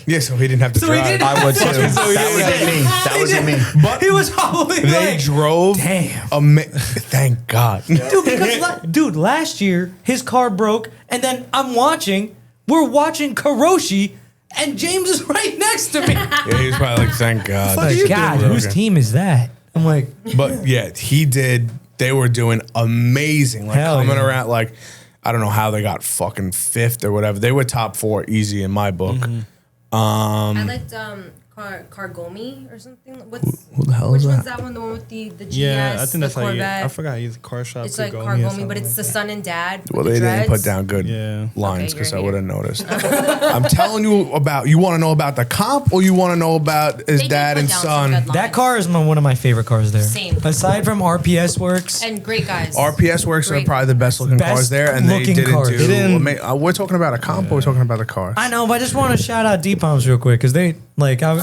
Yeah, so he didn't have to So he drive. didn't- I would too. That was in me. But He was probably they like, drove. damn. Thank God. Dude, because last year his car broke, and then we're watching Karoshi, and James is right next to me. Yeah, he was probably like, thank God. Like, God, whose team is that? I'm like, But yeah, he did. They were doing amazing. Like Hell coming yeah. around, like, I don't know how they got fucking fifth or whatever. They were top 4 easy in my book. I liked Cargomi or something. Who the hell Which is one's that? that one? The one with the GS, Yeah, I think that's the how you. Corvette. I forgot he's a car shop. It's like Cargomi or Cargomi, something but it's like the that. son and dad. Well, with they the didn't dreads. put down good Yeah. lines Okay, because you're I an would have noticed. I'm telling you about. You want to know about the comp, or you want to know about his They did dad put and down some son? good lines. that car is one of my favorite cars there. Same. Aside from RPS Works. And great guys. RPS Works are Great. probably the best looking Best cars there, and they looking didn't cars. do. They didn't- We're talking about a comp, or we're talking about the car. I know, but I just want to shout out D-Palms real quick because they I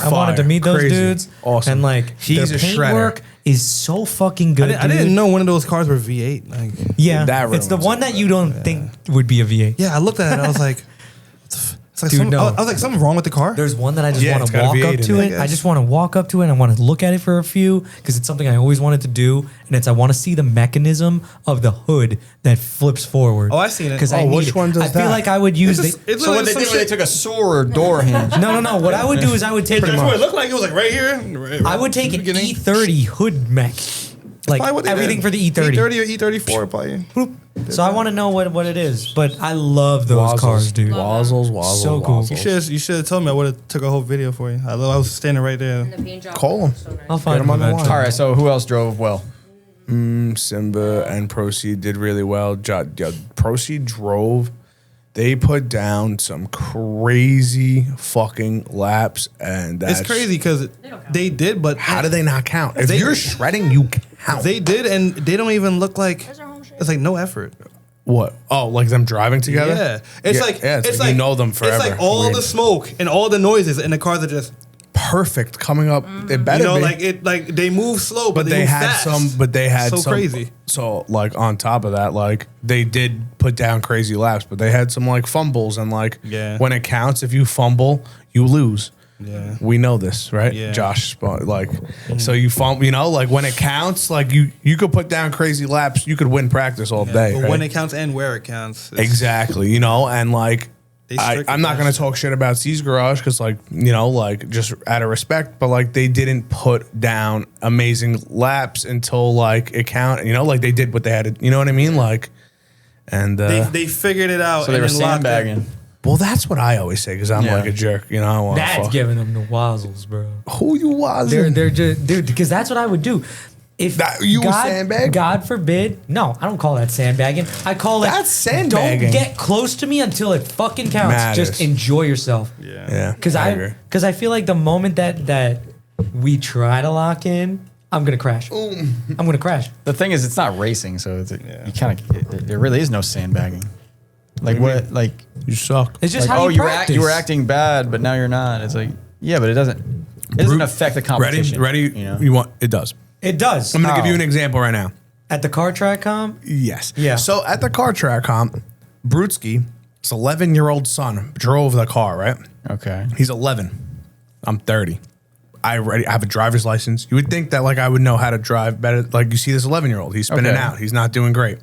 wanted to Fire. meet those Crazy. dudes. Awesome. And like He's their a paint shredder. work is so fucking good. I didn't know one of those cars were V8. Like, Yeah, That it's the ruins one it, that you don't think would be a V8. yeah, I looked at it. I was like, it's like Dude, no. I was like, something wrong with the car. There's one that I just Yeah, want it's to got a walk V8 up in to it, it. I I guess. just want to walk up to it. I want to look at it for a few because it's something I always wanted to do, and I want to see the mechanism of the hood that flips forward. Oh, I seen it. Because Oh, which one does I feel that? like I would use It's the. just- So what literally they some did was they shit- took a sewer door hinge. No. What I would do is I would take That's what it looked like. It was like right here. I would take an Beginning. E30 hood mech, like Probably what they everything did. for the E30. E30 or E34 probably. So I want to know what it is, but I love those cars, dude. Wazzles. So cool. You should have told me. I would have took a whole video for you. I was standing right there. And the paint job Call was 'em. so nice. I'll find Get 'em them on the eventually. line. All right, so who else drove well? Simba and Proceed did really well. Proceed drove. They put down some crazy fucking laps, and that's It's crazy because they did, but How do they not count? If They- you're shredding, you count. they did, and they don't even look like. Where's our home straight? It's like no effort. What? Oh, like them driving together? Yeah, it's Yeah, like yeah, it's like you know them forever. It's like all Weird. the smoke and all the noises, and the cars are just Perfect coming up. It better you know be. like they move slow, but But they move had fast. some. But they had so some crazy. So like on top of that, like they did put down crazy laps, but they had some like fumbles and like Yeah. when it counts, if you fumble, you lose. Yeah. We know this, right? Yeah. Josh, like, so you fumble, you know, like when it counts, like you could put down crazy laps, you could win practice all day. But right? when it counts and where it counts, it's- Exactly, you know, and like They strict I'm not with gonna that. talk shit about C's Garage because like you know like just out of respect, but like they didn't put down amazing laps until like it count. You know, like they did what they had to. You know what I mean? Like, and They figured it out. So they and were then locked it. sandbagging. well, that's what I always say because I'm Yeah. like a jerk. You know, I want That's fuck. giving them the wazzles, bro. Who you was? They're just dude because that's what I would do. If That- you God, sandbag? God forbid, no, I don't call that sandbagging. I call it That's sandbagging. Don't get close to me until it fucking counts. Matters. Just enjoy yourself. Yeah, Because agree. I feel like the moment that we try to lock in, I'm gonna crash. I'm gonna crash. The thing is, it's not racing, so it's you kind of there really is no sandbagging. Like what? Like You suck. It's just like, how oh, you you were practice. you were acting bad, but now you're not. It's like yeah, but it doesn't affect the competition. Ready? You know. You want? It does. It does. I'm gonna give How? you an example right now. At the car track comp, Yes. Yeah. So at the car track comp, Brutsky, his 11-year-old son, drove the car, right? Okay. He's 11. I'm 30. I have a driver's license. You would think that like I would know how to drive better. Like you see this 11-year-old, he's spinning Okay. out. He's not doing great.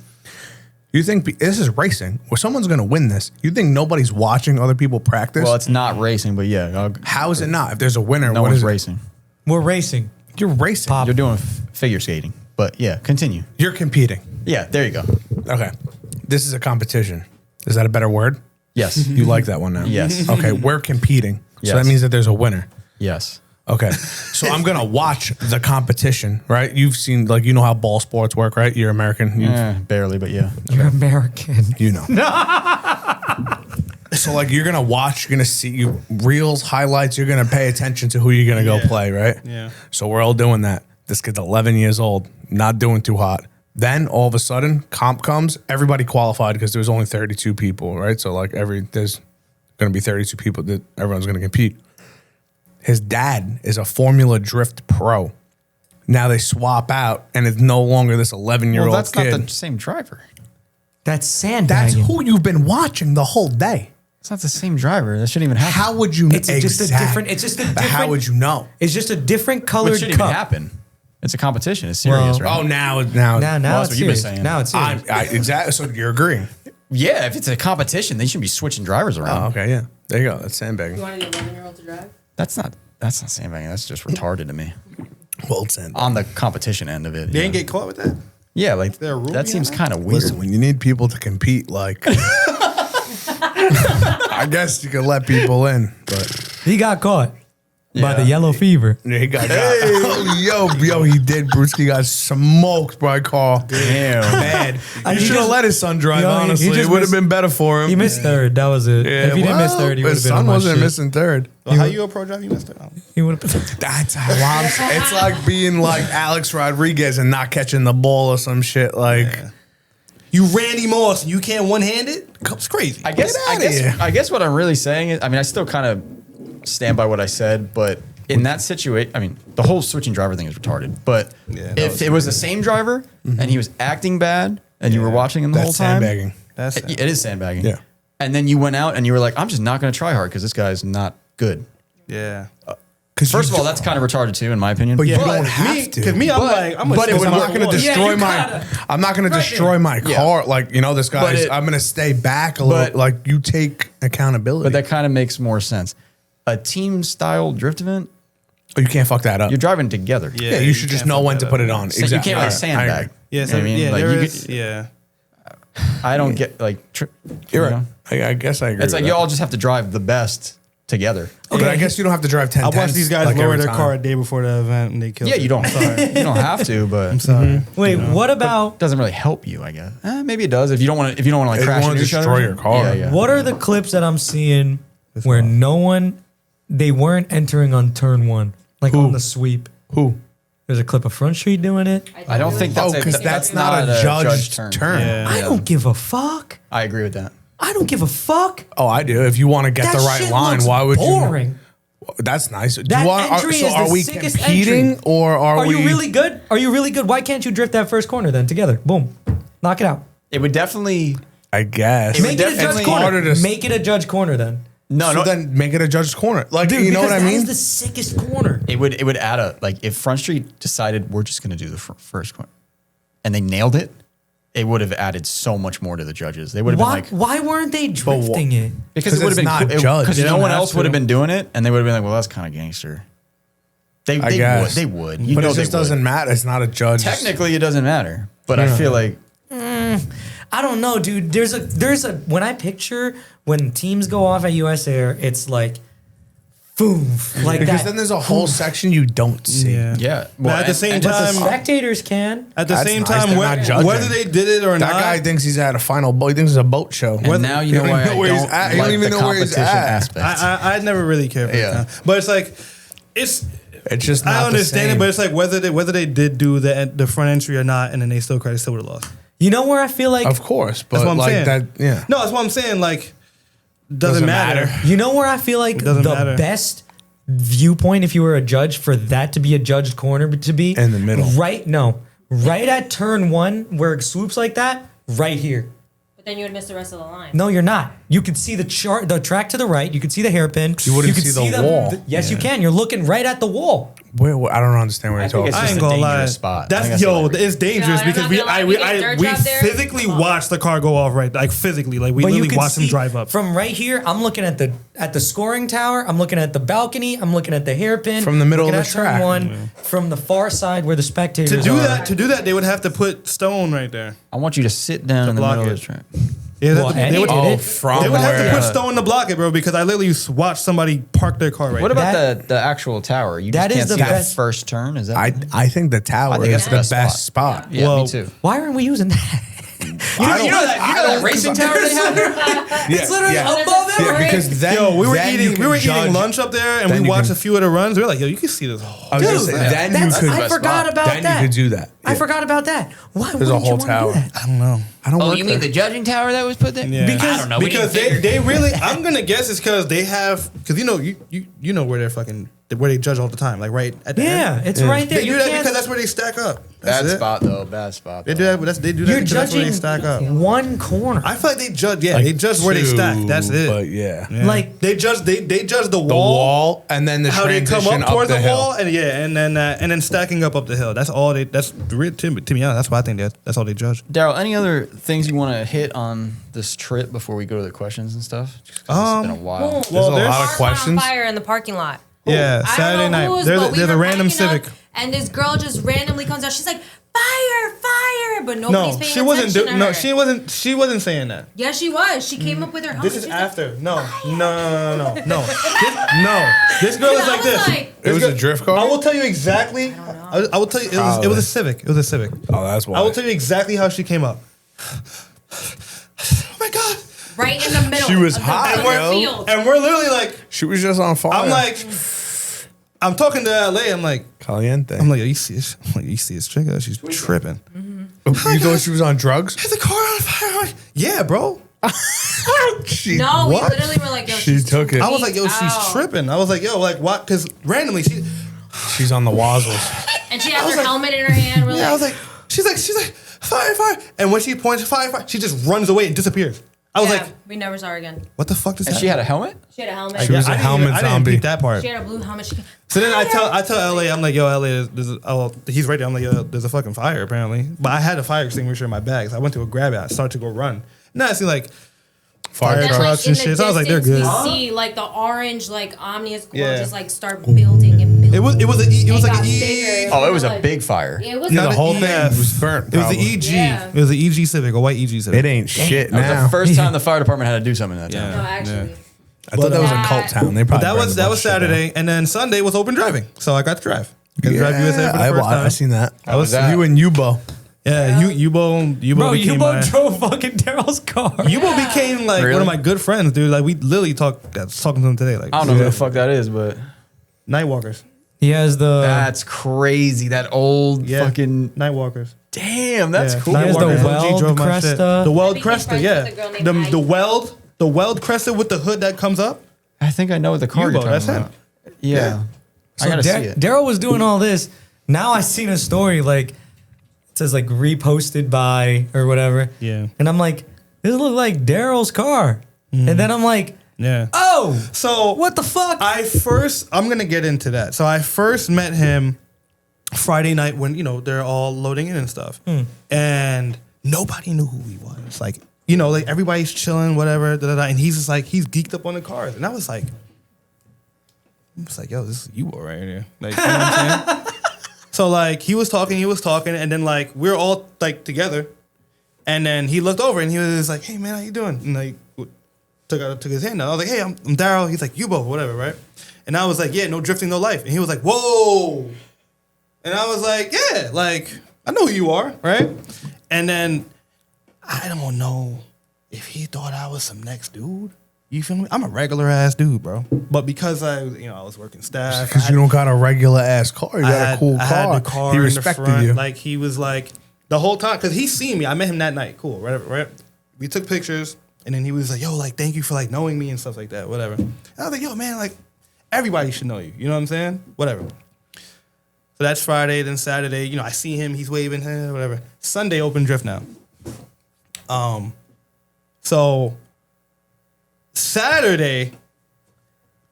You think this is racing where someone's going to win this? You think nobody's watching other people practice? Well, it's not racing, but yeah. How is it not? If there's a winner, No what one's is it? racing. We're racing. You're racing. Pop. You're doing figure skating. But yeah, continue. You're competing. Yeah, there you go. Okay. This is a competition. Is that a better word? Yes. You like that one now? Yes. Okay, we're competing. Yes. So that means that there's a winner. Yes. Okay. So I'm going to watch the competition, right? You've seen, like, you know how ball sports work, right? You're American. Barely, but yeah. You're American. You know. So, like, you're going to watch, you're going to see reels, highlights, you're going to pay attention to who you're going to go play, right? Yeah. So we're all doing that. This kid's 11 years old, not doing too hot. Then all of a sudden, comp comes, everybody qualified because there's only 32 people, right? So, like, there's going to be 32 people that everyone's going to compete. His dad is a Formula Drift pro. Now they swap out, and it's no longer this 11-year-old Well, that's kid. not the same driver. That's sandbagging. That's who you've been watching the whole day. It's not the same driver. That shouldn't even happen. How would you know? It's just a different. It's just a different. How would you know? It's just a different What colored shouldn't even cup. happen? It's a competition. It's serious, Well, right? Oh, now. Now that's it's what you've been serious. saying. Now it's serious. Exactly. So you're agreeing. Yeah, if it's a competition, they shouldn't be switching drivers around. Oh, okay. Yeah. There you go. That's sandbagging. You wanted the 11-year-old to drive? That's not sandbagging. That's just retarded to me. Well, it's sandbagging. On the competition end of it. They yeah. didn't get caught with that. Yeah, like there a rule that seems behind kind of weird. Listen, when you need people to compete, like, I guess you can let people in, but He got caught by the Yeah. yellow fever. he got yo, he did. Brewski got smoked by Carl. Damn. Bad. And You he should have just- let his son drive. Yo, he Honestly, just it would have missed- been better for him. He missed third. That was it. Yeah, if he didn't miss well, third, he would have his been on son my wasn't shit. missing third. So how you a pro driver? You missed it. He would have been. That's how I'm. It's like being like Alex Rodriguez and not catching the ball or some shit. Like, You Randy Moss and you can't one hand it? It's crazy. I guess I guess what I'm really saying is, I mean, I still kind of stand by what I said, but in that situation, I mean, the whole switching driver thing is retarded. But Yeah, that if was it was the same driver and he was acting bad and you were watching him the whole that's time, sandbagging. That's it is sandbagging. Yeah. And then you went out and you were like, I'm just not going to try hard because this guy's not good. yeah. First of all, that's kind of retarded too, in my opinion. But you But don't me, have to. Because me, I'm But- like, I'm but it would I'm not going to Yeah, destroy you my. gotta- I'm not going to destroy my Yeah. car. Like, you know, this But guy's. it- I'm going to stay back a little. but- Like, you take accountability. But that kind of makes more sense. A team style drift event, Oh, you can't fuck that up. you're driving together. Yeah, you should just can't know fuck when that to put up. it on. So Exactly. you can't All like right, I sandbag. agree. Yeah, You know so, what I mean? yeah, Like, there you is, could- yeah. I don't get like. You're you right. know? I guess I agree. It's like with you that. all just have to drive the best together. But I guess you don't have to drive 10 I watched these guys like, lower every their time. car a day before the event and they killed Yeah, it. you don't. Sorry. You don't have to, but I'm sorry. Wait, what about doesn't really help you, I guess. Maybe it does if you don't want to. If you don't want to like If you crash wanna into each destroy other. your car. Yeah, yeah. what are the clips that I'm seeing where no one, they weren't entering on turn one, like on the sweep? Who? There's a clip of Front Street doing it. I don't think that's Oh, because that's not a judged turn. Yeah. I don't give a fuck. I agree with that. I don't give a fuck. Oh, I do. If you want to get That the right shit line, looks why would boring. you? That's nice. Do That you want? entry So is are the we sickest competing entry. or are we? you really good? Are you really good? Why can't you drift that first corner then together? Boom, knock it out. It would definitely. I guess. Make it a definitely- judge It's harder corner. to- Make it a judge corner then. No, So no. then make it a judge's corner. Like, Dude, you know what I because that mean? is the sickest corner. It would add a like if Front Street decided we're just going to do the first corner, and they nailed it. It would have added so much more to the judges. They would have Why? been like Why weren't they drifting it? because 'Cause it would have it's been not cool. judged. Because You no don't one have else would to. have been doing it, and they would have been like, "Well, that's kind of gangster." They I would. guess They would. You but know it just they would. doesn't matter. It's not a judge. Technically, it doesn't matter, but I feel like I don't know, dude. There's a when I picture when teams go off at US Air, it's like boom, like because that. then there's a whole section you don't see. yeah. But at the same but the time, spectators can. at the That's same nice. time, They're not judging. whether they did it or That not, guy thinks he's at a final boat. He thinks it's a boat show. And now you know He don't why even I know where he's don't at. He don't like even the know where he's competition at. aspect. I never really cared for Yeah. it. But it's like, it's It's just not I understand the same. it, but it's like whether they did do the front entry or not, and then they still would have lost. You know where I feel like of course, but That's what I'm like saying. that, yeah. No, that's what I'm saying. Like, doesn't matter. you know where I feel like the doesn't matter. best viewpoint if you were a judge for that to be a judged corner to be In the middle. Right at turn one where it swoops like that, right here. But then you would miss the rest of the line. No, you're not. You could see the track to the right. You could see the hairpin. You wouldn't could see the wall. yes, you can. You're looking right at the wall. I don't understand what you're talking it's about. I ain't just a gonna lie. dangerous spot. I That's think that's the only it's dangerous Yeah, I'm because not we gonna lie, we get dirt drop there. physically watched the car go off right, like physically, like we But you literally can watched him see drive up. from right here. I'm looking at the scoring tower. I'm looking at the balcony. I'm looking at the hairpin. From the middle looking of the at turn track. one, from the far side where the spectators To do are. that, they would have to put stone right there. I want you to sit down in the block middle of it. the track. Yeah, Well, they Eddie would, did it. from they would have to where? put stone to block it, bro, because I literally watched somebody park their car right What there. about the actual tower? You That just is can't the see that best- first turn. Is that? I think the tower I think is that's the best spot. Yeah, Well, me too. Why aren't we using that? that racing tower they have? It's literally above it. Yeah, because then Yo, we were then you eating can judge- lunch up there, and then we you watched can- a few of the runs. We were like, yo, you can see this whole. I was gonna Dude, say, then you That's, could. I forgot about then that. you could do that. I Yeah. forgot about that. Why There's a wouldn't you whole wanna do tower. that? I don't know. I don't Oh, work you mean there. the judging tower that was put there? Yeah. Because- I don't know. We Because didn't they really, I'm gonna guess it's because they have, because you know where they're fucking, where they judge all the time, like right at the Yeah, end. it's right there. They You do that can't- because that's where they stack up. That's Bad it. spot though. Bad spot. They do that. They do that You're because that's where they judging stack up. one corner. I feel like they judge. Yeah, they judge where they stack. That's it. But yeah. Like They judge. They judge the The wall and then the how they come transition up towards the hill. wall, and then stacking up the hill. That's all they. That's really, to me honest. That's what I think. That's all they judge. Darrell, any other things you want to hit on this trip before we go to the questions and stuff? Just 'cause it's been a while. There's a there's- lot of Cars were questions. on fire in the parking lot. Yeah, I Saturday don't know night. whose, There's but we a were random backing up, Civic. and this girl just randomly comes out. She's like, "Fire, fire!" But nobody's No, paying she wasn't. attention to No, her. she wasn't saying that. Yeah, she was. She came up with her. This helmet. is She's like, after. No. This girl is I like was this. like- It was a drift car? I will tell you exactly. I will tell you. It was a Probably. Civic. It was a Civic. Oh, that's why. I will tell you exactly how she came up. Oh my god! right in the middle. She was of hot, the yo. field. And we're literally like, She was just on fire. I'm like, I'm talking to LA. I'm like, Caliente. yo, you see this? I'm like, you see this chick? She's tripping. you thought she was on drugs? Is the car on fire? I'm like, yeah, bro. She, No, we What? literally were like, yo, She she's took it. I was like, yo, she's out. tripping. I was like, yo, like what? Because randomly She's on the wazzles. And she has was her like- helmet in her hand. We're yeah, I was like, like, she's like, fire, fire. And when she points fire, fire, she just runs away and disappears. I was yeah, like, we never saw her again. what the fuck does And that? she had a helmet? She had a helmet. She was a helmet I didn't zombie. peep that part. She had a blue helmet. So then I tell LA, I'm like, yo, LA, he's right there. I'm like, yo, there's a fucking fire apparently. But I had a fire extinguisher in my bag. So I went to go grab it. I started to go run. Now I see like fire Then, trucks in and the shit. So I was like, they're good. distance, We see like the orange like Omnius core Yeah. just like start building and building. It was like got an E. bigger. Oh, it was a Like- big fire. It was Yeah, a the whole EF. thing was burnt. It was the probably. EG. Yeah. It was the EG Civic, a white EG Civic. It ain't shit That was now. the first time the fire department had to do something that time. No, actually. I thought that was a But- cult town. They But probably that burned was a that bunch was of shit Saturday, and then Sunday was open driving. So I got to drive. Got to down. drive USA for the first time. I seen that. How was that? You and Yubo. Yeah, Yubo bro, became you my, both drove fucking Darrell's car. Yubo became like Really? one of my good friends, dude. Like we literally I was talking to him today. Like I don't know who the fuck that is, but Nightwalkers. He has the. that's crazy. That old Yeah, fucking Nightwalkers. damn. That's Yeah. cool. He has the Nightwalkers. Weld OG drove my shit. Cresta. The Weld I became Cresta, friends yeah. with a girl named The Weld Cresta with the hood that comes up. I think I know what the car you're Yubo, talking that's him. about. Yeah. I So gotta see it. Darrell was doing all this. Now I seen a story like it says like reposted by or whatever. Yeah. And I'm like, this look like Darrell's car. And then I'm like, Yeah. oh, So what the fuck? I'm gonna get into that. So I first met him Friday night when they're all loading in and stuff, and nobody knew who he was. Like like everybody's chilling, whatever, and he's just like he's geeked up on the cars, and I was like, yo, this is you right here, like you know what I'm saying? So like he was talking, and then like we're all like together, and then he looked over and he was like, hey man, how you doing? And like took his hand out. I was like, hey, I'm Darrell. He's like, Yubo, whatever, right? And I was like, yeah, no drifting, no life. And he was like, whoa. And I was like, yeah, like, I know who you are, right? And then I don't know if he thought I was some next dude. You feel me? I'm a regular ass dude, bro. But because I was working staff. Because you don't got a regular ass car. You got I a cool I car. had the car He in the respected front. you. Like he was like the whole time because he seen me. I met him that night. Cool, right? We took pictures, and then he was like, "Yo, like thank you for like knowing me and stuff like that, whatever." And I was like, "Yo, man, like everybody should know you. You know what I'm saying? Whatever." So that's Friday. Then Saturday, I see him. He's waving, whatever. Sunday, open drift now. So Saturday,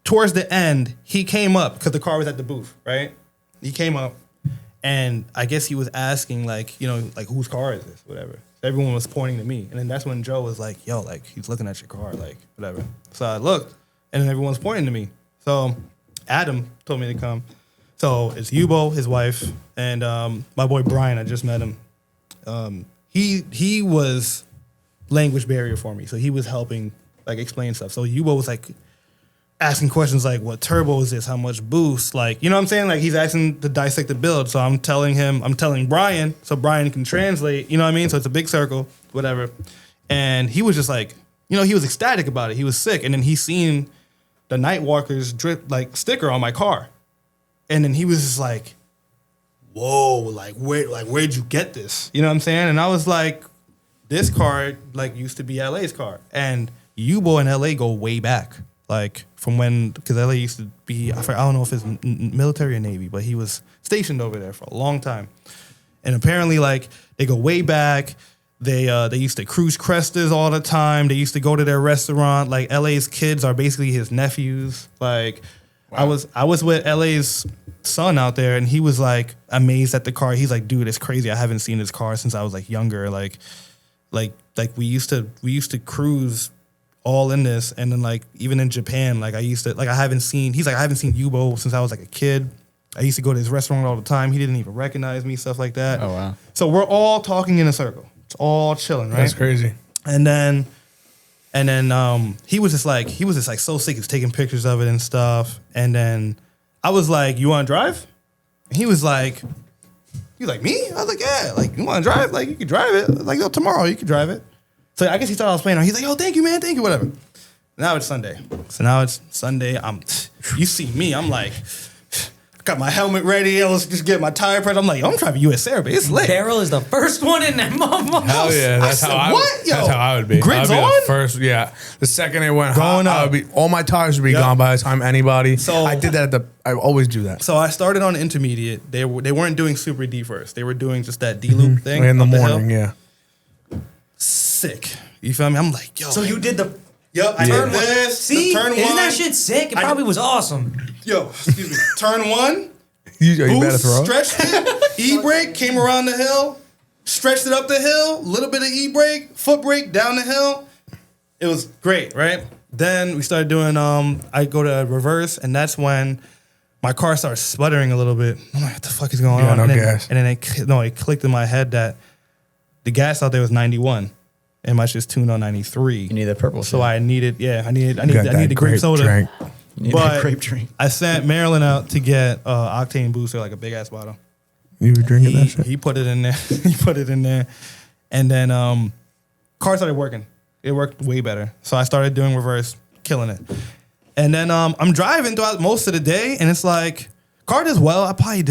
towards the end, he came up because the car was at the booth, right? he came up, and I guess he was asking like, you know, like whose car is this, whatever. Everyone was pointing to me, and then that's when Joe was like, yo, like he's looking at your car, like whatever. So I looked, and then everyone's pointing to me. So Adam told me to come. So it's Yubo, his wife, and my boy Brian. I just met him. He was language barrier for me, so he was helping like explain stuff. So Yubo was like asking questions like, what turbo is this? How much boost? Like, you know what I'm saying? Like he's asking to dissect the build. So I'm telling Brian, so Brian can translate, you know what I mean? So it's a big circle, whatever. And he was just like, you know, he was ecstatic about it. He was sick. And then he seen the Nightwalker's drip like sticker on my car. And then he was just like, whoa, where'd you get this? You know what I'm saying? And I was like, this car like used to be LA's car. And U-Boy and LA go way back. Like from when, because LA used to be, I don't know if it's military or Navy, but he was stationed over there for a long time. And apparently like they go way back. They used to cruise Crestas all the time. They used to go to their restaurant. Like LA's kids are basically his nephews. Like wow. I was with LA's son out there, and he was like amazed at the car. He's like, dude, it's crazy. I haven't seen this car since I was like younger. Like we used to cruise all in this, and then like even in Japan, like I haven't seen Yubo since I was like a kid. I used to go to his restaurant all the time. He didn't even recognize me, stuff like that. Oh wow. So we're all talking in a circle. It's all chilling, right? That's crazy. And then he was just like so sick. He's taking pictures of it and stuff. And then I was like, you want to drive? And he was like, me? I was like, yeah. Like, you want to drive? Like, you can drive it. Like, yo, tomorrow you can drive it. So I guess he thought I was playing. He's like, oh, thank you, man. Thank you, whatever. Now it's Sunday. You see me. I'm like, got my helmet ready. I was just getting my tire pressed. I'm like, yo, I'm driving US Air, but it's lit. Darrel is the first one in that motherfucker. Hell yeah, that's how I would be. Grids I'd be on? the first, yeah. The second it went Growing hot, up. all my tires would be gone by the time anybody. So I did that I always do that. So I started on intermediate. They weren't doing super D first. They were doing just that D loop thing In the up morning, hill. yeah. Sick. You feel me? I'm like, yo. So you did the Yep, I did this. See, turn isn't one. that shit sick? It probably was awesome. Yo, excuse me. Turn one. You better Boost, throw. stretched it. E-brake, came around the hill, stretched it up the hill, little bit of e-brake, foot brake, down the hill. It was great, right? Then we started doing, I go to reverse, and that's when my car started sputtering a little bit. I'm like, what the fuck is going on? No and then, gas. And then it clicked in my head that the gas out there was 91, and my shit's tuned on 93. You need that purple. So shit. I needed That the grape soda. drink. You need But that grape drink. I sent Marilyn out to get octane booster, like a big ass bottle. You were drinking that shit? He put it in there. He put it in there. And then car started working. It worked way better. So I started doing reverse, killing it. And then I'm driving throughout most of the day, and it's like, car does well. I probably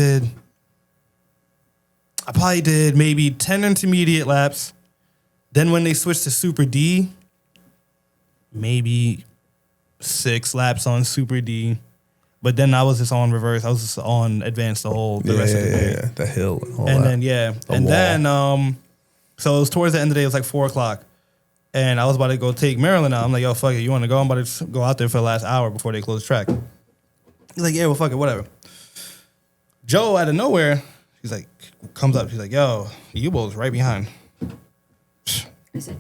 did maybe 10 intermediate laps. Then when they switched to Super D, maybe 6 laps on Super D. But then I was just on reverse. I was just on advanced the rest of the day. Yeah, the hill and all And that. then so it was towards the end of the day. It was like 4:00, and I was about to go take Marilyn out. I'm like, yo, fuck it, you want to go? I'm about to go out there for the last hour before they close the track. He's like, yeah, well, fuck it, whatever. Joe out of nowhere, he's like, comes up. He's like, yo, U-Boat's right behind. I said,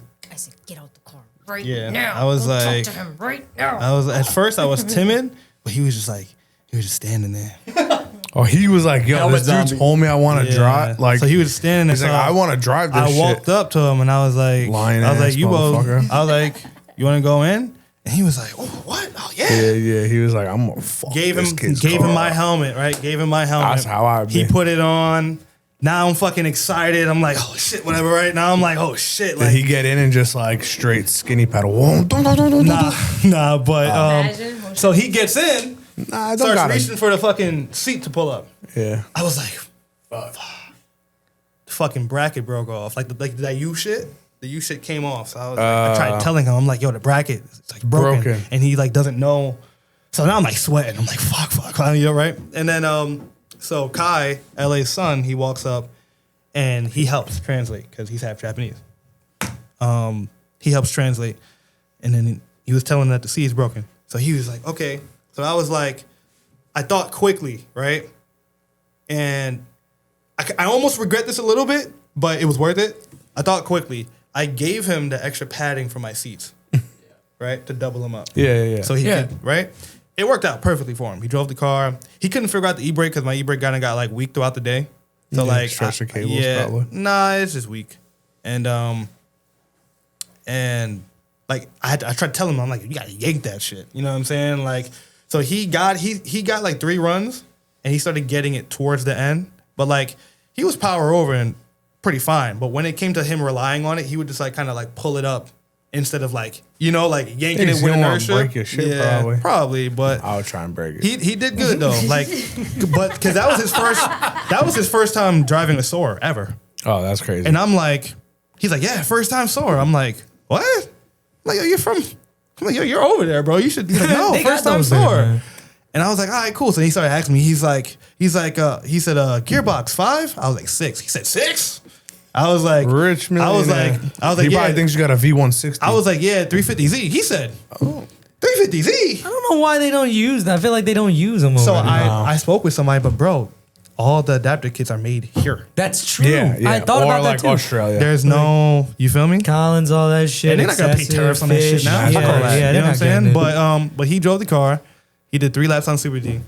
get out the car right Yeah, now. I was Go like- talk to him right now. At first I was timid, but he was just standing there. Oh, he was like, yo, Helmet this dude zombie. told me I want to Yeah. drive. Like, so he was standing there. he's like, so I want to drive this I shit. walked up to him and I was like, Lying I was like, ass U-Boat. motherfucker. I was like, you want to go in? And he was like, oh, what? Oh, yeah. Yeah. He was like, I'm gonna fuck Gave this him kid's gave him car my up. helmet, right? Gave him my helmet. That's how I'd He be. put it on. Now I'm fucking excited. I'm like, oh shit, whatever. Right now I'm like, oh shit. Did Like, he get in and just like straight skinny pedal? nah. But Imagine. so he gets in, Nah, I don't starts got reaching it. for the fucking seat to pull up. Yeah. I was like, fuck. The fucking bracket broke off. Like that U shit. The U shit came off. So I was like, I tried telling him, I'm like, yo, the bracket is like broken. And he like doesn't know. So now I'm like sweating. I'm like, fuck. You know, right? And then so Kai, LA's son, he walks up and he helps translate because he's half Japanese. He helps translate. And then he was telling that the seat is broken. So he was like, okay. So I was like, I thought quickly, right? and I almost regret this a little bit, but it was worth it. I thought quickly. I gave him the extra padding for my seats, right, to double them up. Yeah. So he could, right? It worked out perfectly for him. He drove the car. He couldn't figure out the e-brake because my e-brake kind of got like weak throughout the day. So like stretch the cables probably. Nah, it's just weak. And like I tried to tell him, I'm like, you gotta yank that shit. You know what I'm saying? Like, so he got like 3 runs and he started getting it towards the end. But like he was power over and pretty fine. But when it came to him relying on it, he would just like kind of like pull it up instead of like, like yanking it with inertia. Break your shit, yeah, probably. But I would try and break it. he did good though. Like, but because that was his first time driving a Soar ever. Oh, that's crazy. And I'm like, he's like, yeah, first time Soar. I'm like, what? I'm like, yo, you're from? I'm like, yo, you're over there, bro. You should. He's like, no, first time Soar. And I was like, all right, cool. So he started asking me. He said, gearbox 5. I was like 6. He said 6. I was like, rich millionaire. I was like, he probably thinks you got a V160. I was like, yeah, 350Z. He said, 350Z. I don't know why they don't use that. I feel like they don't use them. So over there. I spoke with somebody, but bro, all the adapter kits are made here. That's true. Yeah. I thought or about like that too. Australia. There's no, you feel me? Collins, all that shit. And they're not gonna pay tariffs on that shit now. Fuck all that. You know what I'm saying? But he drove the car. He did 3 laps on Super D,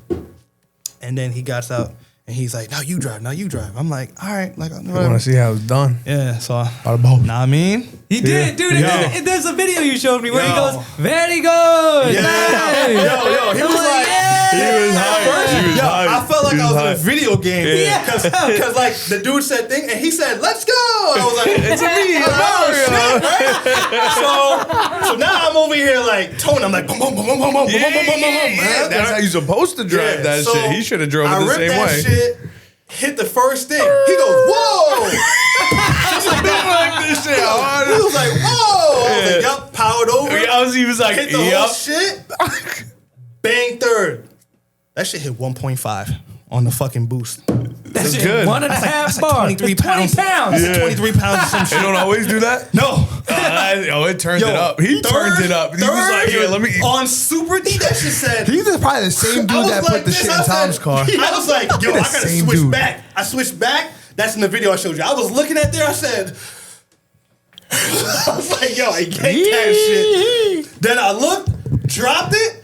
and then he got out and he's like, "Now you drive. Now you drive." I'm like, "All right." Like, I want to see how it's done. Yeah. So, both. nah, I mean, he did, dude. There's a video you showed me where he Yo. goes, "Very good." Yeah. Nice. Yo, he was like, He was hyped. I felt like I was in a video game. Yeah. Because like the dude said thing and he said, "Let's go." I was like, "It's a me, So now I'm over here like tone. I'm like, boom, boom, boom, boom, boom, boom, boom, boom, boom, boom. That's how you're supposed to drive that So shit. He should have drove it I the ripped same that way. shit, hit the first thing. He goes, "Whoa!" Like this shit hard. He was like, "Whoa!" I was like, "Yup," powered over. He was like, Hit the whole shit. Bang third. That shit hit 1.5 on the fucking boost. That's good. 1.5 bars. 23 That's 20 pounds. That's 23 pounds or some They shit. don't always do that? No. It turned it up. He turned it up. He was like, "Here, let me." On Super D, that shit said. He's probably the same dude that put the shit in Tom's car. I was like, yo, I gotta same switch dude. back. I switched back. That's in the video I showed you. I was looking at there. I said, I was like, yo, I get that shit. Then I looked, dropped it,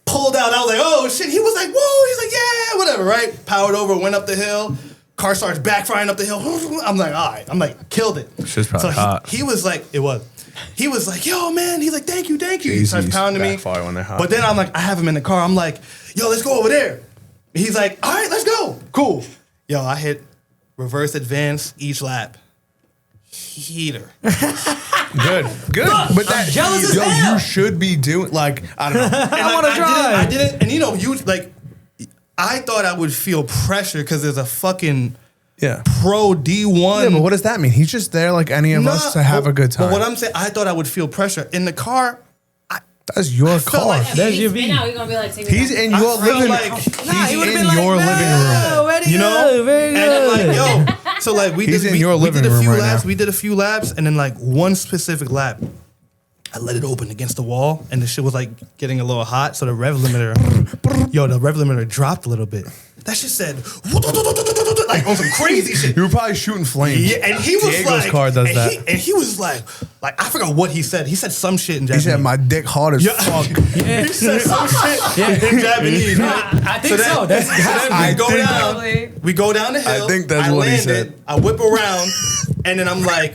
pulled out. I was like, oh shit. He was like, whoa. He's like, yeah, whatever, right? Powered over, went up the hill. Car starts backfiring up the hill. I'm like, all right. I'm like, killed it. Shit's probably so hot. he was like, it was. He was like, yo, man. He's like, thank you. He starts pounding me. Backfire when they're hot. But then I'm like, I have him in the car. I'm like, yo, let's go over there. He's like, all right, let's go. Cool. Yo, I hit reverse advance each lap. Heater. Good. But that jealous as hell. you should be doing like I don't know. I want to drive. I didn't, and you like, I thought I would feel pressure because there's a fucking Yeah. pro D1. Yeah, but what does that mean? He's just there like any of us to have a good time. But what I'm saying, I thought I would feel pressure in the car. That's your car. like That's your And V. now he's gonna be like, take me He's back. in I your felt living like- He's in your living room. Very You know, good, very and I'm good. like, yo. So like we He's did, in your living we did a room few right laps. now. We did a few laps, and then like one specific lap, I let it open against the wall, and the shit was like getting a little hot. So the rev limiter dropped a little bit. That shit said like on some crazy shit. You were probably shooting flames. Yeah, and he was Diego's like, car does and that. He was like I forgot what he said. He said some shit in He Japanese. said my dick hard as Yeah. fuck. He said some shit in Japanese. Right? I think so. Then I we go think- down. We go down the hill. I think that's what he said. I whip around, and then I'm like,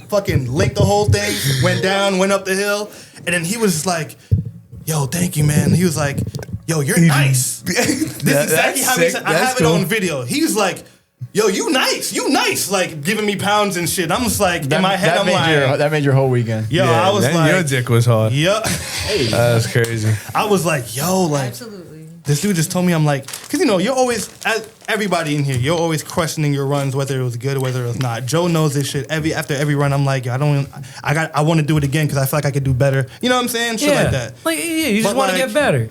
fucking linked the whole thing. Went down, went up the hill, and then he was like, "Yo, thank you, man." He was like, "Yo, you're nice." This is exactly how he said. I have it on video. He was like, "Yo, you nice," like giving me pounds and shit. I'm just like in my head, I'm like, that made your whole weekend. "Yo," I was then like, your dick was hard. "Yup." That's crazy. I was like, "Yo, like." Absolutely. This dude just told me, I'm like, because you're always, as everybody in here, you're always questioning your runs, whether it was good or whether it was not. Joe knows this shit. After every run, I'm like, I want to do it again because I feel like I could do better. You know what I'm saying? Shit like that. You just But, want to like, get better.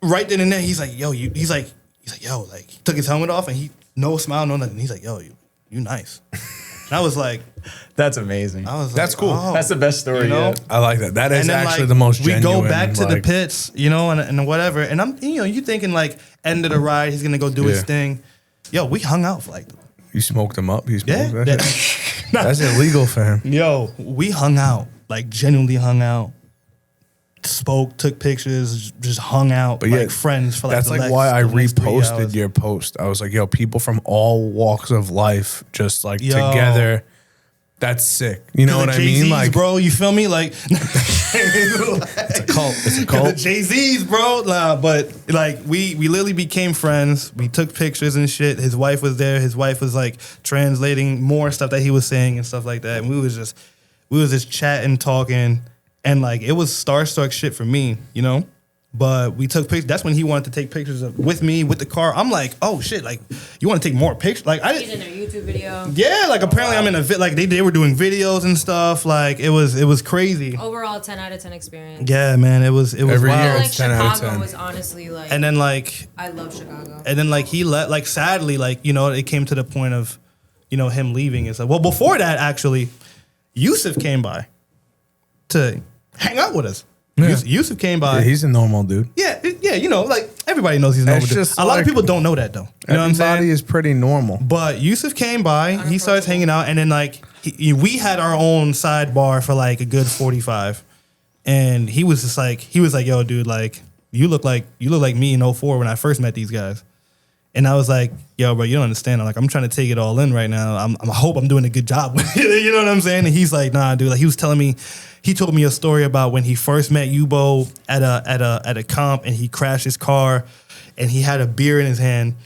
Right then and there, he's like, yo, he's like, yo, like, he took his helmet off and he, no smile, no nothing. He's like, yo, you nice. And I was like, That's amazing. That's cool. That's the best story. You know? Yet. I like that. That is and then, actually like, the most we genuine. go back to the like- pits, you know, and whatever. And I'm, you know, you thinking like end of the ride, he's gonna go do his Yeah. thing. Yo, we hung out for like, You smoked him up. He yeah, smoked that shit. That's illegal for him. yo, we hung out, like genuinely hung out. Spoke, took pictures, just hung out, But like yeah, friends for like. That's the like next- why I the next 3 reposted hours. your post. I was like, yo, people from all walks of life just like Yo. together. That's sick. You know what I mean? Jay-Z's, Like, bro, you feel me? Like, it's a cult. It's a the cult. Jay-Z's, bro. Nah, but like we literally became friends. We took pictures and shit. His wife was there. His wife was like translating more stuff that he was saying and stuff like that. And we was just chatting, talking, and like it was starstruck shit for me, you know? But we took pictures. That's when he wanted to take pictures with me with the car. I'm like, oh shit, like you want to take more pictures? Like I He's in didn't. their YouTube video. Yeah, like apparently I'm in a like they were doing videos and stuff. Like it was crazy. Overall, 10 out of 10 experience. Yeah, man, it was Every wild. year I feel like it's 10 out of Chicago 10. was honestly like. And then like I love Chicago. And then like he let like sadly like you know it came to the point of you know him leaving. It's like well before that actually, Yusuf came by to hang out with us. Yeah. Yusuf came by. Yeah, he's a normal dude. yeah, you know like everybody knows he's a normal It's dude. just A lot of like- people don't know that though. You know what I'm Everybody saying? is pretty normal. But Yusuf came by. He started hanging out, and then like we had our own sidebar for like a good 45, and he was just like yo dude like you look like me in 04 when I first met these guys. And I was like, yo, bro, you don't understand. I'm like, I'm trying to take it all in right now. I hope I'm doing a good job with it. You know what I'm saying? And he's like, nah, dude. Like he was telling me, he told me a story about when he first met Yubo at a comp and he crashed his car and he had a beer in his hand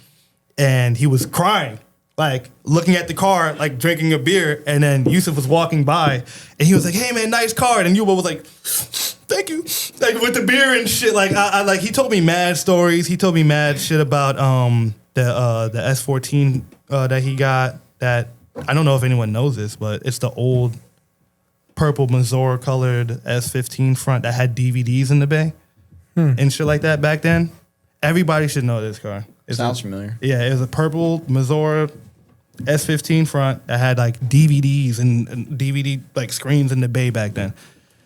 and he was crying, like looking at the car, like drinking a beer. And then Yusuf was walking by and he was like, hey man, nice car. And Yubo was like, thank you. Like with the beer and shit. Like I like he told me mad stories. He told me mad shit about the S14 that he got that I don't know if anyone knows this, but it's the old purple Mazor colored S15 front that had DVDs in the bay and shit like that back then. Everybody should know this car. Sounds familiar. Yeah, it was a purple Mazor S15 front that had like DVDs and DVD like screens in the bay back then.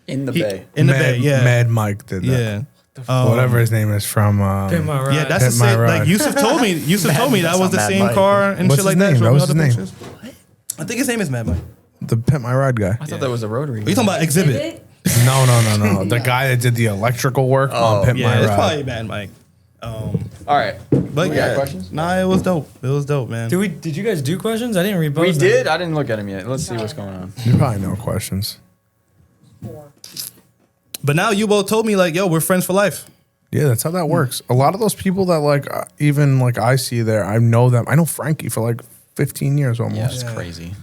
In the bay. In the Mad, bay, yeah. Mad Mike did that. Yeah. Whatever his name is from. Pimp My Ride. Yeah, that's the Hit My same. Ride. Like Yusuf told me. Yusuf told me that was the Mad same Mike. car and What's shit like his that. name? Showed That me was all the his name. pictures. I think his name is Mad Mike. The Pimp My Ride guy. I thought that was a rotary. Are you talking about Exhibit? No. The guy that did the electrical work on Pimp Yeah, My it's Ride. probably Mad Mike. All right. But We yeah, got questions? Nah, it was dope. It was dope, man. Did you guys do questions? I didn't repost We them. did. I didn't look at him yet. Let's see what's going on. You probably know questions. But now you both told me like, yo, we're friends for life. Yeah, that's how that works. A lot of those people that like even like I see there, I know them. I know Frankie for like 15 years Yeah, almost. it's crazy.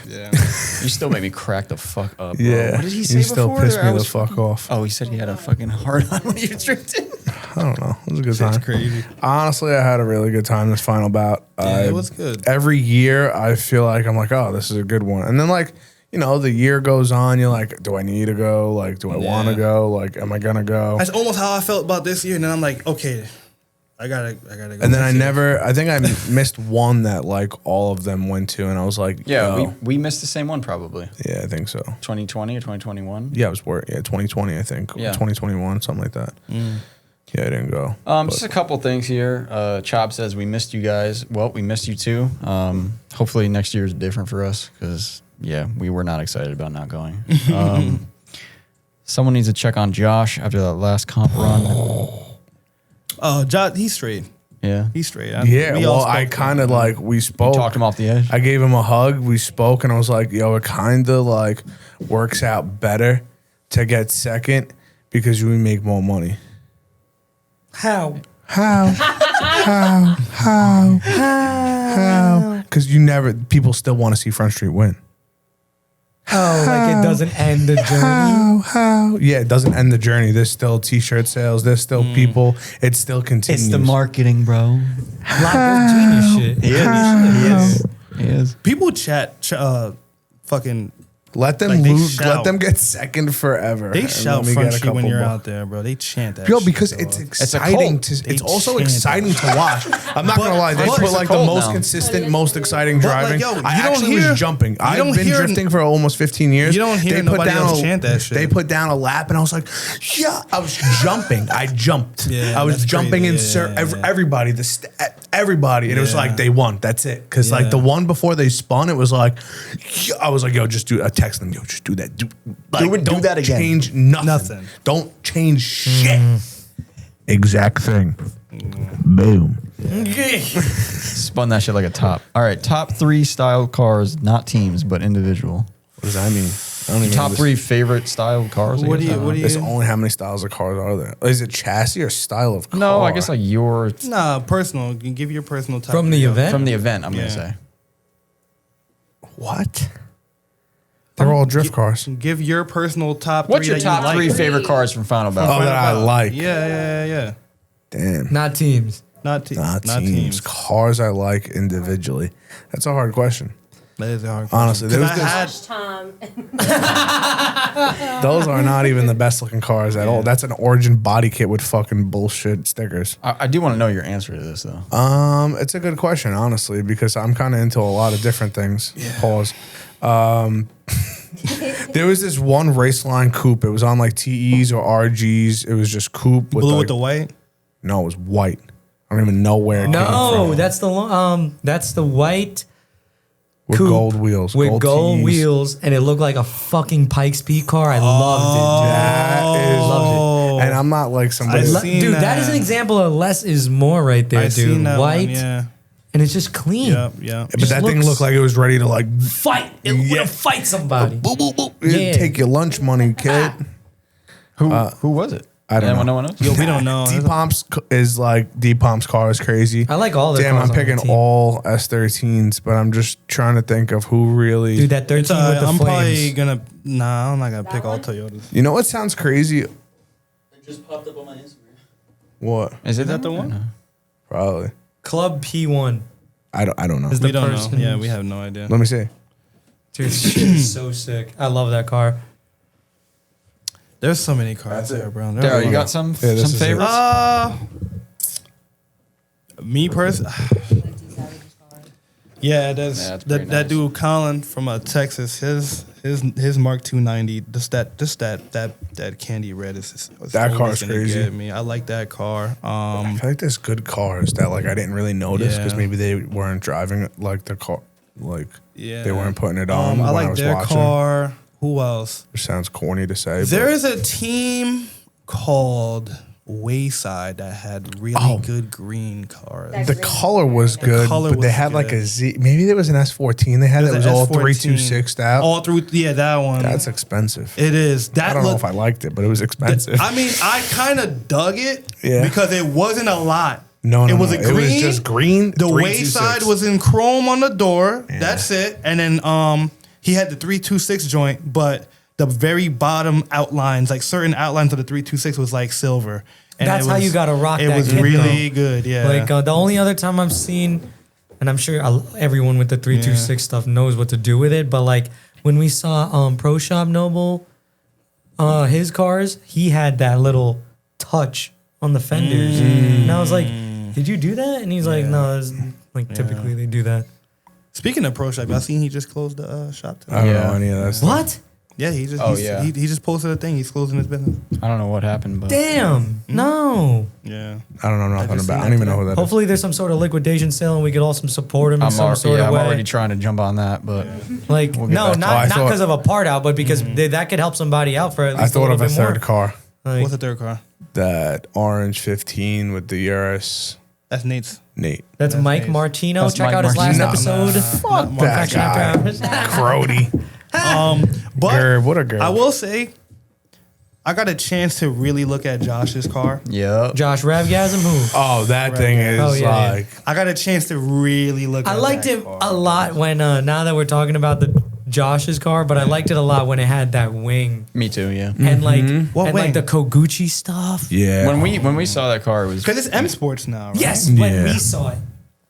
Yeah. You still make me crack the fuck up, bro. Yeah. What did he say You still before? piss I me the was fuck off. Oh, he said he had a fucking hard on when you were drinking. I don't know. It was a good time. That's crazy. Honestly, I had a really good time this Final Bout. Yeah, it was good. Every year, I feel like I'm like, oh, this is a good one. And then like, you know, the year goes on. You're like, do I need to go? Like, do I want to go? Like, am I gonna go? That's almost how I felt about this year. And then I'm like, okay, I gotta go. And then I next year. think I missed one that like all of them went to, and I was like, Yeah, yo. we missed the same one probably. Yeah, I think so. 2020 or 2021. Yeah, it was 2020, I think. Yeah. 2021, something like that. Yeah, I didn't go. Just a couple things here. Chop says we missed you guys. Well, we missed you too. Hopefully next year is different for us because yeah, we were not excited about not going. Someone needs to check on Josh after that last comp run. Josh, he's straight. Yeah, He's straight. Yeah, we all well, I spoke. kind of like, we spoke. talked him off the edge. I gave him a hug. We spoke, and I was like, yo, it kind of like works out better to get second because we make more money. How? Because people still want to see Front Street win. Oh, like it doesn't end the journey. How? Yeah, it doesn't end the journey. There's still t-shirt sales. There's still people. It still continues. marketing, bro. Black is genius shit. He is. He is. People fucking Let them Like, they lose. shout. Let them get second forever. They and shout let me get a front street when couple you're bucks. out there, bro. They chant that. Yo, shit, because dog. it's a exciting. cult. It's They also chant exciting to watch. I'm not gonna lie. They but- put like the Cold most now. consistent, most exciting But, like, driving. yo, I you don't actually hear- was jumping. you I've don't been hear- drifting for almost 15 years. You don't hear nobody else chant that shit. They put down a lap, and I was like, yeah. I was jumping. I jumped. Yeah, I was that's jumping crazy. in Yeah, yeah, yeah. everybody. Everybody, and it was Yeah. like they won. That's it. Because like Yeah. the one before they spun, it was like, I was like, yo, just do. I text them, yo, just do that. Do do that again. Change nothing. Nothing. Don't change shit. Exact thing. Boom. Spun that shit like a top. All right, top 3 style cars, not teams, but individual. What does that mean? I don't even Top know 3 favorite style cars. I What guess. do you? There's only how many styles of cars are there? Is it chassis or style of car? No, I guess like your Nah, personal. You can give your personal top From the three. event? from the event. I'm Yeah. gonna say. What? They're all drift cars. Give your personal top. What's three your that you top like. 3 favorite cars from Final Bout? Oh, that I like. Yeah. Damn. Not teams. Not Not teams. teams. Cars I like individually. That's a hard question. That is a hard question. Honestly, there was 'Cause I this- had those are not even the best looking cars at all. That's an Origin body kit with fucking bullshit stickers. I do want to know your answer to this though. It's a good question, honestly, because I'm kind of into a lot of different things. Pause. There was this one Raceline coupe. It was on like TEs or RGs. It was just coupe with blue like, with the white. no, it was white. I don't even know where it came No, from. that's the white with coupe gold wheels. with gold TEs. wheels, and it looked like a fucking Pikes Peak car. I loved it. That is, Loved and I'm not like somebody. I Dude. seen Dude, that that. is an example of less is more right there, I dude. seen that White, one. Yeah. and it's just clean. Yep. but just that thing looks- looked like it was ready to like Fight! It Yeah. would fight somebody. boop, boop, boop. Yeah. Take your lunch money, kid. Who was it? I don't Anyone know. No one knows? Yo, we don't know. D-Pomp's is like D-Pomp's car is crazy. I like all the Damn, cars I'm on the picking team. all S13s, but I'm just trying to think of who really. Dude, that 13 It's, with the I'm probably flames. gonna. Nah, I'm not gonna pick all Toyotas. You know what sounds crazy? It just popped up on my Instagram. What? Is it that the one? Probably. Club P1. I don't know. Is We the don't know. person- Yeah, we have no idea. Let me see. Dude, this shit is so sick. I love that car. There's so many cars there, bro. There's a Darrell, you lot. got some Yeah, this is it. favorites? Me personally. Yeah, that's Yeah, it's pretty that nice. dude Colin from Texas. His Mark 290. Just that candy red is That always car's gonna crazy. get me. I like that car. I feel like there's good cars that like I didn't really notice because Yeah. maybe they weren't driving like the car, like Yeah, they weren't putting it on I when like I was their watching. car. Who else? Which sounds corny to say. There but is a team called Wayside that had really Oh. good green cars. That- the color was good, color but they was had like good. a Z. Maybe there was an S14 they had that There's was an all S14. 326 out. All through, yeah, that one. That's expensive. It is. That I don't know look- if I liked it, but it was expensive. I mean, I kind of dug it Yeah. because it wasn't a lot. No, it no, was no. a green. It was just green. The 326. Wayside was in chrome on the door. That's it. And then he had the 326 joint, but the very bottom outlines, like certain outlines of the 326, was like silver. And That's it how was- you gotta rock It that was kit, really good. Yeah. Like the only other time I've seen, and I'm sure everyone with the 326 stuff knows what to do with it, but like when we saw Pro Shop Noble, his cars, he had that little touch on the fenders, and I was like, "Did you do that?" And he's like, "No, it's like typically they do that." Speaking of Pro Shop, I seen he just closed the shop today. I don't Yeah. know any of that stuff. What? Yeah, he just Oh, yeah. he just posted a thing. He's closing his business. I don't know what happened, but Damn! No. Yeah. I don't know nothing just about. seen I don't that even know today. who that is. Hopefully, there's some sort of liquidation sale, and we could all support him in some sort of I'm way. already trying to jump on that, but Like, We'll get no, back to not it. I thought- because of a part out, but because that could help somebody out for at least I thought a of little a bit third more. car. Like, What's the third car? That orange 15 with the Urus. That's Nate's. Nate. that's That's Mike nice. Martino. That's Check Mike out his last Martino. episode. Fuck that Fraction After guy. Hours. Grody. But Gerb, what a girl. I will say, I got a chance to really look at Josh's car. yeah. Josh Ravgasm, who? Oh, that thing is Oh, yeah, like. I got a chance to really look. I at liked that it car. a lot when now that we're talking about the Josh's car, but I liked it a lot when it had that wing Me too, yeah. and like What and wing? like the Koguchi stuff. Yeah. When we saw that car, it was Because it's M Sports now, right? Yes, when Yeah. we saw it.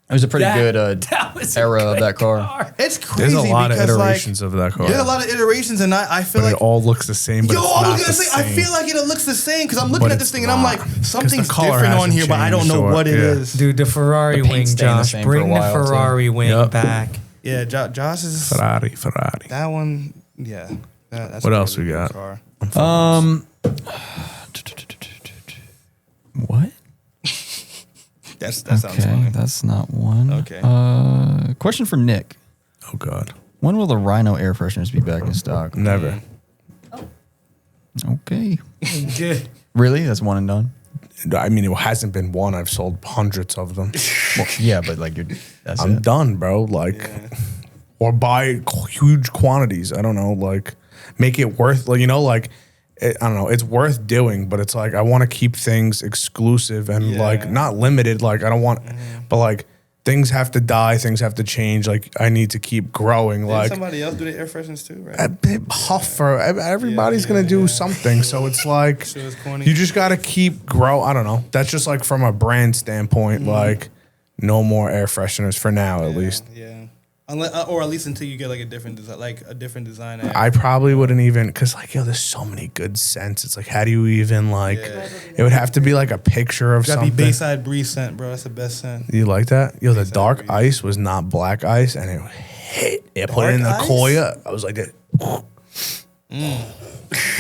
It was a pretty good that was a era of good that car. It's crazy. There's a lot of because, iterations of that car. There's a lot of iterations, and I feel But like it all looks the same. But Yo, it's I not was gonna the say, I same. feel like it looks the same because I'm looking But at this it's thing and I'm like, not. 'Cause the something's color different on hasn't here, but I don't changed, know so what it yeah. is. Dude, the Ferrari The wing, paint's staying the Josh. same for a Bring the while, too. Ferrari wing Yep. back. Yeah, Josh is Ferrari. that one. Yeah. That's What a else really we good got? car. What? That sounds Okay, funny. that's not one. Okay. Question for Nick. Oh God. When will the Rhino air fresheners be back in stock? Never. Okay. Good. Really? That's one and done? I mean, it hasn't been one. I've sold hundreds of them. Well, yeah, but like that's I'm it. done, bro. Like, or buy huge quantities. I don't know. Like, make it worth. Like, like, I don't know. It's worth doing, but it's like I want to keep things exclusive and like not limited. Like, I don't want, but like things have to die. Things have to change. Like, I need to keep growing. Didn't Like, somebody else do the air fresheners too, right? a bit huffer. Everybody's gonna do something. So it's like Sure, it's corny. you just gotta keep grow. I don't know. That's just like from a brand standpoint. Like, no more air fresheners for now, at least. Yeah. Unless, or at least until you get like a different design. I probably wouldn't even, cause like, there's so many good scents. It's like, how do you even like? It would have to be like a picture of Gotta something. be Bayside Breeze scent, bro. That's the best scent. You like that? The Bayside dark Breeze. ice was not black ice, and it hit. It put it in the Dark ice? Koya. I was like, that.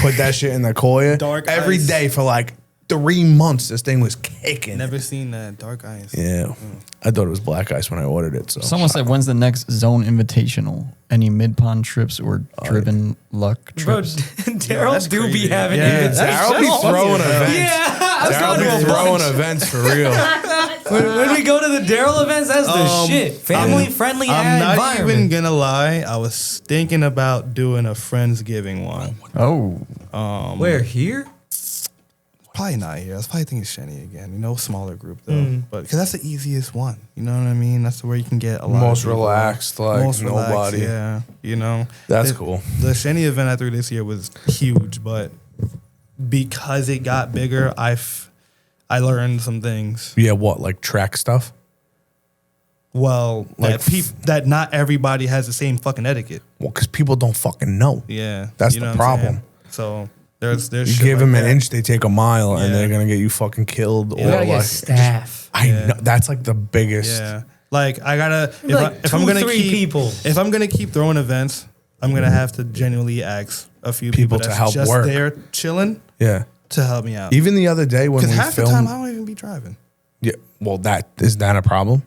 Put that shit in the Koya. Dark every ice. day for like 3 months. This thing was kicking. Never seen that dark ice. Yeah, I thought it was black ice when I ordered it. So Someone said, when's the next Zone Invitational? Any mid-pond trips or driven luck Bro, trips? Daryl that's do be crazy. having yeah, events. Daryl be throwing events. Yeah, I was Daryl going to be a throwing bunch. events for real. When we go to the Daryl events, that's the shit. Family friendly I'm not environment. even gonna lie. I was thinking about doing a Friendsgiving one. Oh. Where, here? Probably not here. I was probably thinking Shenny again. Smaller group though. But because that's the easiest one. You know what I mean? That's where you can get a lot. Most of people. relaxed, like Most relaxed, nobody. yeah. That's cool. The Shenny event I threw this year was huge, but because it got bigger, I learned some things. Yeah, what like track stuff? Well, Like that not everybody has the same fucking etiquette. Well, because people don't fucking know. Yeah, That's you the know what I'm problem. saying? So there's You shit give like them an that. inch, they take a mile, and Yeah. they're gonna get you fucking killed. You Or gotta get like, staff. I know that's like the biggest. Yeah, like I gotta Like if I'm gonna 2-3 keep people. if I'm gonna keep throwing events, I'm gonna have to genuinely ask a few People people to that's help just work. there chilling Yeah. to help me out. Even the other day when Because we half the time I filmed, don't even be driving. yeah. Well, that is that a problem?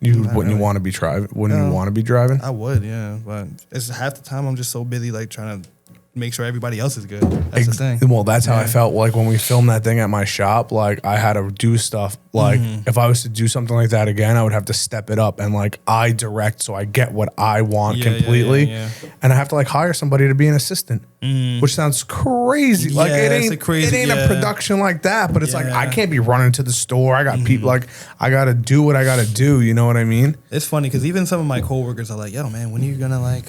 You Not wouldn't you really. want to be driving? Wouldn't you No. want to be driving? I would, yeah, but it's half the time I'm just so busy like trying to make sure everybody else is good. That's the thing. Well, that's how I Yeah. felt like when we filmed that thing at my shop. Like I had to do stuff. Like if I was to do something like that again, I would have to step it up and like I direct so I get what I want Yeah, yeah, completely. yeah. And I have to like hire somebody to be an assistant, which sounds crazy. Like Yeah, it it's ain't a crazy- it ain't yeah. a production like that. But it's like I Yeah. can't be running to the store. I got people like I got to do what I got to do. You know what I mean? It's funny because even some of my coworkers are like, "Yo, man, when are you gonna like?"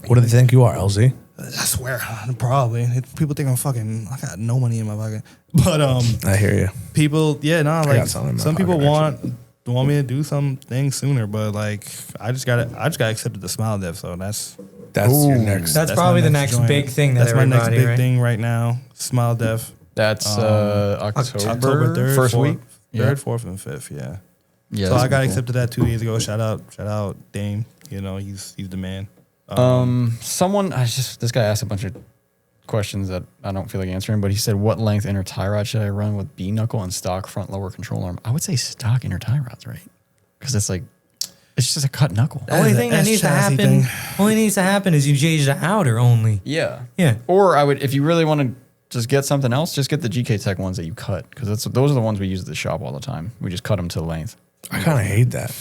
What do they think you are, LZ? I swear, probably. People think I got no money in my pocket. But I hear you. people, yeah, no, like got some in my some people pocket, want me to do some things sooner, but like I just got accepted the Smile Dev, so that's Your next. That's my probably the next joint. big thing that That's my next everybody, big right? thing right now. Smile Dev. That's October 3rd, first 4th, week. 3rd, 4th, and 5th, yeah. Yeah. So that's I got cool. accepted that 2 days ago. Shout out Dame. He's the man. This guy asked a bunch of questions that I don't feel like answering, but he said, what length inner tie rod should I run with B knuckle and stock front lower control arm? I would say stock inner tie rods, right? Because it's just a cut knuckle. The only thing that That's needs to chassis happen, thing. only needs to happen is you change the outer only. Yeah. Yeah. Or if you really want to just get something else, just get the GK Tech ones that you cut, because those are the ones we use at the shop all the time. We just cut them to length. I kind of hate that.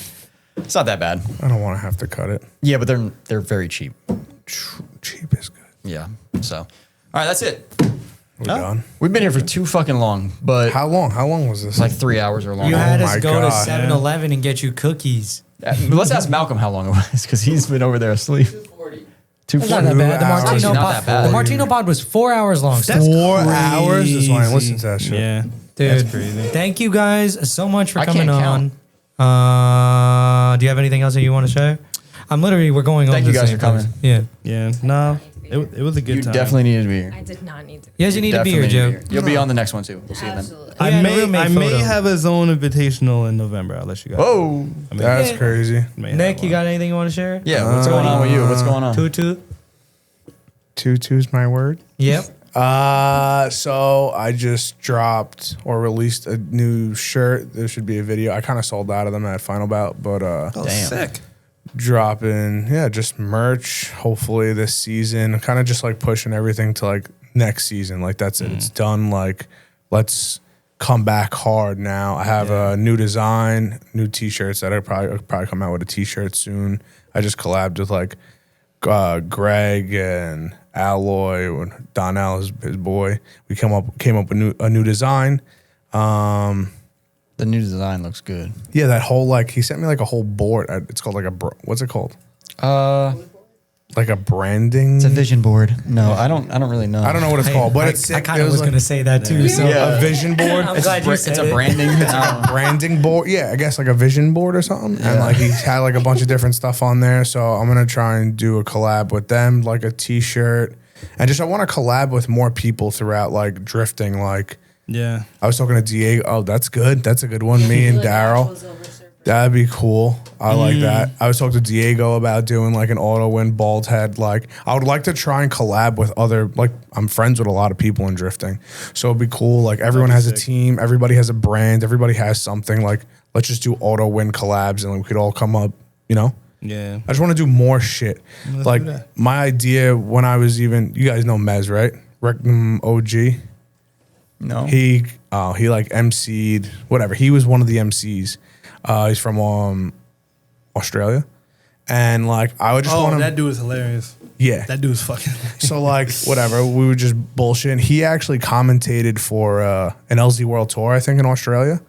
It's not that bad. I don't want to have to cut it. Yeah, but they're very cheap. Cheap is good. Yeah. So, all right, that's it. We're done. We've been here for too fucking long, but How long? How long was this? like 3 hours or longer. You had my us go to God. 7-Eleven and get you cookies. Let's ask Malcolm how long it was, because he's been over there asleep. 240. That's not that bad. The hours. Martino Not pod, that bad. the Martino pod was 4 hours long. That's 4 hours? That's why I crazy. listen to that shit. Yeah, Dude, that's crazy. thank you guys so much for I coming can't on. count. Do you have anything else that you want to share? We're going on. Thank you guys for coming. Yeah. Yeah, no, it was a good You time. definitely needed to be here. I did not need to. Yes, you need to be here, Joe. You'll be on the next one too. We'll see you then. Absolutely. I Yeah, and a may roommate photo. have a zone invitational in November. I'll let you guys. Whoa. That's crazy. Nick, you got anything you want to share? Yeah. What's going on with you? What's going on? Tutu. Tutu's my word. Yep. So I just dropped or released a new shirt. There should be a video. I kind of sold out of them at Final Bout, but Oh, sick. dropping, just merch. Hopefully this season, kind of just like pushing everything to like next season. Like that's it. It's done. Like let's come back hard now. I have a new design, new T-shirts that I'll probably come out with a T-shirt soon. I just collabed with like Greg and Alloy and Darrel, his boy. We came up with a new design. The new design looks good. Yeah, that whole like he sent me like a whole board. It's called like what's it called? Like a branding. It's a vision board. No, I don't really know. I don't know what it's called, but it's I sick. kind of It was like going to say that too. So a vision board. I'm glad you said It's a it. branding. Branding board. Yeah, I guess like a vision board or something. And like he had like a bunch of different stuff on there. So I'm gonna try and do a collab with them, like a T-shirt, and just I want to collab with more people throughout like drifting. Like Yeah. I was talking to Diego. Oh, that's good. That's a good one. Me and Darrel. That'd be cool. I like that. I was talking to Diego about doing like an Autowin bald head. Like I would like to try and collab with other, like I'm friends with a lot of people in drifting. So it'd be cool. Like everyone has a team. Everybody has a brand. Everybody has something. Like let's just do Autowin collabs and we could all come up, Yeah. I just want to do more shit. Let's Like do that. my idea when I was you guys know Mez, right? Rectum OG. No. He like MC'd, whatever. He was one of the MCs. He's from Australia. And like I would just want to that dude is hilarious. Yeah. That dude is fucking hilarious. So like whatever, we would just bullshit. And he actually commentated for an LZ World Tour, I think, in Australia.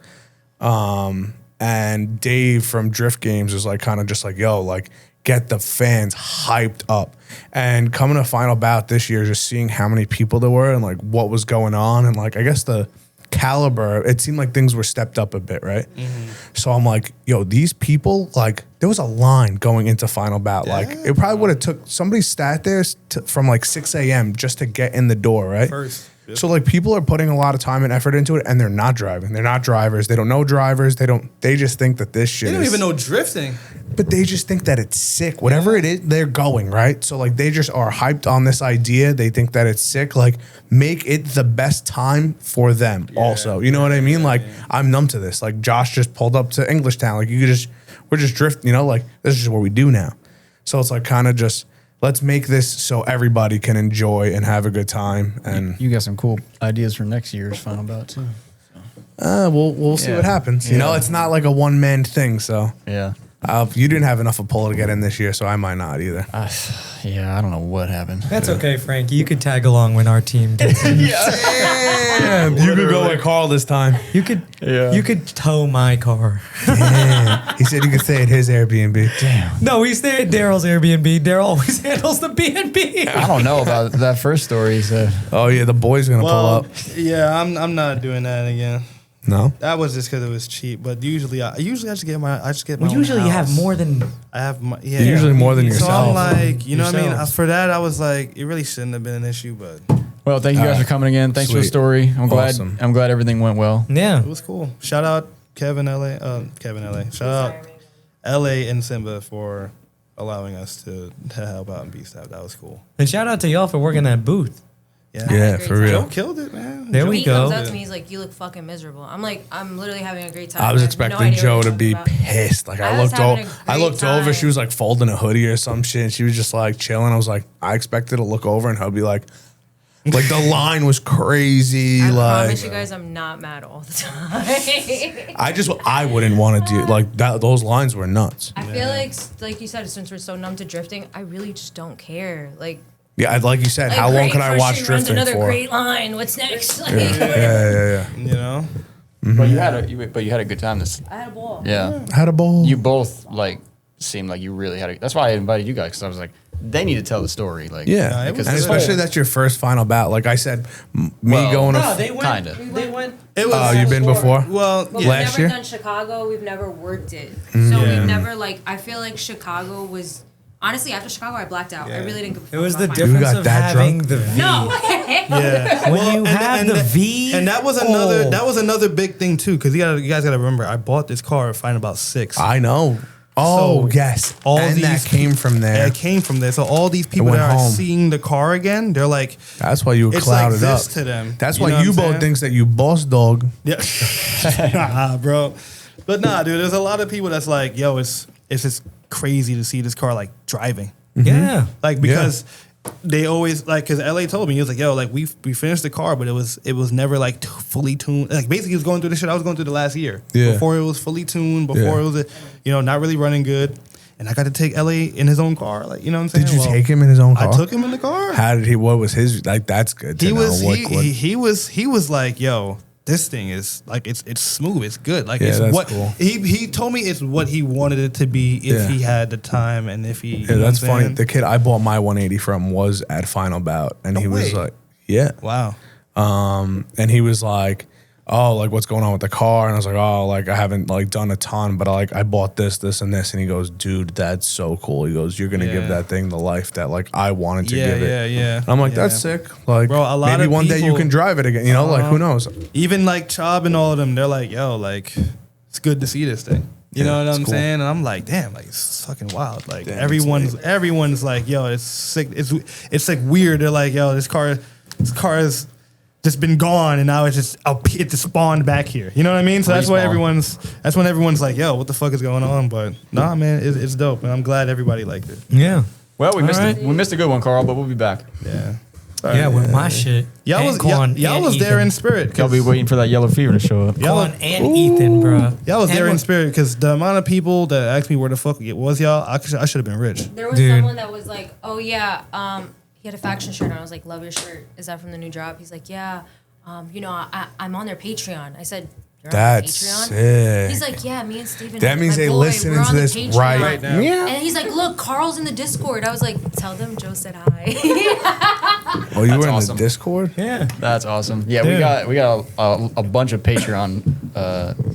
And Dave from Drift Games was like kind of just like, yo, like get the fans hyped up. And coming to Final Bout this year, just seeing how many people there were and like what was going on and like I guess the caliber, it seemed like things were stepped up a bit, right? So I'm like, yo, these people, like there was a line going into Final Bout. Like it probably would have took somebody sat there from like 6 a.m. just to get in the door, right? First. Yep. So like people are putting a lot of time and effort into it and they're not driving. They're not drivers. They don't know drivers. They just think that this shit They don't is, even know drifting. but they just think that it's sick. Whatever it is, they're going, right? So like they just are hyped on this idea. They think that it's sick. Like make it the best time for them also. You know what I mean? Like I'm numb to this. Like Josh just pulled up to Englishtown. Like we're just drifting, like this is just what we do now. So it's like kind of just let's make this so everybody can enjoy and have a good time. And You got some cool ideas for next year's Final Bout too. we'll see Yeah. what happens. You know, it's not like a one man thing. So Yeah. you didn't have enough of pull to get in this year, so I might not either. Yeah, I don't know what happened. That's okay, Frankie. You could tag along when our team gets in. Damn, you could go like Carl this time. You could tow my car. Damn. He said you could stay at his Airbnb. Damn. No, we stay at Darrel's Airbnb. Darrel always handles the B&B. I don't know about that first story. So Oh yeah, the boy's gonna pull up. Yeah, I'm not doing that again. No. That was just because it was cheap. But usually I just get my Well, own usually you have house. more than. I have my Usually more than So yourself. I'm like, you know what I mean? Yourselves. For that, I was like, it really shouldn't have been an issue, but well, thank you guys for coming again. Thanks for the Sweet. story. Awesome. I'm glad everything went well. Yeah. it was cool. Shout out Kevin LA. Shout out LA and Simba for allowing us to help out and be staff. That was cool. And shout out to y'all for working that booth. Yeah, for real. Joe killed it, man. There Joe we He go. comes up to me, he's like, "You look fucking miserable." I'm like, "I'm literally having a great time." I was have no expecting idea what Joe you're to talking be about. pissed. Like I was having a I looked great over. She time. was like folding a hoodie or some shit. And she was just like chilling. I was like, I expected to look over and her be like the line was crazy. I like promise you guys, I'm not mad all the time. I wouldn't want to do like that. Those lines were nuts. I feel like you said, since we're so numb to drifting, I really just don't care. Like Yeah, like you said, how long great, can I watch Christian runs drifting another for? great line. What's next? Like, Yeah. You know? But you had a good time. I had a ball. Yeah. Had a bowl. You both like seemed like you really had. That's why I invited you guys because I was like, they need to tell the story. Like, Yeah, it was and good. especially that's your first final bout. Like I said, going No, to they went. Kinda. They went. It was. Oh, you've been before? Well, But yeah. Last we've year? never done Chicago. We've never worked it. So Yeah. we've never I feel like Chicago was honestly after Chicago I blacked out. I really didn't give a fuck It was the about You difference got of that having drunk? the V. No. Yeah. When you have the V, and that was another big thing too, because you guys gotta remember, I bought this car at Final Bout 6. I know. Oh, So, yes. and That came from there. It came from there. So all these people went that are home. seeing the car again, they're like, That's why you were it's clouded like up. this to them. That's You why know what you I'm both saying? thinks that you boss dog. Yeah. Nah, bro. But nah, dude, there's a lot of people that's like, yo, it's just crazy to see this car like driving. yeah. Like because they always like, because LA told me, he was like, yo, like we finished the car, but it was never like fully tuned. Like basically he was going through the shit I was going through the last year. Yeah. Before it was fully tuned, before it was not really running good. And I got to take LA in his own car. Like, you know what I'm saying? Did you Well, take him in his own car? I took him in the car. How did he? What was his? Like that's good. To He know. was What- he was like, yo, this thing is like it's smooth, it's good. Like Yeah, it's that's what cool. he told me it's what he wanted it to be if Yeah. he had the time and if he. Yeah, that's funny. The kid I bought my 180 from was at Final Bout, and he was way. like, "Yeah." Wow. And he was like, "Oh, like what's going on with the car?" And I was like, "Oh, like I haven't like done a ton, but I bought this, and this." And he goes, "Dude, that's so cool." He goes, "You're gonna give Yeah. that thing the life that like I wanted to Yeah, give it." yeah. And I'm like, Yeah. "That's sick." Like, Bro, a lot maybe of one day you people- can drive it again. You know, like who knows? Even like Chubb and all of them, they're like, yo, like it's good to see this thing. You Yeah, know what it's I'm cool. saying? And I'm like, damn, like it's fucking wild. Like Damn, everyone's like, yo, it's sick. It's like weird. They're like, yo, this car has just been gone, and now it's just spawned back here. You know what I mean? So that's why Respawn. everyone's like, yo, what the fuck is going on? But nah, man, it's dope, and I'm glad everybody liked it. Yeah. Well, we right. missed a good one, Carl, but we'll be back. Yeah. Yeah, with my shit. Y'all was And Quan y'all and was there Ethan. in spirit. Y'all be waiting for that yellow fever to show up. Y'all, Quan and Ethan, bro. y'all was And there in what- spirit because the amount of people that asked me where the fuck it was, y'all, I should have been rich. There was Dude. someone that was like, "Oh yeah, he had a faction shirt on." I was like, "Love your shirt. Is that from the new drop?" He's like, "Yeah, I'm on their Patreon." I said, "You're That's on Patreon?" sick. He's like, "Yeah, me and Steven. That means my they boy, listen we're to on the this Patreon." right now. Yeah. And he's like, "Look, Carl's in the Discord." I was like, "Tell them Joe said hi." Oh, you were in awesome. the Discord? Yeah. That's awesome. Yeah, Dude. we got a bunch of Patreon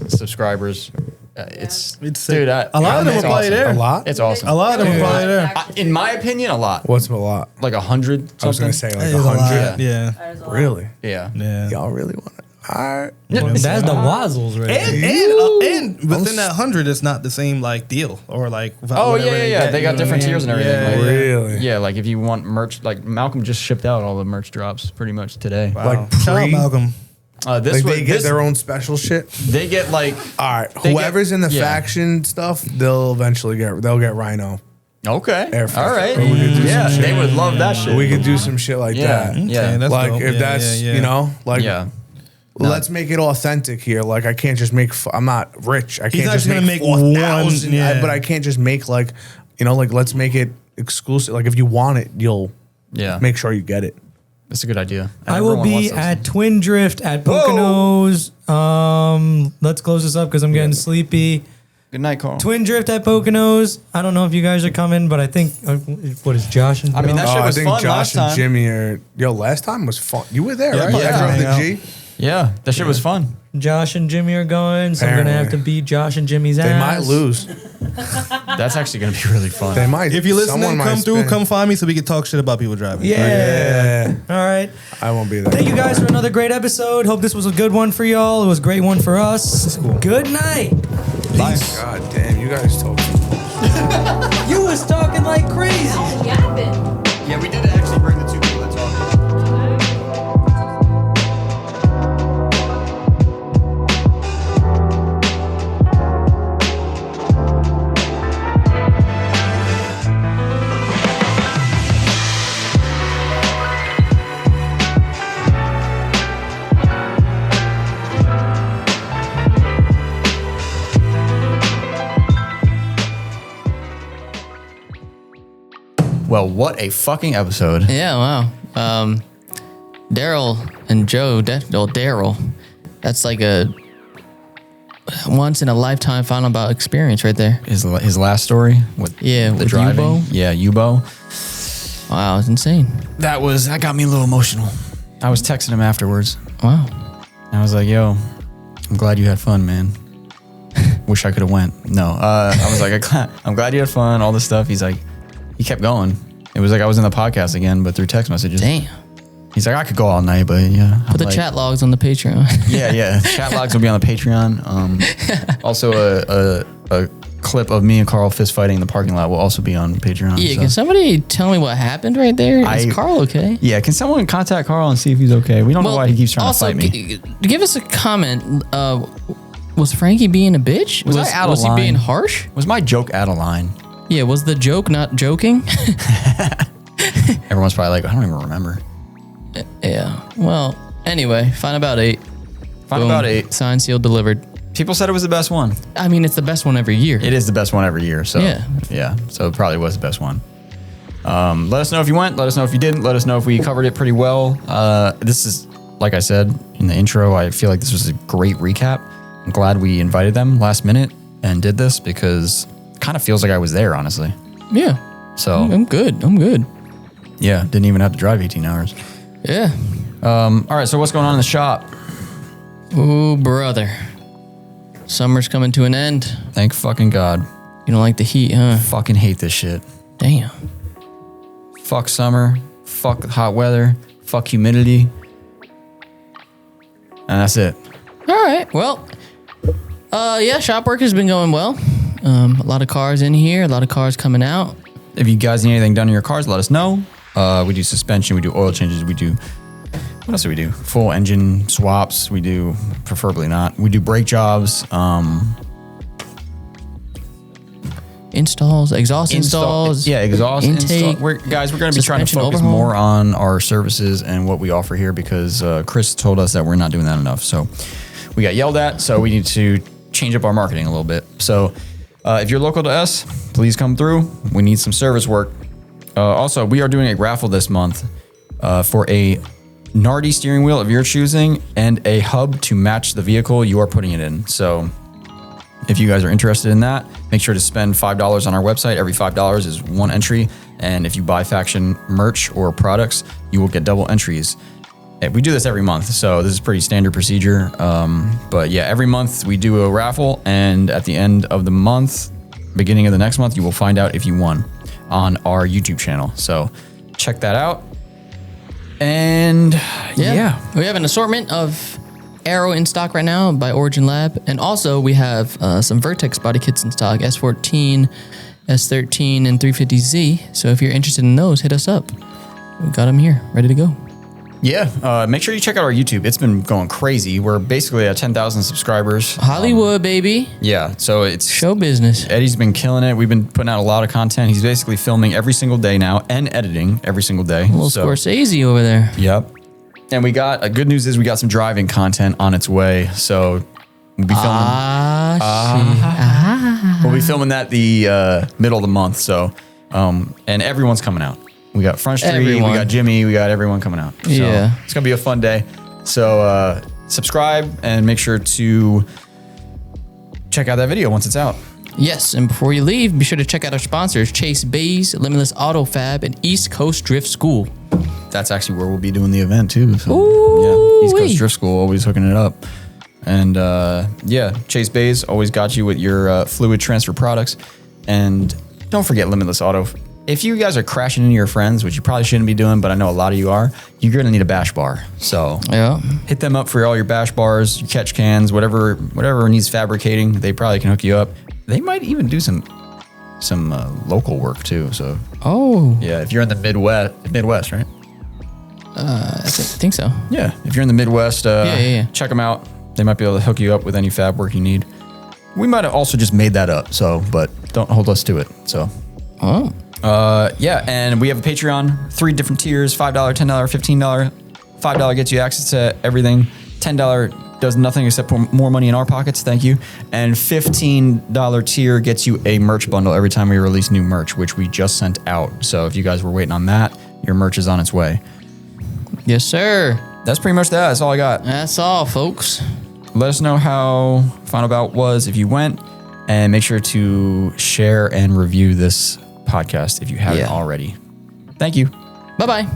subscribers. It's sick. dude. A lot of them it's are probably awesome. there. A lot? It's awesome. A lot of them are probably there. In my opinion, a lot. What's a lot? Like 100. I was going to something. say like It is a lot. 100. Yeah. That is a lot. Really? Yeah. Yeah. Y'all really want it? All right. That's the Wazzles right there. And within that 100, it's not the same like deal or like. Oh whatever yeah. get, They you got know different what I tiers and mean? everything. Yeah, Like, Really? Yeah, like if you want merch, like Malcolm just shipped out all the merch drops pretty much today. Wow. Like Shout out pre- Malcolm. This Like was, they get this, their own special shit. they get like All right. They Whoever's get- in the yeah. faction stuff, they'll eventually they'll get Rhino. okay. Air Force. All right. Or we could do Yeah, some they would love that shit. We could do some shit like Yeah. that. Yeah. that's Like dope. if Yeah, that's yeah. you know like Yeah. let's make it authentic here. Like I can't just make. I'm not rich. I can't not just gonna make make one, 4,000. yeah. But I can't just make like like let's make it exclusive. Like if you want it, you'll Yeah. make sure you get it. That's a good idea. I will Everyone be wants those. at Twin Drift at Poconos. Let's close this up because I'm getting sleepy. Good night, Carl. Twin Drift at Poconos. I don't know if you guys are coming, but I think what is Josh and I mean, Joe? that shit I was think fun Josh last and time. Jimmy are. Last time was fun. You were there, Yeah, right? yeah. I drove Hang the out. G. Yeah, that shit was fun. Josh and Jimmy are going, so I'm gonna have to Apparently. beat Josh and Jimmy's ass. They might lose. That's actually gonna be really fun. They might. If you're listening, Someone might come through, spin. come find me so we can talk shit about people driving. Yeah. All right. I won't be there. Thank you guys for another great episode. Hope this was a good one for y'all. It was a great one for us. Good night. God damn, you guys told me. You was talking like crazy. Yapping. Yeah, we did actually bring the two people that talked. Well, what a fucking episode. Yeah, wow. Darrel and Joe, Darrel, that's like a once in a lifetime Final Bout experience right there. His last story with the with driving. Yubo. Yeah, Yubo. Wow, it's insane. That got me a little emotional. I was texting him afterwards. Wow. I was like, yo, I'm glad you had fun, man. Wish I could have went. No, I was like, I'm glad you had fun, all this stuff. He's like, he kept going. It was like I was in the podcast again, but through text messages. Damn. He's like, I could go all night, but yeah. Put the chat logs on the Patreon. Yeah. Chat logs will be on the Patreon. Also, a clip of me and Carl fist fighting in the parking lot will also be on Patreon. Yeah, so. can somebody tell me what happened right there? Is Carl okay? Yeah, can someone contact Carl and see if he's okay? We don't know why he keeps trying to fight me. Give us a comment. Was Frankie being a bitch? Was I out of Was line? he being harsh? Was my joke out of line? Yeah, was the joke not joking? Everyone's probably like, I don't even remember. Yeah. Well, anyway, Final Bout 8. Final Bout 8. Signed, sealed, delivered. People said it was the best one. I mean, it's the best one every year. It is the best one every year. So yeah. So it probably was the best one. Let us know if you went. Let us know if you didn't. Let us know if we covered it pretty well. This is, like I said in the intro, I feel like this was a great recap. I'm glad we invited them last minute and did this because it kind of feels like I was there, honestly. Yeah. So I'm good. Yeah, didn't even have to drive 18 hours. Yeah. All right, so what's going on in the shop? Oh, brother. Summer's coming to an end. Thank fucking God. You don't like the heat, huh? Fucking hate this shit. Damn. Fuck summer. Fuck hot weather. Fuck humidity. And that's it. All right. Well, yeah, shop work has been going well. A lot of cars in here, a lot of cars coming out. If you guys need anything done in your cars, let us know. We do suspension, we do oil changes, we do, what else do we do? Full engine swaps, we do, preferably not. We do brake jobs. Installs, exhaust installs. Yeah, exhaust intake. We're going to be trying to focus overhaul. more on our services and what we offer here because Chris told us that we're not doing that enough. So we got yelled at, so we need to change up our marketing a little bit. So if you're local to us, please come through. We need some service work. Also, we are doing a raffle this month for a Nardi steering wheel of your choosing and a hub to match the vehicle you are putting it in. So if you guys are interested in that, make sure to spend $5 on our website. Every $5 is one entry. And if you buy Faction merch or products, you will get double entries. We do this every month, so this is pretty standard procedure. But yeah, every month we do a raffle, and at the end of the month, beginning of the next month, you will find out if you won on our YouTube channel. So check that out. And yeah. We have an assortment of Aero in stock right now by Origin Lab. And also we have some Vertex body kits in stock, S14, S13, and 350Z. So if you're interested in those, hit us up. We got them here, ready to go. Yeah, make sure you check out our YouTube. It's been going crazy. We're basically at 10,000 subscribers. Hollywood, baby. Yeah, so it's show business. Eddie's been killing it. We've been putting out a lot of content. He's basically filming every single day now and editing every single day. A little Scorsese over there. Yep. And we got, good news is we got some driving content on its way. So we'll be filming. We'll be filming that the middle of the month. So, and everyone's coming out. We got Front Street, we got Jimmy, we got everyone coming out. So yeah. It's going to be a fun day. So subscribe and make sure to check out that video once it's out. Yes, and before you leave, be sure to check out our sponsors, Chase Bays, Limitless Auto Fab, and East Coast Drift School. That's actually where we'll be doing the event too. So Ooh-wee. yeah, East Coast Drift School, always hooking it up. And yeah, Chase Bays always got you with your fluid transfer products. And don't forget Limitless Auto. If you guys are crashing into your friends, which you probably shouldn't be doing, but I know a lot of you are, you're going to need a bash bar. So yeah, hit them up for all your bash bars, your catch cans, whatever needs fabricating. They probably can hook you up. They might even do some local work too. So yeah, if you're in the Midwest, right? I think so. Yeah, if you're in the Midwest, check them out. They might be able to hook you up with any fab work you need. We might have also just made that up, so but don't hold us to it. So yeah, and we have a Patreon, 3 different tiers: $5, $10, $15. $5 gets you access to everything. $10 does nothing except put more money in our pockets. Thank you. And $15 tier gets you a merch bundle every time we release new merch, which we just sent out. So if you guys were waiting on that, your merch is on its way. Yes, sir. That's pretty much that. That's all I got. That's all, folks. Let us know how Final Bout was if you went, and make sure to share and review this podcast if you haven't already. Thank you. Bye-bye.